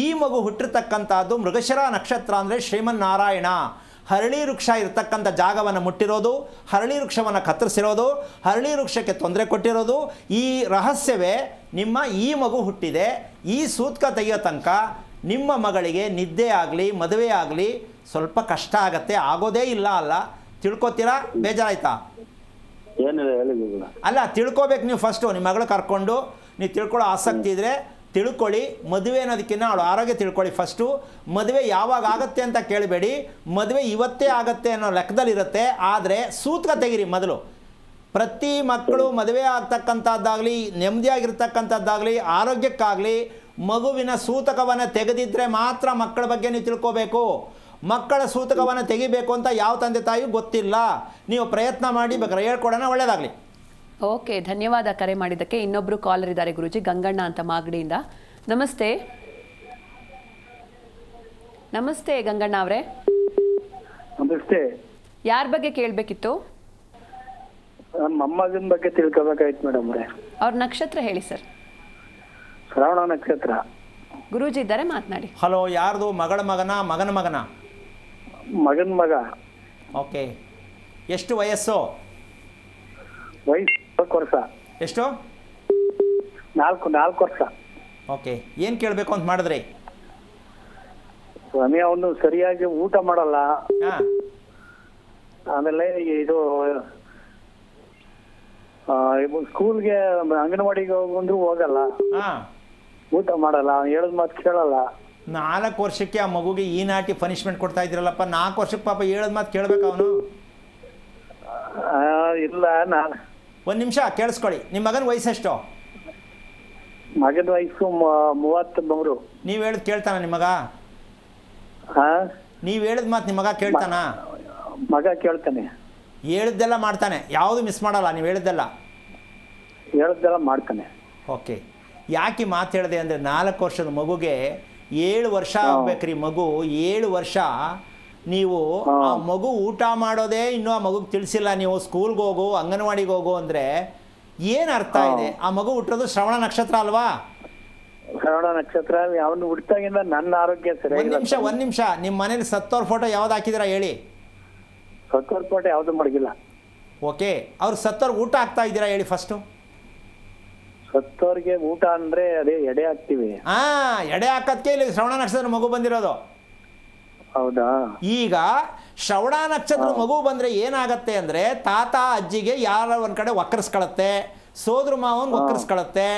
ಈ ಮಗು ಹುಟ್ಟಿರ್ತಕ್ಕಂಥದ್ದು ಮೃಗಶಿರ ನಕ್ಷತ್ರ ಅಂದರೆ ಶ್ರೀಮನ್ನಾರಾಯಣ. ಹರಳಿ ವೃಕ್ಷ ಇರತಕ್ಕಂಥ ಜಾಗವನ್ನು ಮುಟ್ಟಿರೋದು, ಹರಳಿ ವೃಕ್ಷವನ್ನು ಕತ್ತರಿಸಿರೋದು, ಹರಳಿ ವೃಕ್ಷಕ್ಕೆ ತೊಂದರೆ ಕೊಟ್ಟಿರೋದು. ಈ ರಹಸ್ಯವೇ ನಿಮ್ಮ ಈ ಮಗು ಹುಟ್ಟಿದೆ. ಈ ಸೂತ್ಕ ತೆಗೆಯೋ ತನಕ ನಿಮ್ಮ ಮಗಳಿಗೆ ನಿದ್ದೆ ಆಗಲಿ, ಮದುವೆ ಆಗಲಿ ಸ್ವಲ್ಪ ಕಷ್ಟ ಆಗತ್ತೆ. ಆಗೋದೇ ಇಲ್ಲ ಅಲ್ಲ, ತಿಳ್ಕೊತೀರಾ? ಬೇಜಾರಾಯ್ತಾ? ಏನಿಲ್ಲ ಹೇಳಿ ಗುರುಗಳೇ. ಅಲ್ಲ, ತಿಳ್ಕೊಬೇಕು ನೀವು ಫಸ್ಟು. ನಿಮ್ಮ ಮಗಳು ಕರ್ಕೊಂಡು ನೀವು ತಿಳ್ಕೊಳ್ಳೋ ಆಸಕ್ತಿ ಇದ್ದರೆ ತಿಳ್ಕೊಳ್ಳಿ. ಮದುವೆ ಅನ್ನೋದಕ್ಕಿಂತ ಅವಳು ಆರೋಗ್ಯ ತಿಳ್ಕೊಳ್ಳಿ ಫಸ್ಟು. ಮದುವೆ ಯಾವಾಗ ಆಗುತ್ತೆ ಅಂತ ಕೇಳಬೇಡಿ. ಮದುವೆ ಇವತ್ತೇ ಆಗುತ್ತೆ ಅನ್ನೋ ಲೆಕ್ಕದಲ್ಲಿರುತ್ತೆ. ಆದರೆ ಸೂತ್ಕ ತೆಗೀರಿ ಮೊದಲು. ಪ್ರತಿ ಮಕ್ಕಳು ಮದುವೆ ಆಗ್ತಕ್ಕಂಥದ್ದಾಗಲಿ, ನೆಮ್ಮದಿಯಾಗಿರ್ತಕ್ಕಂಥದ್ದಾಗಲಿ, ಆರೋಗ್ಯಕ್ಕಾಗಲಿ ಮಗುವಿನ ಸೂತಕವನ್ನು ತೆಗೆದಿದ್ದರೆ ಮಾತ್ರ ಮಕ್ಕಳ ಬಗ್ಗೆ ನೀವು ತಿಳ್ಕೋಬೇಕು. ಮಕ್ಕಳ ಸೂತಕವನ್ನು ತೆಗಿಬೇಕು ಅಂತ ಯಾವ ತಂದೆ ತಾಯಿಗೂ ಗೊತ್ತಿಲ್ಲ. ನೀವು ಪ್ರಯತ್ನ ಮಾಡಿ, ಬೇಕಾದ್ರೆ ಹೇಳ್ಕೊಡೋಣ, ಒಳ್ಳೆಯದಾಗಲಿ. ಓಕೆ, ಧನ್ಯವಾದ ಕರೆ ಮಾಡಿದ್ದಕ್ಕೆ. ಇನ್ನೊಬ್ರು ಕಾಲರ್ ಇದ್ದಾರೆ ಗುರುಜಿ, ಗಂಗಣ್ಣ ಅಂತ ಮಾಗಡಿಯಿಂದ. ನಮಸ್ತೆ. ನಮಸ್ತೆ ಗಂಗಣ್ಣ ಅವರೇ. ನಮಸ್ತೆ. ಯಾರ ಬಗ್ಗೆ ಕೇಳಬೇಕಿತ್ತು? ನಮ್ಮ ಮೊಮ್ಮಗನ ಬಗ್ಗೆ ತಿಳ್ಕೊಬೇಕಾಯ್ತು ಮೇಡಮ್ ಅವರೇ. ಅವ್ರ ನಕ್ಷತ್ರ ಹೇಳಿ ಸರ್. ಶ್ರವಣ ನಕ್ಷತ್ರ. ಗುರೂಜಿ ಇದ್ದಾರೆ, ಮಾತನಾಡಿ. ಹಲೋ, ಯಾರ್ದು? ಮಗಳ ಮಗನ, ಮಗನ ಮಗನ? ಮಗನ ಮಗ. ಓಕೆ. ಎಷ್ಟು ವಯಸ್ಸು? ವಯಸ್ಸು 4 ವರ್ಷ. ಎಷ್ಟು? 4 ವರ್ಷ. ಓಕೆ. ಏನು ಕೇಳಬೇಕು ಅಂತ ಮಾಡಿದ್ರಿ? ಸ್ವಾಮಿ, ಅವನು ಸರಿಯಾಗಿ ಊಟ ಮಾಡಲ್ಲ. ಹಾಂ. ಆಮೇಲೆ ಇದು ಸ್ಕೂಲ್ಗೆ, ಅಂಗನವಾಡಿಗೆ ಬಂದ್ರು ಹೋಗಲ್ಲ, ಹಾಂ. ಊಟ ಮಾಡಲ್ಲ, ಹೇಳದ್ ಮಾತು ಕೇಳಲ್ಲ. 4 ವರ್ಷಕ್ಕೆ ಆ ಮಗುಗೆ ಈ ನಾಟಿ ಪನಿಷ್ಮೆಂಟ್ ಕೊಡ್ತಾ ಇದ್ದೀರಲ್ಲಪ್ಪ. 4 ವರ್ಷಕ್ಕೆ ಪಾಪ ಹೇಳೋದು ಮಾತು ಕೇಳಬೇಕು ಅವನು. ಇಲ್ಲ, ನಾನು ಒಂದು ನಿಮಿಷ ಕೇಳಿಸ್ಕೊಳ್ಳಿ. ನಿಮ್ಮ ಮಗನ ವಯಸ್ಸೆಷ್ಟು? ಮಗನ ವಯಸ್ಸು 33. ನೀವು ಹೇಳಿದ್ ಕೇಳ್ತಾನ ನಿಮ್ಮ ಮಗ? ಹಾ, ನೀವು ಹೇಳಿದ ಮಾತು ನಿಮ್ಮ ಮಗ ಕೇಳ್ತಾನ? ಮಗ ಕೇಳ್ತಾನೆ, ಹೇಳಿದ್ದೆಲ್ಲ ಮಾಡ್ತಾನೆ, ಯಾವುದು ಮಿಸ್ ಮಾಡಲ್ಲ. ನೀವು ಹೇಳಿದ್ದೆಲ್ಲ ಹೇಳದ್ದೆಲ್ಲ ಮಾಡ್ತಾನೆ. ಓಕೆ. ಯಾಕೆ ಮಾತು ಹೇಳಿದೆ ಅಂದರೆ, 4 ವರ್ಷದ ಮಗುಗೆ 7 ವರ್ಷ ಆಗ್ಬೇಕ್ರಿ. ಮಗು 7 ವರ್ಷ. ನೀವು ಆ ಮಗು ಊಟ ಮಾಡೋದೇ ಇನ್ನೂ ಆ ಮಗುಗೆ ತಿಳಿಸಿಲ್ಲ. ನೀವು ಸ್ಕೂಲ್ಗೆ ಹೋಗು, ಅಂಗನವಾಡಿಗೆ ಹೋಗು ಅಂದರೆ ಏನು ಅರ್ಥ ಇದೆ? ಆ ಮಗು ಹುಟ್ಟೋದು ಶ್ರವಣ ನಕ್ಷತ್ರ ಅಲ್ವಾ? ಶ್ರವಣ ನಕ್ಷತ್ರ. ಅವನು ಹುಟ್ಟಾಗಿಂದ ನನ್ನ ಆರೋಗ್ಯ ಸರಿ. ಒಂದು ನಿಮಿಷ. ನಿಮ್ಮ ಮನೇಲಿ ಸತ್ತೋರ್ ಫೋಟೋ ಯಾವ್ದು ಹಾಕಿದ್ದೀರಾ ಹೇಳಿ? ಸತ್ತೋರ್ಪೋಟೆ ಯಾವ್ದು ಮಡಗಿಲ್ಲ. ಓಕೆ. ಅವ್ರು ಸತ್ತೋರ್ಗೆ ಊಟ ಹಾಕ್ತಾ ಇದ್ದೀರಾ ಹೇಳಿ ಫಸ್ಟು? ಸತ್ತೋರ್ಗೆ ಊಟ ಅಂದ್ರೆ ಅದೇ ಎಡೆ ಹಾಕ್ತಿವಿ. ಎಡೆ ಹಾಕೋದಕ್ಕೆ ಇಲ್ಲಿ ಶ್ರವಣ ನಕ್ಷತ್ರ ಮಗು ಬಂದಿರೋದು. ಹೌದಾ? ಈಗ ಶ್ರವಣ ನಕ್ಷತ್ರ ಮಗು ಬಂದರೆ ಏನಾಗತ್ತೆ ಅಂದರೆ, ತಾತ ಅಜ್ಜಿಗೆ ಯಾರ ಒಂದು ಕಡೆ ವಕ್ರಿಸ್ಕೊಳತ್ತೆ, ಸೋದ್ರ ಮಾವನ್ ವಕ್ರಿಸ್ಕೊಳತ್ತೆ.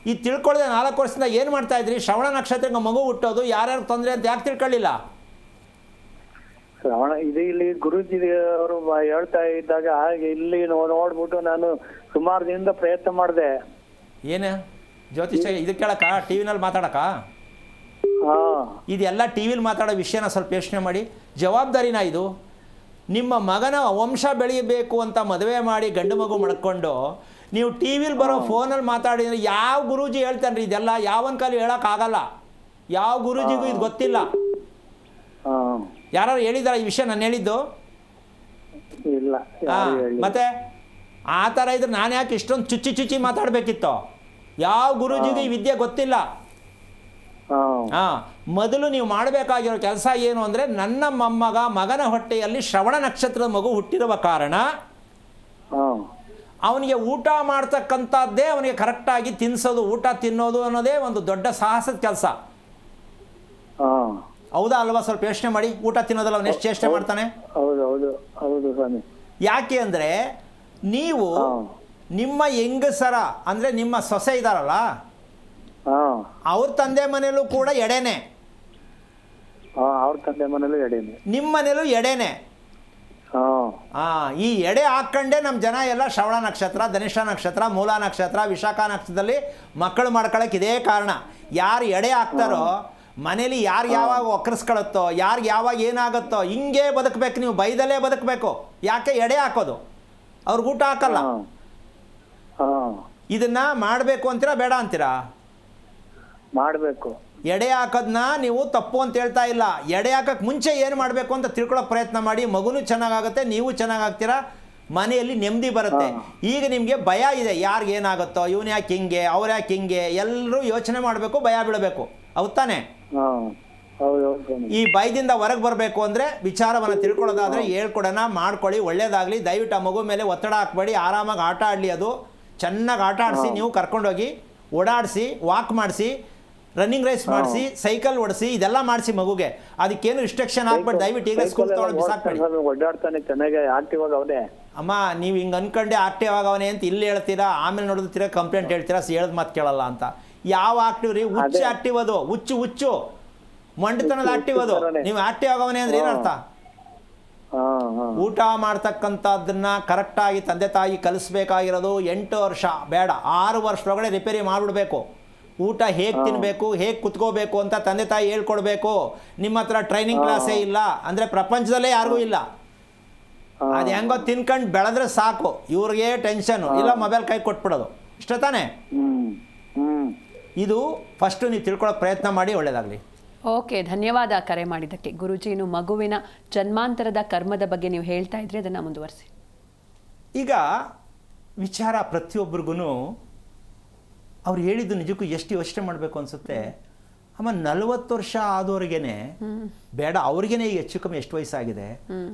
ಈ ತಿಳ್ಕೊಳ್ಳದೆ 4 ವರ್ಷದಿಂದ ಏನು ಮಾಡ್ತಾ ಇದ್ರಿ? ಶ್ರವಣ ನಕ್ಷತ್ರಕ್ಕೆ ಮಗು ಹುಟ್ಟೋದು ಯಾರ್ಯಾರು ತೊಂದರೆ ಅಂತ ಯಾಕೆ ತಿಳ್ಕೊಳ್ಳಿಲ್ಲ? ಶ್ರವಣ ಇದು ಇಲ್ಲಿ ಗುರುಜಿ ಅವರು ಹೇಳ್ತಾ ಇದ್ದಾಗ ಇಲ್ಲಿ ನೋಡ್ಬಿಟ್ಟು ನಾನು ಸುಮಾರು ದಿನದಿಂದ ಪ್ರಯತ್ನ ಮಾಡಿದೆ. ಏನು ಜ್ಯೋತಿಷ್ಯ ಇದು ಕೇಳಕ್ಕ? ಟಿ ವಿನಲ್ಲಿ ಮಾತಾಡಕ್ಕ? ಇದೆಲ್ಲ ಟಿ ವಿಲಿ ಮಾತಾಡೋ ವಿಷಯನ ಸ್ವಲ್ಪ ಯೋಚನೆ ಮಾಡಿ. ಜವಾಬ್ದಾರಿನ ಇದು? ನಿಮ್ಮ ಮಗನ ವಂಶ ಬೆಳೆಯಬೇಕು ಅಂತ ಮದುವೆ ಮಾಡಿ ಗಂಡು ಮಗು ಮಾಡ್ಕೊಂಡು ನೀವು ಟಿ ವಿಲಿ ಬರೋ ಫೋನಲ್ಲಿ ಮಾತಾಡಿದ್ರೆ ಯಾವ ಗುರೂಜಿ ಹೇಳ್ತಾನೆ ಇದೆಲ್ಲ? ಯಾವನ್ ಕಾಲು ಹೇಳೋಕ್ಕಾಗಲ್ಲ. ಯಾವ ಗುರೂಜಿಗೂ ಇದು ಗೊತ್ತಿಲ್ಲ. ಯಾರು ಹೇಳಿದಾರ ಈ ವಿಷಯ ನಾನು ಹೇಳಿದ್ದು? ಇಲ್ಲ, ಹಾಂ, ಮತ್ತೆ ಆ ಥರ ಇದ್ರೆ ನಾನು ಯಾಕೆ ಇಷ್ಟೊಂದು ಚುಚ್ಚಿ ಮಾತಾಡಬೇಕಿತ್ತು? ಯಾವ ಗುರೂಜಿಗೂ ಈ ವಿದ್ಯೆ ಗೊತ್ತಿಲ್ಲ. ಹಾಂ, ಮೊದಲು ನೀವು ಮಾಡಬೇಕಾಗಿರೋ ಕೆಲಸ ಏನು ಅಂದರೆ, ನನ್ನ ಮಗನ ಹೊಟ್ಟೆಯಲ್ಲಿ ಶ್ರವಣ ನಕ್ಷತ್ರದ ಮಗು ಹುಟ್ಟಿರುವ ಕಾರಣ ಅವನಿಗೆ ಊಟ ಮಾಡ್ತಕ್ಕಂಥದ್ದೇ ಅವನಿಗೆ ಕರೆಕ್ಟಾಗಿ ತಿನ್ನಿಸೋದು, ಊಟ ತಿನ್ನೋದು ಅನ್ನೋದೇ ಒಂದು ದೊಡ್ಡ ಸಾಹಸದ ಕೆಲಸ. ಹೌದಾ ಅಲ್ವಾ? ಸ್ವಲ್ಪ ಯೋಚನೆ ಮಾಡಿ. ಊಟ ತಿನ್ನೋದಲ್ಲ ಅವನು ಎಷ್ಟು ಚೇಷ್ಟೆ ಮಾಡ್ತಾನೆ. ಹೌದು ಸ್ವಾಮಿ. ಯಾಕೆ ಅಂದರೆ ನೀವು ನಿಮ್ಮ ಹೆಂಗಸರ ಅಂದರೆ ನಿಮ್ಮ ಸೊಸೆ ಇದ್ದಾರಲ್ಲ, ಅವ್ರ ತಂದೆ ಮನೆಯಲ್ಲೂ ಕೂಡ ಎಡೆನೆ, ಅವ್ರ ತಂದೆ ಮನೇಲೂ ಎಡೆನೆ, ನಿಮ್ಮ ಮನೇಲೂ ಎಡೆನೆ. ಈ ಎಡೆ ಹಾಕ್ಕೊಂಡೇ ನಮ್ಮ ಜನ ಎಲ್ಲ ಶ್ರವಣ ನಕ್ಷತ್ರ, ಧನಿಷ್ಠ ನಕ್ಷತ್ರ, ಮೂಲ ನಕ್ಷತ್ರ, ವಿಶಾಖ ನಕ್ಷತ್ರದಲ್ಲಿ ಮಕ್ಕಳು ಮಾಡ್ಕೊಳಕ್ಕೆ ಇದೇ ಕಾರಣ. ಯಾರು ಎಡೆ ಹಾಕ್ತಾರೋ ಮನೇಲಿ ಯಾರು ಯಾವಾಗ ಒಕ್ಕರಿಸ್ಕೊಳುತ್ತೋ, ಯಾರಿಗೆ ಯಾವಾಗ ಏನಾಗುತ್ತೋ ಹಿಂಗೆ ಬದುಕಬೇಕು. ನೀವು ಬೈದಲ್ಲೇ ಬದುಕಬೇಕು. ಯಾಕೆ? ಎಡೆ ಹಾಕೋದು, ಅವ್ರಿಗೆ ಊಟ ಹಾಕಲ್ಲ. ಇದನ್ನ ಮಾಡಬೇಕು ಅಂತೀರಾ ಬೇಡ ಅಂತೀರಾ? ಮಾಡಬೇಕು. ಎಡೆ ಹಾಕೋದನ್ನ ನೀವು ತಪ್ಪು ಅಂತ ಹೇಳ್ತಾ ಇಲ್ಲ. ಎಡೆ ಹಾಕಕ್ಕೆ ಮುಂಚೆ ಏನು ಮಾಡಬೇಕು ಅಂತ ತಿಳ್ಕೊಳ್ಳೋಕೆ ಪ್ರಯತ್ನ ಮಾಡಿ. ಮಗುನೂ ಚೆನ್ನಾಗಾಗುತ್ತೆ, ನೀವು ಚೆನ್ನಾಗಾಗ್ತೀರಾ, ಮನೆಯಲ್ಲಿ ನೆಮ್ಮದಿ ಬರುತ್ತೆ. ಈಗ ನಿಮಗೆ ಭಯ ಇದೆ, ಯಾರಿಗೆ ಏನಾಗುತ್ತೋ, ಇವನು ಯಾಕೆ ಹಿಂಗೆ, ಅವ್ರು ಯಾಕೆ ಹಿಂಗೆ, ಎಲ್ಲರೂ ಯೋಚನೆ ಮಾಡಬೇಕು, ಭಯ ಬೀಳಬೇಕು. ಹೌದು ತಾನೆ? ಈ ಭಯದಿಂದ ಹೊರಗೆ ಬರಬೇಕು ಅಂದರೆ ವಿಚಾರವನ್ನು ತಿಳ್ಕೊಳ್ಳೋದಾದರೆ ಹೇಳ್ಕೊಡೋಣ, ಮಾಡ್ಕೊಳ್ಳಿ, ಒಳ್ಳೇದಾಗಲಿ. ದಯವಿಟ್ಟು ಆ ಮಗು ಮೇಲೆ ಒತ್ತಡ ಹಾಕಬೇಡಿ, ಆರಾಮಾಗಿ ಆಟ ಆಡಲಿ. ಅದು ಚೆನ್ನಾಗಿ ಆಟ ಆಡಿಸಿ, ನೀವು ಕರ್ಕೊಂಡೋಗಿ ಓಡಾಡಿಸಿ, ವಾಕ್ ಮಾಡಿಸಿ, ರನ್ನಿಂಗ್ ರೇಸ್ ಮಾಡಿಸಿ, ಸೈಕಲ್ ಓಡಿಸಿ, ಇದೆಲ್ಲ ಮಾಡಿಸಿ ಮಗುಗೆ. ಅದಕ್ಕೇನು ರಿಸ್ಟ್ರಿಕ್ಷನ್ ಹಾಕ್ಬೇಡಿ. ದಯವಿಟ್ಟು ಈಗಲೇ ಸ್ಕೂಲ್ ತೊಗೊಂಡು ಬಿಸಾಕ್ಬೇಡಿ. ಓಡಾಡ್ತಾನೆ ಚೆನ್ನಾಗಿ, ಆಕ್ಟಿವ್ ಆಗವನೆ. ಅಮ್ಮ, ನೀವು ಹಿಂಗೆ ಅನ್ಕೊಂಡೆ ಆಕ್ಟಿವ್ ಆಗವನೆ ಅಂತ ಇಲ್ಲಿ ಹೇಳ್ತೀರಾ, ಆಮೇಲೆ ನೋಡಿದ್ರೆ ಕಂಪ್ಲೇಂಟ್ ಹೇಳ್ತೀರಾ, ಹೇಳೋದು ಮಾತು ಕೇಳಲ್ಲ ಅಂತ. ಯಾವ ಆಕ್ಟಿವ್ ರೀ? ಹುಚ್ಚು ಆಕ್ಟಿವ್ ಅದು, ಹುಚ್ಚು ಮೊಂಡತನದ ಆಕ್ಟಿವ್ ಅದು. ನೀವು ಆಕ್ಟಿವ್ ಆಗವನೆ ಅಂದ್ರೆ ಏನರ್ಥ? ಊಟ ಮಾಡ್ತಕ್ಕಂಥದ್ದನ್ನ ಕರೆಕ್ಟಾಗಿ ತಂದೆ ತಾಯಿ ಕಲಿಸ್ಬೇಕಾಗಿರೋದು 8 ವರ್ಷ ಬೇಡ, 6 ವರ್ಷದೊಳಗಡೆ ರಿಪೇರಿ ಮಾಡಿಬಿಡ್ಬೇಕು. ಊಟ ಹೇಗೆ ತಿನ್ನಬೇಕು, ಹೇಗೆ ಕುತ್ಕೋಬೇಕು ಅಂತ ತಂದೆ ತಾಯಿ ಹೇಳ್ಕೊಡ್ಬೇಕು. ನಿಮ್ಮ ಹತ್ರ ಟ್ರೈನಿಂಗ್ ಕ್ಲಾಸೇ ಇಲ್ಲ ಅಂದರೆ ಪ್ರಪಂಚದಲ್ಲೇ ಯಾರಿಗೂ ಇಲ್ಲ. ಅದು ಹೆಂಗೋ ತಿನ್ಕೊಂಡು ಬೆಳೆದ್ರೆ ಸಾಕು, ಇವ್ರಿಗೆ ಟೆನ್ಷನು ಇಲ್ಲ, ಮೊಬೈಲ್ ಕೈ ಕೊಟ್ಬಿಡೋದು, ಇಷ್ಟ ತಾನೇ? ಇದು ಫಸ್ಟು ನೀವು ತಿಳ್ಕೊಳ್ಳೋಕೆ ಪ್ರಯತ್ನ ಮಾಡಿ, ಒಳ್ಳೆಯದಾಗಲಿ. ಓಕೆ, ಧನ್ಯವಾದ ಕರೆ ಮಾಡಿದ್ದಕ್ಕೆ. ಗುರೂಜಿ, ಇನ್ನು ಮಗುವಿನ ಜನ್ಮಾಂತರದ ಕರ್ಮದ ಬಗ್ಗೆ ನೀವು ಹೇಳ್ತಾ ಇದ್ರೆ ಅದನ್ನು ಮುಂದುವರಿಸಿ. ಈಗ ವಿಚಾರ ಪ್ರತಿಯೊಬ್ಬರಿಗೂ ಅವ್ರು ಹೇಳಿದ್ದು ನಿಜಕ್ಕೂ ಎಷ್ಟು ಯೋಚನೆ ಮಾಡಬೇಕು ಅನಿಸುತ್ತೆ. ಅಮ್ಮ, 40 ವರ್ಷ ಆದವ್ರಿಗೇನೆ ಬೇಡ, ಅವ್ರಿಗೇನೆ ಈಗ ಹೆಚ್ಚು ಕಮ್ಮಿ ಎಷ್ಟು ವಯಸ್ಸಾಗಿದೆ,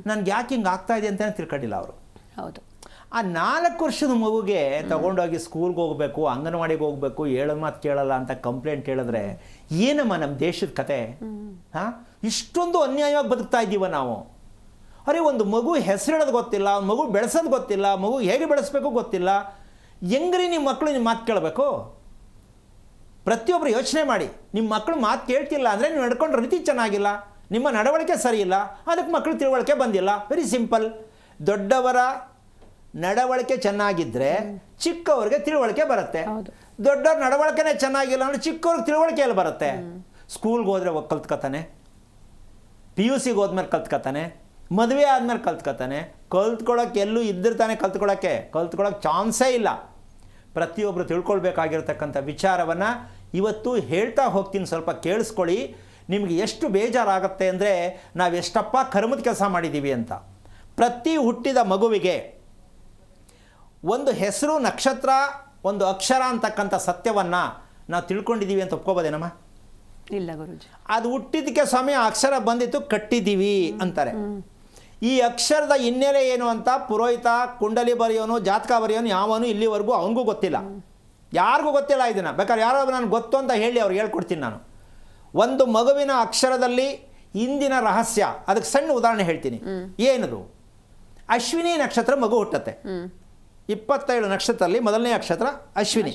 ನನ್ಗೆ ಯಾಕೆ ಹಿಂಗೆ ಆಗ್ತಾ ಇದೆ ಅಂತಲೇ ತಿಳ್ಕೊಂಡಿಲ್ಲ ಅವರು. ಹೌದು. ಆ 4 ವರ್ಷದ ಮಗುಗೆ ತಗೊಂಡೋಗಿ ಸ್ಕೂಲ್ಗೆ ಹೋಗಬೇಕು, ಅಂಗನವಾಡಿಗೆ ಹೋಗಬೇಕು, ಹೇಳೋ ಮಾತು ಕೇಳಲ್ಲ ಅಂತ ಕಂಪ್ಲೇಂಟ್ ಹೇಳಿದ್ರೆ ಏನಮ್ಮ ನಮ್ಮ ದೇಶದ ಕತೆ? ಹಾಂ, ಇಷ್ಟೊಂದು ಅನ್ಯಾಯವಾಗಿ ಬದುಕ್ತಾ ಇದ್ದೀವ ನಾವು. ಅರೆ, ಒಂದು ಮಗು ಹೆಸರು ಹೇಳೋದು ಗೊತ್ತಿಲ್ಲ, ಒಂದು ಮಗು ಬೆಳೆಸೋದು ಗೊತ್ತಿಲ್ಲ, ಮಗು ಹೇಗೆ ಬೆಳೆಸ್ಬೇಕು ಗೊತ್ತಿಲ್ಲ. ಹೆಂಗ್ರಿ ನಿಮ್ಮ ಮಕ್ಕಳು ನಿಮ್ಮ ಮಾತು ಕೇಳಬೇಕು? ಪ್ರತಿಯೊಬ್ಬರು ಯೋಚನೆ ಮಾಡಿ. ನಿಮ್ಮ ಮಕ್ಕಳು ಮಾತು ಕೇಳ್ತಿಲ್ಲ ಅಂದರೆ ನೀವು ನಡ್ಕೊಂಡ್ರೆ ರೀತಿ ಚೆನ್ನಾಗಿಲ್ಲ, ನಿಮ್ಮ ನಡವಳಿಕೆ ಸರಿ ಇಲ್ಲ, ಅದಕ್ಕೆ ಮಕ್ಕಳು ತಿಳುವಳಿಕೆ ಬಂದಿಲ್ಲ. Very simple. ದೊಡ್ಡವರ ನಡವಳಿಕೆ ಚೆನ್ನಾಗಿದ್ದರೆ ಚಿಕ್ಕವ್ರಿಗೆ ತಿಳುವಳಿಕೆ ಬರುತ್ತೆ. ದೊಡ್ಡವ್ರ ನಡವಳಿಕೆನೇ ಚೆನ್ನಾಗಿಲ್ಲ ಅಂದರೆ ಚಿಕ್ಕವ್ರಿಗೆ ತಿಳುವಳಿಕೆ ಎಲ್ಲಿ ಬರುತ್ತೆ? ಸ್ಕೂಲ್ಗೆ ಹೋದರೆ ಕಲ್ತ್ಕೊತಾನೆ, PUCಗೆ ಹೋದ್ಮೇಲೆ ಕಲ್ತ್ಕೊತಾನೆ, ಮದುವೆ ಆದಮೇಲೆ ಕಲ್ತ್ಕೊತಾನೆ. ಕಲ್ತ್ಕೊಳ್ಳೋಕೆ ಎಲ್ಲೂ ಇದ್ದಿರ್ತಾನೆ, ಕಲ್ತ್ಕೊಳ್ಳೋಕ್ಕೆ ಚಾನ್ಸೇ ಇಲ್ಲ. ಪ್ರತಿಯೊಬ್ಬರು ತಿಳ್ಕೊಳ್ಬೇಕಾಗಿರ್ತಕ್ಕಂಥ ವಿಚಾರವನ್ನು ಇವತ್ತು ಹೇಳ್ತಾ ಹೋಗ್ತೀನಿ, ಸ್ವಲ್ಪ ಕೇಳಿಸ್ಕೊಳ್ಳಿ. ನಿಮಗೆ ಎಷ್ಟು ಬೇಜಾರಾಗುತ್ತೆ ಅಂದರೆ ನಾವೆಷ್ಟಪ್ಪ ಕರ್ಮದ ಕೆಲಸ ಮಾಡಿದ್ದೀವಿ ಅಂತ. ಪ್ರತಿ ಹುಟ್ಟಿದ ಮಗುವಿಗೆ ಒಂದು ಹೆಸರು, ನಕ್ಷತ್ರ, ಒಂದು ಅಕ್ಷರ ಅಂತಕ್ಕಂಥ ಸತ್ಯವನ್ನು ನಾವು ತಿಳ್ಕೊಂಡಿದ್ದೀವಿ ಅಂತ ಒಪ್ಕೋಬೋದೇನಮ್ಮ? ಇಲ್ಲ ಗುರೂಜಿ. ಅದು ಹುಟ್ಟಿದ್ದಕ್ಕೆ ಸ್ವಾಮಿ ಅಕ್ಷರ ಬಂದಿತ್ತು, ಕಟ್ಟಿದ್ದೀವಿ ಅಂತಾರೆ. ಈ ಅಕ್ಷರದ ಹಿನ್ನೆಲೆ ಏನು ಅಂತ ಪುರೋಹಿತ, ಕುಂಡಲಿ ಬರೆಯೋನು, ಜಾತಕ ಬರೆಯೋನು ಯಾವನು ಇಲ್ಲಿವರೆಗೂ ಅವನಿಗೂ ಗೊತ್ತಿಲ್ಲ, ಯಾರಿಗೂ ಗೊತ್ತಿಲ್ಲ. ಇದನ್ನು ಬೇಕಾದ್ರೆ ಯಾರೋ ನನಗೆ ಗೊತ್ತು ಅಂತ ಹೇಳಿ ಅವ್ರಿಗೆ ಹೇಳ್ಕೊಡ್ತೀನಿ ನಾನು. ಒಂದು ಮಗುವಿನ ಅಕ್ಷರದಲ್ಲಿ ಇಂದಿನ ರಹಸ್ಯ, ಅದಕ್ಕೆ ಸಣ್ಣ ಉದಾಹರಣೆ ಹೇಳ್ತೀನಿ. ಏನದು? ಅಶ್ವಿನಿ ನಕ್ಷತ್ರ ಮಗು ಹುಟ್ಟತ್ತೆ. 27 ನಕ್ಷತ್ರದಲ್ಲಿ ಮೊದಲನೇ ನಕ್ಷತ್ರ ಅಶ್ವಿನಿ.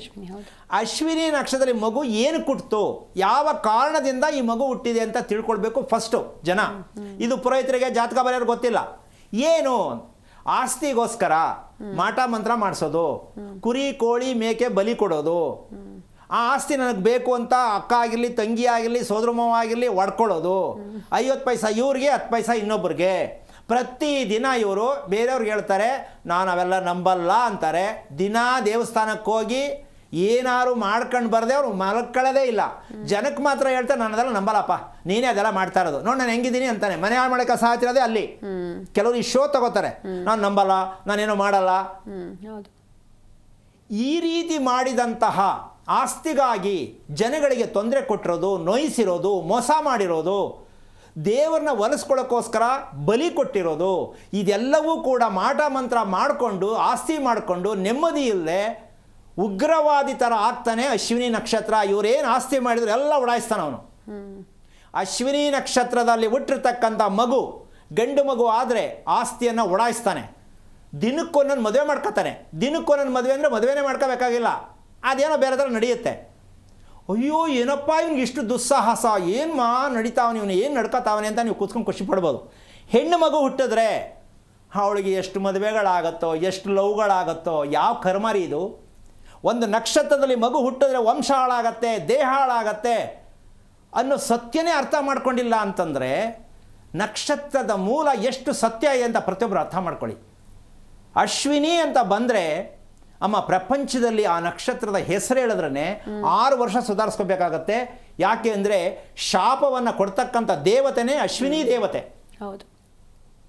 ಅಶ್ವಿನಿ ನಕ್ಷತ್ರದಲ್ಲಿ ಮಗು ಏನು ಹುಟ್ಟಿತು, ಯಾವ ಕಾರಣದಿಂದ ಈ ಮಗು ಹುಟ್ಟಿದೆ ಅಂತ ತಿಳ್ಕೊಳ್ಬೇಕು ಫಸ್ಟು ಜನ. ಇದು ಪುರೋಹಿತರಿಗೆ, ಜಾತಕ ಬರೆಯೋರು ಗೊತ್ತಿಲ್ಲ. ಏನು? ಆಸ್ತಿಗೋಸ್ಕರ ಮಾಟ ಮಂತ್ರ ಮಾಡಿಸೋದು, ಕುರಿ ಕೋಳಿ ಮೇಕೆ ಬಲಿ ಕೊಡೋದು, ಆ ಆಸ್ತಿ ನನಗೆ ಬೇಕು ಅಂತ ಅಕ್ಕ ಆಗಿರಲಿ, ತಂಗಿ ಆಗಿರಲಿ, ಸೋದರ ಮಾವ ಆಗಿರಲಿ ಹೊಡ್ಕೊಳ್ಳೋದು, 50 ಪೈಸಾ ಇವ್ರಿಗೆ, 10 ಪೈಸಾ ಇನ್ನೊಬ್ಬರಿಗೆ. ಪ್ರತಿದಿನ ಇವರು ಬೇರೆಯವ್ರಿಗೆ ಹೇಳ್ತಾರೆ, ನಾನು ಅವೆಲ್ಲ ನಂಬಲ್ಲ ಅಂತಾರೆ. ದಿನ ದೇವಸ್ಥಾನಕ್ಕೆ ಹೋಗಿ ಏನಾರು ಮಾಡ್ಕೊಂಡು ಬರದೆ ಅವ್ರು ಮಲ್ಕೊಳ್ಳೋದೇ ಇಲ್ಲ. ಜನಕ್ಕೆ ಮಾತ್ರ ಹೇಳ್ತಾರೆ ನಾನು ಅದೆಲ್ಲ ನಂಬಲ್ಲಪ್ಪ, ನೀನೇ ಅದೆಲ್ಲ ಮಾಡ್ತಾ ಇರೋದು, ನೋಡಿ ನಾನು ಹೆಂಗಿದ್ದೀನಿ ಅಂತಾನೆ. ಮನೆ ಹಾಳು ಮಾಡೋಕ್ಕೆ ಸಾಧ್ಯ ಅಲ್ಲಿ. ಕೆಲವರು ಈ ಶೋ ತಗೋತಾರೆ, ನಾನು ನಂಬಲ್ಲ, ನಾನೇನೋ ಮಾಡಲ್ಲ. ಹೌದು. ಈ ರೀತಿ ಮಾಡಿದಂತಹ ಆಸ್ತಿಗಾಗಿ ಜನಗಳಿಗೆ ತೊಂದರೆ ಕೊಟ್ಟಿರೋದು, ನೋಯಿಸಿರೋದು, ಮೋಸ ಮಾಡಿರೋದು, ದೇವರನ್ನ ಒಲಿಸ್ಕೊಳ್ಳೋಕ್ಕೋಸ್ಕರ ಬಲಿ ಕೊಟ್ಟಿರೋದು, ಇದೆಲ್ಲವೂ ಕೂಡ ಮಾಟ ಮಂತ್ರ ಮಾಡಿಕೊಂಡು ಆಸ್ತಿ ಮಾಡಿಕೊಂಡು ನೆಮ್ಮದಿ ಇಲ್ಲದೆ ಉಗ್ರವಾದಿ ಥರ ಆಗ್ತಾನೆ ಅಶ್ವಿನಿ ನಕ್ಷತ್ರ. ಇವರೇನು ಆಸ್ತಿ ಮಾಡಿದ್ರು ಎಲ್ಲ ಉಡಾಯಿಸ್ತಾನೆ ಅವನು. ಅಶ್ವಿನಿ ನಕ್ಷತ್ರದಲ್ಲಿ ಹುಟ್ಟಿರ್ತಕ್ಕಂಥ ಮಗು ಗಂಡು ಮಗು ಆದರೆ ಆಸ್ತಿಯನ್ನು ಉಡಾಯಿಸ್ತಾನೆ. ದಿನಕ್ಕೊಂದೊಂದು ಮದುವೆ ಮಾಡ್ಕೋತಾನೆ. ದಿನಕ್ಕೊಂದೊಂದು ಮದುವೆ ಅಂದರೆ ಮದುವೆನೇ ಮಾಡ್ಕೋಬೇಕಾಗಿಲ್ಲ, ಅದೇನೋ ಬೇರೆ ಥರ ನಡೆಯುತ್ತೆ. ಅಯ್ಯೋ ಏನಪ್ಪ ಇವ್ನಿಗೆ ಇಷ್ಟು ದುಸ್ಸಾಹಸ, ಏನು ನಡೀತಾವನು, ಇವನು ಏನು ನಡ್ಕೋತಾವನೆ ಅಂತ ನೀವು ಕೂತ್ಕೊಂಡು ಖುಷಿ ಪಡ್ಬೋದು. ಹೆಣ್ಣು ಮಗು ಹುಟ್ಟಿದ್ರೆ ಅವಳಿಗೆ ಎಷ್ಟು ಮದುವೆಗಳಾಗತ್ತೋ, ಎಷ್ಟು ಲವ್ಗಳಾಗತ್ತೋ, ಯಾವ ಕರ್ಮರಿ ಇದು. ಒಂದು ನಕ್ಷತ್ರದಲ್ಲಿ ಮಗು ಹುಟ್ಟಿದ್ರೆ ವಂಶ ಹಾಳಾಗತ್ತೆ, ದೇಹ ಹಾಳಾಗತ್ತೆ ಅನ್ನೋ ಸತ್ಯನೇ ಅರ್ಥ ಮಾಡ್ಕೊಂಡಿಲ್ಲ ಅಂತಂದರೆ ನಕ್ಷತ್ರದ ಮೂಲ ಎಷ್ಟು ಸತ್ಯ ಇದೆ ಅಂತ ಪ್ರತಿಯೊಬ್ಬರು ಅರ್ಥ ಮಾಡ್ಕೊಳ್ಳಿ. ಅಶ್ವಿನಿ ಅಂತ ಬಂದರೆ ಅಮ್ಮ ಪ್ರಪಂಚದಲ್ಲಿ ಆ ನಕ್ಷತ್ರದ ಹೆಸರು ಹೇಳಿದ್ರೇ 6 ವರ್ಷ ಸುಧಾರಿಸ್ಕೋಬೇಕಾಗತ್ತೆ. ಯಾಕೆ ಅಂದರೆ ಶಾಪವನ್ನು ಕೊಡ್ತಕ್ಕಂಥ ದೇವತೆನೇ ಅಶ್ವಿನಿ ದೇವತೆ. ಹೌದು.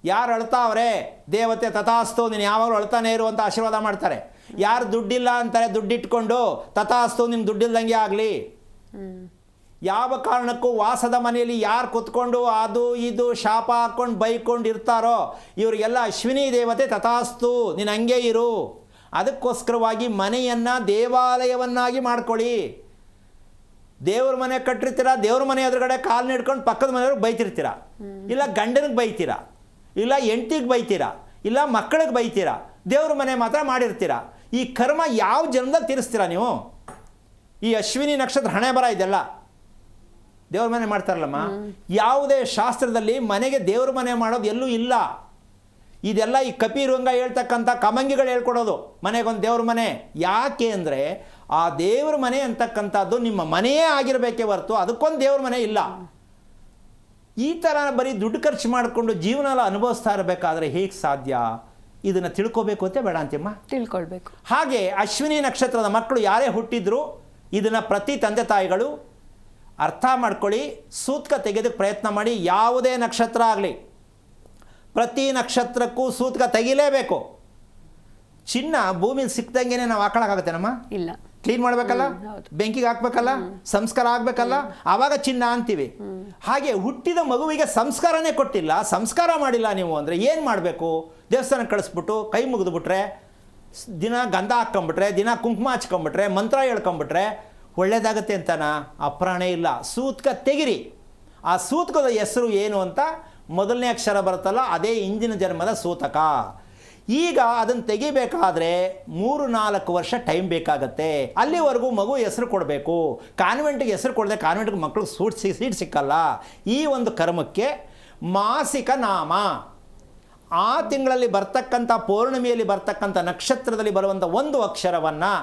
ಯಾರು ಅಳ್ತಾವ್ರೆ ದೇವತೆ ತಥಾಸ್ತು ನೀನು ಯಾವಾಗಲೂ ಅಳ್ತಾನೆ ಇರುವಂಥ ಆಶೀರ್ವಾದ ಮಾಡ್ತಾರೆ. ಯಾರು ದುಡ್ಡಿಲ್ಲ ಅಂತಾರೆ ದುಡ್ಡಿಟ್ಕೊಂಡು ತಥಾಸ್ತು ನಿಮ್ಗೆ ದುಡ್ಡಿಲ್ದಂಗೆ ಆಗಲಿ. ಯಾವ ಕಾರಣಕ್ಕೂ ವಾಸದ ಮನೆಯಲ್ಲಿ ಯಾರು ಕುತ್ಕೊಂಡು ಅದು ಇದು ಶಾಪ ಹಾಕ್ಕೊಂಡು ಬೈಕೊಂಡು ಇರ್ತಾರೋ ಇವರಿಗೆಲ್ಲ ಅಶ್ವಿನಿ ದೇವತೆ ತಥಾಸ್ತು ನೀನು ಹಂಗೆ ಇರು. ಅದಕ್ಕೋಸ್ಕರವಾಗಿ ಮನೆಯನ್ನು ದೇವಾಲಯವನ್ನಾಗಿ ಮಾಡ್ಕೊಳ್ಳಿ. ದೇವ್ರ ಮನೆ ಕಟ್ಟಿರ್ತೀರ, ದೇವ್ರ ಮನೆ ಎದುರುಗಡೆ ಕಾಲು ನೀಡ್ಕೊಂಡು ಪಕ್ಕದ ಮನೆಯವ್ರಿಗೆ ಬೈತಿರ್ತೀರ, ಇಲ್ಲ ಗಂಡನಿಗೆ ಬೈತೀರ, ಇಲ್ಲ ಹೆಂಡ್ತಿಗೆ ಬೈತೀರ, ಇಲ್ಲ ಮಕ್ಕಳಿಗೆ ಬೈತೀರ, ದೇವ್ರ ಮನೆ ಮಾತ್ರ ಮಾಡಿರ್ತೀರ. ಈ ಕರ್ಮ ಯಾವ ಜನ್ಮದಲ್ಲಿ ತೀರಿಸ್ತೀರ ನೀವು? ಈ ಅಶ್ವಿನಿ ನಕ್ಷತ್ರ ಹಣೆ ಬರ ಇದೆಲ್ಲ ದೇವ್ರ ಮನೆ ಮಾಡ್ತಾರಲ್ಲಮ್ಮ. ಯಾವುದೇ ಶಾಸ್ತ್ರದಲ್ಲಿ ಮನೆಗೆ ದೇವ್ರ ಮನೆ ಮಾಡೋದು ಎಲ್ಲೂ ಇಲ್ಲ. ಇದೆಲ್ಲ ಈ ಕಪಿರುಂಗ ಹೇಳ್ತಕ್ಕಂಥ ಕಮಂಗಿಗಳು ಹೇಳ್ಕೊಡೋದು ಮನೆಗೊಂದು ದೇವ್ರ ಮನೆ. ಯಾಕೆ ಅಂದರೆ ಆ ದೇವ್ರ ಮನೆ ಅಂತಕ್ಕಂಥದ್ದು ನಿಮ್ಮ ಮನೆಯೇ ಆಗಿರಬೇಕೇ ಹೊರತು ಅದಕ್ಕೊಂದು ದೇವ್ರ ಮನೆ ಇಲ್ಲ. ಈ ಥರ ಬರೀ ದುಡ್ಡು ಖರ್ಚು ಮಾಡಿಕೊಂಡು ಜೀವನ ಎಲ್ಲ ಅನುಭವಿಸ್ತಾ ಇರಬೇಕಾದ್ರೆ ಹೇಗೆ ಸಾಧ್ಯ? ಇದನ್ನು ತಿಳ್ಕೊಬೇಕು ಅಂತ ಬೇಡ ಅಂತಿಮ್ಮ, ತಿಳ್ಕೊಳ್ಬೇಕು. ಹಾಗೆ ಅಶ್ವಿನಿ ನಕ್ಷತ್ರದ ಮಕ್ಕಳು ಯಾರೇ ಹುಟ್ಟಿದ್ರು ಇದನ್ನು ಪ್ರತಿ ತಂದೆ ತಾಯಿಗಳು ಅರ್ಥ ಮಾಡ್ಕೊಳ್ಳಿ, ಸೂತ್ಕ ತೆಗೆದಕ್ಕೆ ಪ್ರಯತ್ನ ಮಾಡಿ. ಯಾವುದೇ ನಕ್ಷತ್ರ ಆಗಲಿ ಪ್ರತಿ ನಕ್ಷತ್ರಕ್ಕೂ ಸೂತ್ಕ ತೆಗಿಲೇಬೇಕು. ಚಿನ್ನ ಭೂಮಿಲಿ ಸಿಕ್ದಂಗೆನೆ ನಾವು ಹಾಕೊಳ್ಳೋಕ್ಕಾಗತ್ತೇನಮ್ಮ? ಇಲ್ಲ. ಕ್ಲೀನ್ ಮಾಡಬೇಕಲ್ಲ, ಬೆಂಕಿಗೆ ಹಾಕ್ಬೇಕಲ್ಲ, ಸಂಸ್ಕಾರ ಆಗಬೇಕಲ್ಲ, ಆವಾಗ ಚಿನ್ನ ಅಂತೀವಿ. ಹಾಗೆ ಹುಟ್ಟಿದ ಮಗುವಿಗೆ ಸಂಸ್ಕಾರನೇ ಕೊಟ್ಟಿಲ್ಲ, ಸಂಸ್ಕಾರ ಮಾಡಿಲ್ಲ ನೀವು ಅಂದರೆ ಏನು ಮಾಡಬೇಕು? ದೇವಸ್ಥಾನಕ್ಕೆ ಕಳಿಸ್ಬಿಟ್ಟು ಕೈ ಮುಗಿದ್ಬಿಟ್ರೆ, ದಿನ ಗಂಧ ಹಾಕ್ಕೊಂಬಿಟ್ರೆ, ದಿನ ಕುಂಕುಮ ಹಚ್ಕೊಂಬಿಟ್ರೆ, ಮಂತ್ರ ಹೇಳ್ಕೊಂಬಿಟ್ರೆ ಒಳ್ಳೇದಾಗತ್ತೆ ಅಂತನ? ಅಪ್ರಾಣೆ ಇಲ್ಲ. ಸೂತ್ಕ ತೆಗಿರಿ. ಆ ಸೂತ್ಕದ ಹೆಸರು ಏನು ಅಂತ ಮೊದಲನೇ ಅಕ್ಷರ ಬರುತ್ತಲ್ಲ ಅದೇ ಇಂದಿನ ಜನ್ಮದ ಸೂತಕ. ಈಗ ಅದನ್ನು ತೆಗಿಬೇಕಾದ್ರೆ 3-4 ವರ್ಷ ಟೈಮ್ ಬೇಕಾಗತ್ತೆ. ಅಲ್ಲಿವರೆಗೂ ಮಗು ಹೆಸರು ಕೊಡಬೇಕು. ಕಾನ್ವೆಂಟ್ಗೆ ಹೆಸರು ಕೊಡದೆ ಕಾನ್ವೆಂಟ್ಗೆ ಮಕ್ಕಳು ಸೀಟ್ ಸಿಕ್ಕಲ್ಲ. ಈ ಒಂದು ಕರ್ಮಕ್ಕೆ ಮಾಸಿಕ ನಾಮ, ಆ ತಿಂಗಳಲ್ಲಿ ಬರ್ತಕ್ಕಂಥ ಪೌರ್ಣಿಮೆಯಲ್ಲಿ ಬರ್ತಕ್ಕಂಥ ನಕ್ಷತ್ರದಲ್ಲಿ ಬರುವಂಥ ಒಂದು ಅಕ್ಷರವನ್ನು,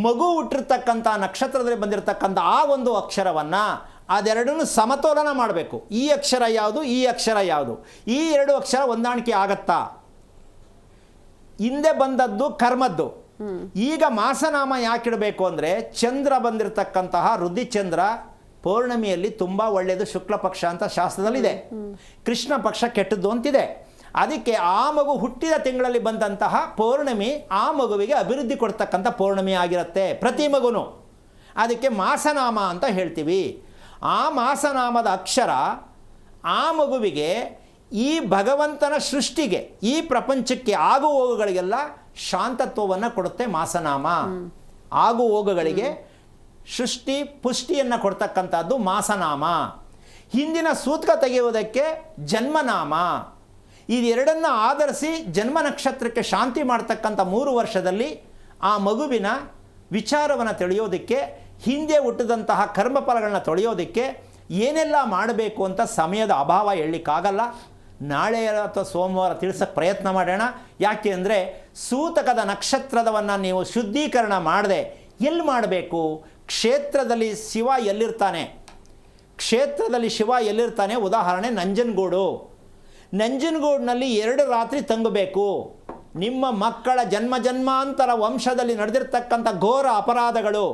ಮಗು ಹುಟ್ಟಿರ್ತಕ್ಕಂಥ ನಕ್ಷತ್ರದಲ್ಲಿ ಬಂದಿರತಕ್ಕಂಥ ಆ ಒಂದು ಅಕ್ಷರವನ್ನು ಅದೆರಡನ್ನು ಸಮತೋಲನ ಮಾಡಬೇಕು. ಈ ಅಕ್ಷರ ಯಾವುದು, ಈ ಅಕ್ಷರ ಯಾವುದು, ಈ 2 ಅಕ್ಷರ ಹೊಂದಾಣಿಕೆ ಆಗತ್ತಾ? ಹಿಂದೆ ಬಂದದ್ದು ಕರ್ಮದ್ದು. ಈಗ ಮಾಸನಾಮ ಯಾಕಿಡಬೇಕು ಅಂದರೆ ಚಂದ್ರ ಬಂದಿರತಕ್ಕಂತಹ ವೃದ್ಧಿಚಂದ್ರ ಪೌರ್ಣಮಿಯಲ್ಲಿ ತುಂಬ ಒಳ್ಳೆಯದು, ಶುಕ್ಲ ಪಕ್ಷ ಅಂತ ಶಾಸ್ತ್ರದಲ್ಲಿದೆ. ಕೃಷ್ಣ ಪಕ್ಷ ಕೆಟ್ಟದ್ದು ಅಂತಿದೆ. ಅದಕ್ಕೆ ಆ ಮಗು ಹುಟ್ಟಿದ ತಿಂಗಳಲ್ಲಿ ಬಂದಂತಹ ಪೌರ್ಣಮಿ ಆ ಮಗುವಿಗೆ ಅಭಿವೃದ್ಧಿ ಕೊಡ್ತಕ್ಕಂಥ ಪೌರ್ಣಮಿ ಆಗಿರುತ್ತೆ ಪ್ರತಿ ಮಗುನು. ಅದಕ್ಕೆ ಮಾಸನಾಮ ಅಂತ ಹೇಳ್ತೀವಿ. ಆ ಮಾಸನಾಮದ ಅಕ್ಷರ ಆ ಮಗುವಿಗೆ ಈ ಭಗವಂತನ ಸೃಷ್ಟಿಗೆ, ಈ ಪ್ರಪಂಚಕ್ಕೆ ಆಗು ಹೋಗುಗಳಿಗೆಲ್ಲ ಶಾಂತತ್ವವನ್ನು ಕೊಡುತ್ತೆ ಮಾಸನಾಮ. ಆಗು ಹೋಗುಗಳಿಗೆ ಸೃಷ್ಟಿ ಪುಷ್ಟಿಯನ್ನು ಕೊಡ್ತಕ್ಕಂಥದ್ದು ಮಾಸನಾಮ. ಹಿಂದಿನ ಸೂತ್ಕ ತೆಗೆಯುವುದಕ್ಕೆ ಜನ್ಮನಾಮ. ಇದೆರಡನ್ನು ಆಧರಿಸಿ ಜನ್ಮ ನಕ್ಷತ್ರಕ್ಕೆ ಶಾಂತಿ ಮಾಡ್ತಕ್ಕಂಥ 3 ವರ್ಷದಲ್ಲಿ ಆ ಮಗುವಿನ ವಿಚಾರವನ್ನು ತಿಳಿಯೋದಕ್ಕೆ, ಹಿಂದೆ ಹುಟ್ಟಿದಂತಹ ಕರ್ಮಫಲಗಳನ್ನ ತೊಳೆಯೋದಕ್ಕೆ ಏನೆಲ್ಲ ಮಾಡಬೇಕು ಅಂತ ಸಮಯದ ಅಭಾವ ಹೇಳಲಿಕ್ಕಾಗಲ್ಲ. ನಾಳೆ ಅಥವಾ ಸೋಮವಾರ ತಿಳಿಸೋಕ್ಕೆ ಪ್ರಯತ್ನ ಮಾಡೋಣ. ಯಾಕೆ ಅಂದರೆ ಸೂತಕದ ನಕ್ಷತ್ರದವನ್ನು ನೀವು ಶುದ್ಧೀಕರಣ ಮಾಡದೆ ಎಲ್ಲಿ ಮಾಡಬೇಕು? ಕ್ಷೇತ್ರದಲ್ಲಿ ಶಿವ ಎಲ್ಲಿರ್ತಾನೆ? ಕ್ಷೇತ್ರದಲ್ಲಿ ಶಿವ ಎಲ್ಲಿರ್ತಾನೆ? ಉದಾಹರಣೆ ನಂಜನಗೂಡು. ನಂಜನಗೂಡಿನಲ್ಲಿ 2 ರಾತ್ರಿ ತಂಗಬೇಕು. ನಿಮ್ಮ ಮಕ್ಕಳ ಜನ್ಮಾಂತರ ವಂಶದಲ್ಲಿ ನಡೆದಿರ್ತಕ್ಕಂಥ ಘೋರ ಅಪರಾಧಗಳು,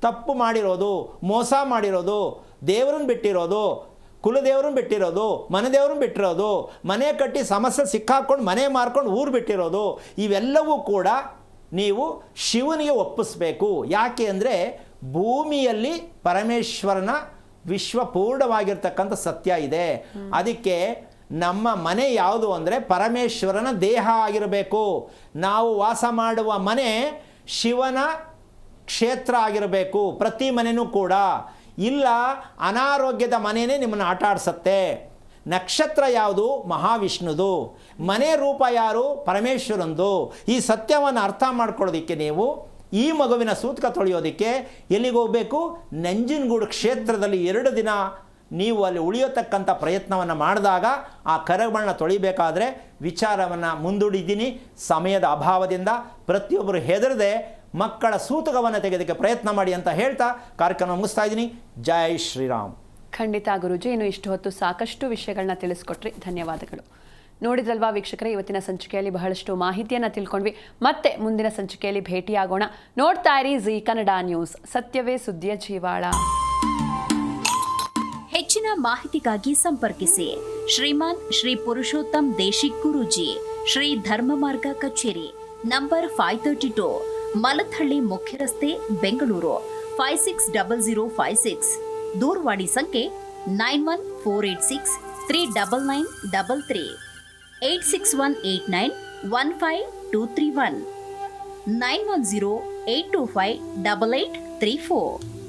ತಪ್ಪು ಮಾಡಿರೋದು, ಮೋಸ ಮಾಡಿರೋದು, ದೇವರನ್ನು ಬಿಟ್ಟಿರೋದು, ಕುಲದೇವ್ರನ್ನ ಬಿಟ್ಟಿರೋದು, ಮನೆದೇವ್ರನ್ನ ಬಿಟ್ಟಿರೋದು, ಮನೆ ಕಟ್ಟಿ ಸಮಸ್ಯೆ ಸಿಕ್ಕಾಕೊಂಡು ಮನೆ ಮಾರ್ಕೊಂಡು ಊರು ಬಿಟ್ಟಿರೋದು, ಇವೆಲ್ಲವೂ ಕೂಡ ನೀವು ಶಿವನಿಗೆ ಒಪ್ಪಿಸ್ಬೇಕು. ಯಾಕೆ ಅಂದರೆ ಭೂಮಿಯಲ್ಲಿ ಪರಮೇಶ್ವರನ ವಿಶ್ವಪೂರ್ಣವಾಗಿರ್ತಕ್ಕಂಥ ಸತ್ಯ ಇದೆ. ಅದಕ್ಕೆ ನಮ್ಮ ಮನೆ ಯಾವುದು ಅಂದರೆ ಪರಮೇಶ್ವರನ ದೇಹ ಆಗಿರಬೇಕು. ನಾವು ವಾಸ ಮಾಡುವ ಮನೆ ಶಿವನ ಕ್ಷೇತ್ರ ಆಗಿರಬೇಕು. ಪ್ರತಿ ಮನೆಯೂ ಕೂಡ. ಇಲ್ಲ ಅನಾರೋಗ್ಯದ ಮನೆಯೇ ನಿಮ್ಮನ್ನು ಆಟ ಆಡಿಸತ್ತೆ. ನಕ್ಷತ್ರ ಯಾವುದು? ಮಹಾವಿಷ್ಣುದು. ಮನೆ ರೂಪ ಯಾರು? ಪರಮೇಶ್ವರಂದು. ಈ ಸತ್ಯವನ್ನು ಅರ್ಥ ಮಾಡ್ಕೊಳ್ಳೋದಕ್ಕೆ ನೀವು ಈ ಮಗುವಿನ ಸೂತಕ ತೊಳೆಯೋದಕ್ಕೆ ಎಲ್ಲಿಗೆ ಹೋಗಬೇಕು? ನಂಜನಗೂಡು ಕ್ಷೇತ್ರದಲ್ಲಿ 2 ದಿನ ನೀವು ಅಲ್ಲಿ ಉಳಿಯತಕ್ಕಂಥ ಪ್ರಯತ್ನವನ್ನು ಮಾಡಿದಾಗ ಆ ಕರಗಳನ್ನ ತೊಳಿಬೇಕಾದ್ರೆ ವಿಚಾರವನ್ನು ಮುಂದೂಡಿದ್ದೀನಿ. ಸಮಯದ ಅಭಾವದಿಂದ ಪ್ರತಿಯೊಬ್ಬರು ಹೆದರದೆ ಮಕ್ಕಳ ಸೂತಕವನ್ನು ತೆಗೆಯೋದಕ್ಕೆ ಪ್ರಯತ್ನ ಮಾಡಿ ಅಂತ ಹೇಳ್ತಾ ಕಾರ್ಯಕ್ರಮ ಮುಗಿಸ್ತಾ ಇದ್ದೀನಿ. ಜೈ ಶ್ರೀರಾಮ್. ಖಂಡಿತ ಗುರೂಜಿ, ಇನ್ನು ಇಷ್ಟು ಹೊತ್ತು ಸಾಕಷ್ಟು ವಿಷಯಗಳನ್ನ ತಿಳಿಸ್ಕೊಟ್ರಿ. ಧನ್ಯವಾದಗಳು. ನೋಡಿದ್ರಲ್ವಾ ವೀಕ್ಷಕರೇ, ಇವತ್ತಿನ ಸಂಚಿಕೆಯಲ್ಲಿ ಬಹಳಷ್ಟು ಮಾಹಿತಿಯನ್ನು ತಿಳ್ಕೊಂಡ್ವಿ. ಮತ್ತೆ ಮುಂದಿನ ಸಂಚಿಕೆಯಲ್ಲಿ ಭೇಟಿಯಾಗೋಣ. ನೋಡ್ತಾ ಇರಿ ಜೀ ಕನ್ನಡ ನ್ಯೂಸ್. ಸತ್ಯವೇ ಸುದ್ದಿಯ ಜೀವಾಳ. ಹೆಚ್ಚಿನ ಮಾಹಿತಿಗಾಗಿ ಸಂಪರ್ಕಿಸಿ ಶ್ರೀಮಾನ್ ಶ್ರೀ ಪುರುಷೋತ್ತಮ್ ದೇಶಿಕ್ ಗುರೂಜಿ, ಶ್ರೀ ಧರ್ಮ ಮಾರ್ಗ ಕಚೇರಿ, ನಂಬರ್ 532, ಮಲಥಳ್ಳಿ ಮುಖ್ಯ ರಸ್ತೆ, ಬೆಂಗಳೂರು 560056. ದೂರವಾಣಿ ಸಂಖ್ಯೆ 9148639933, 8618915231, 91082588834.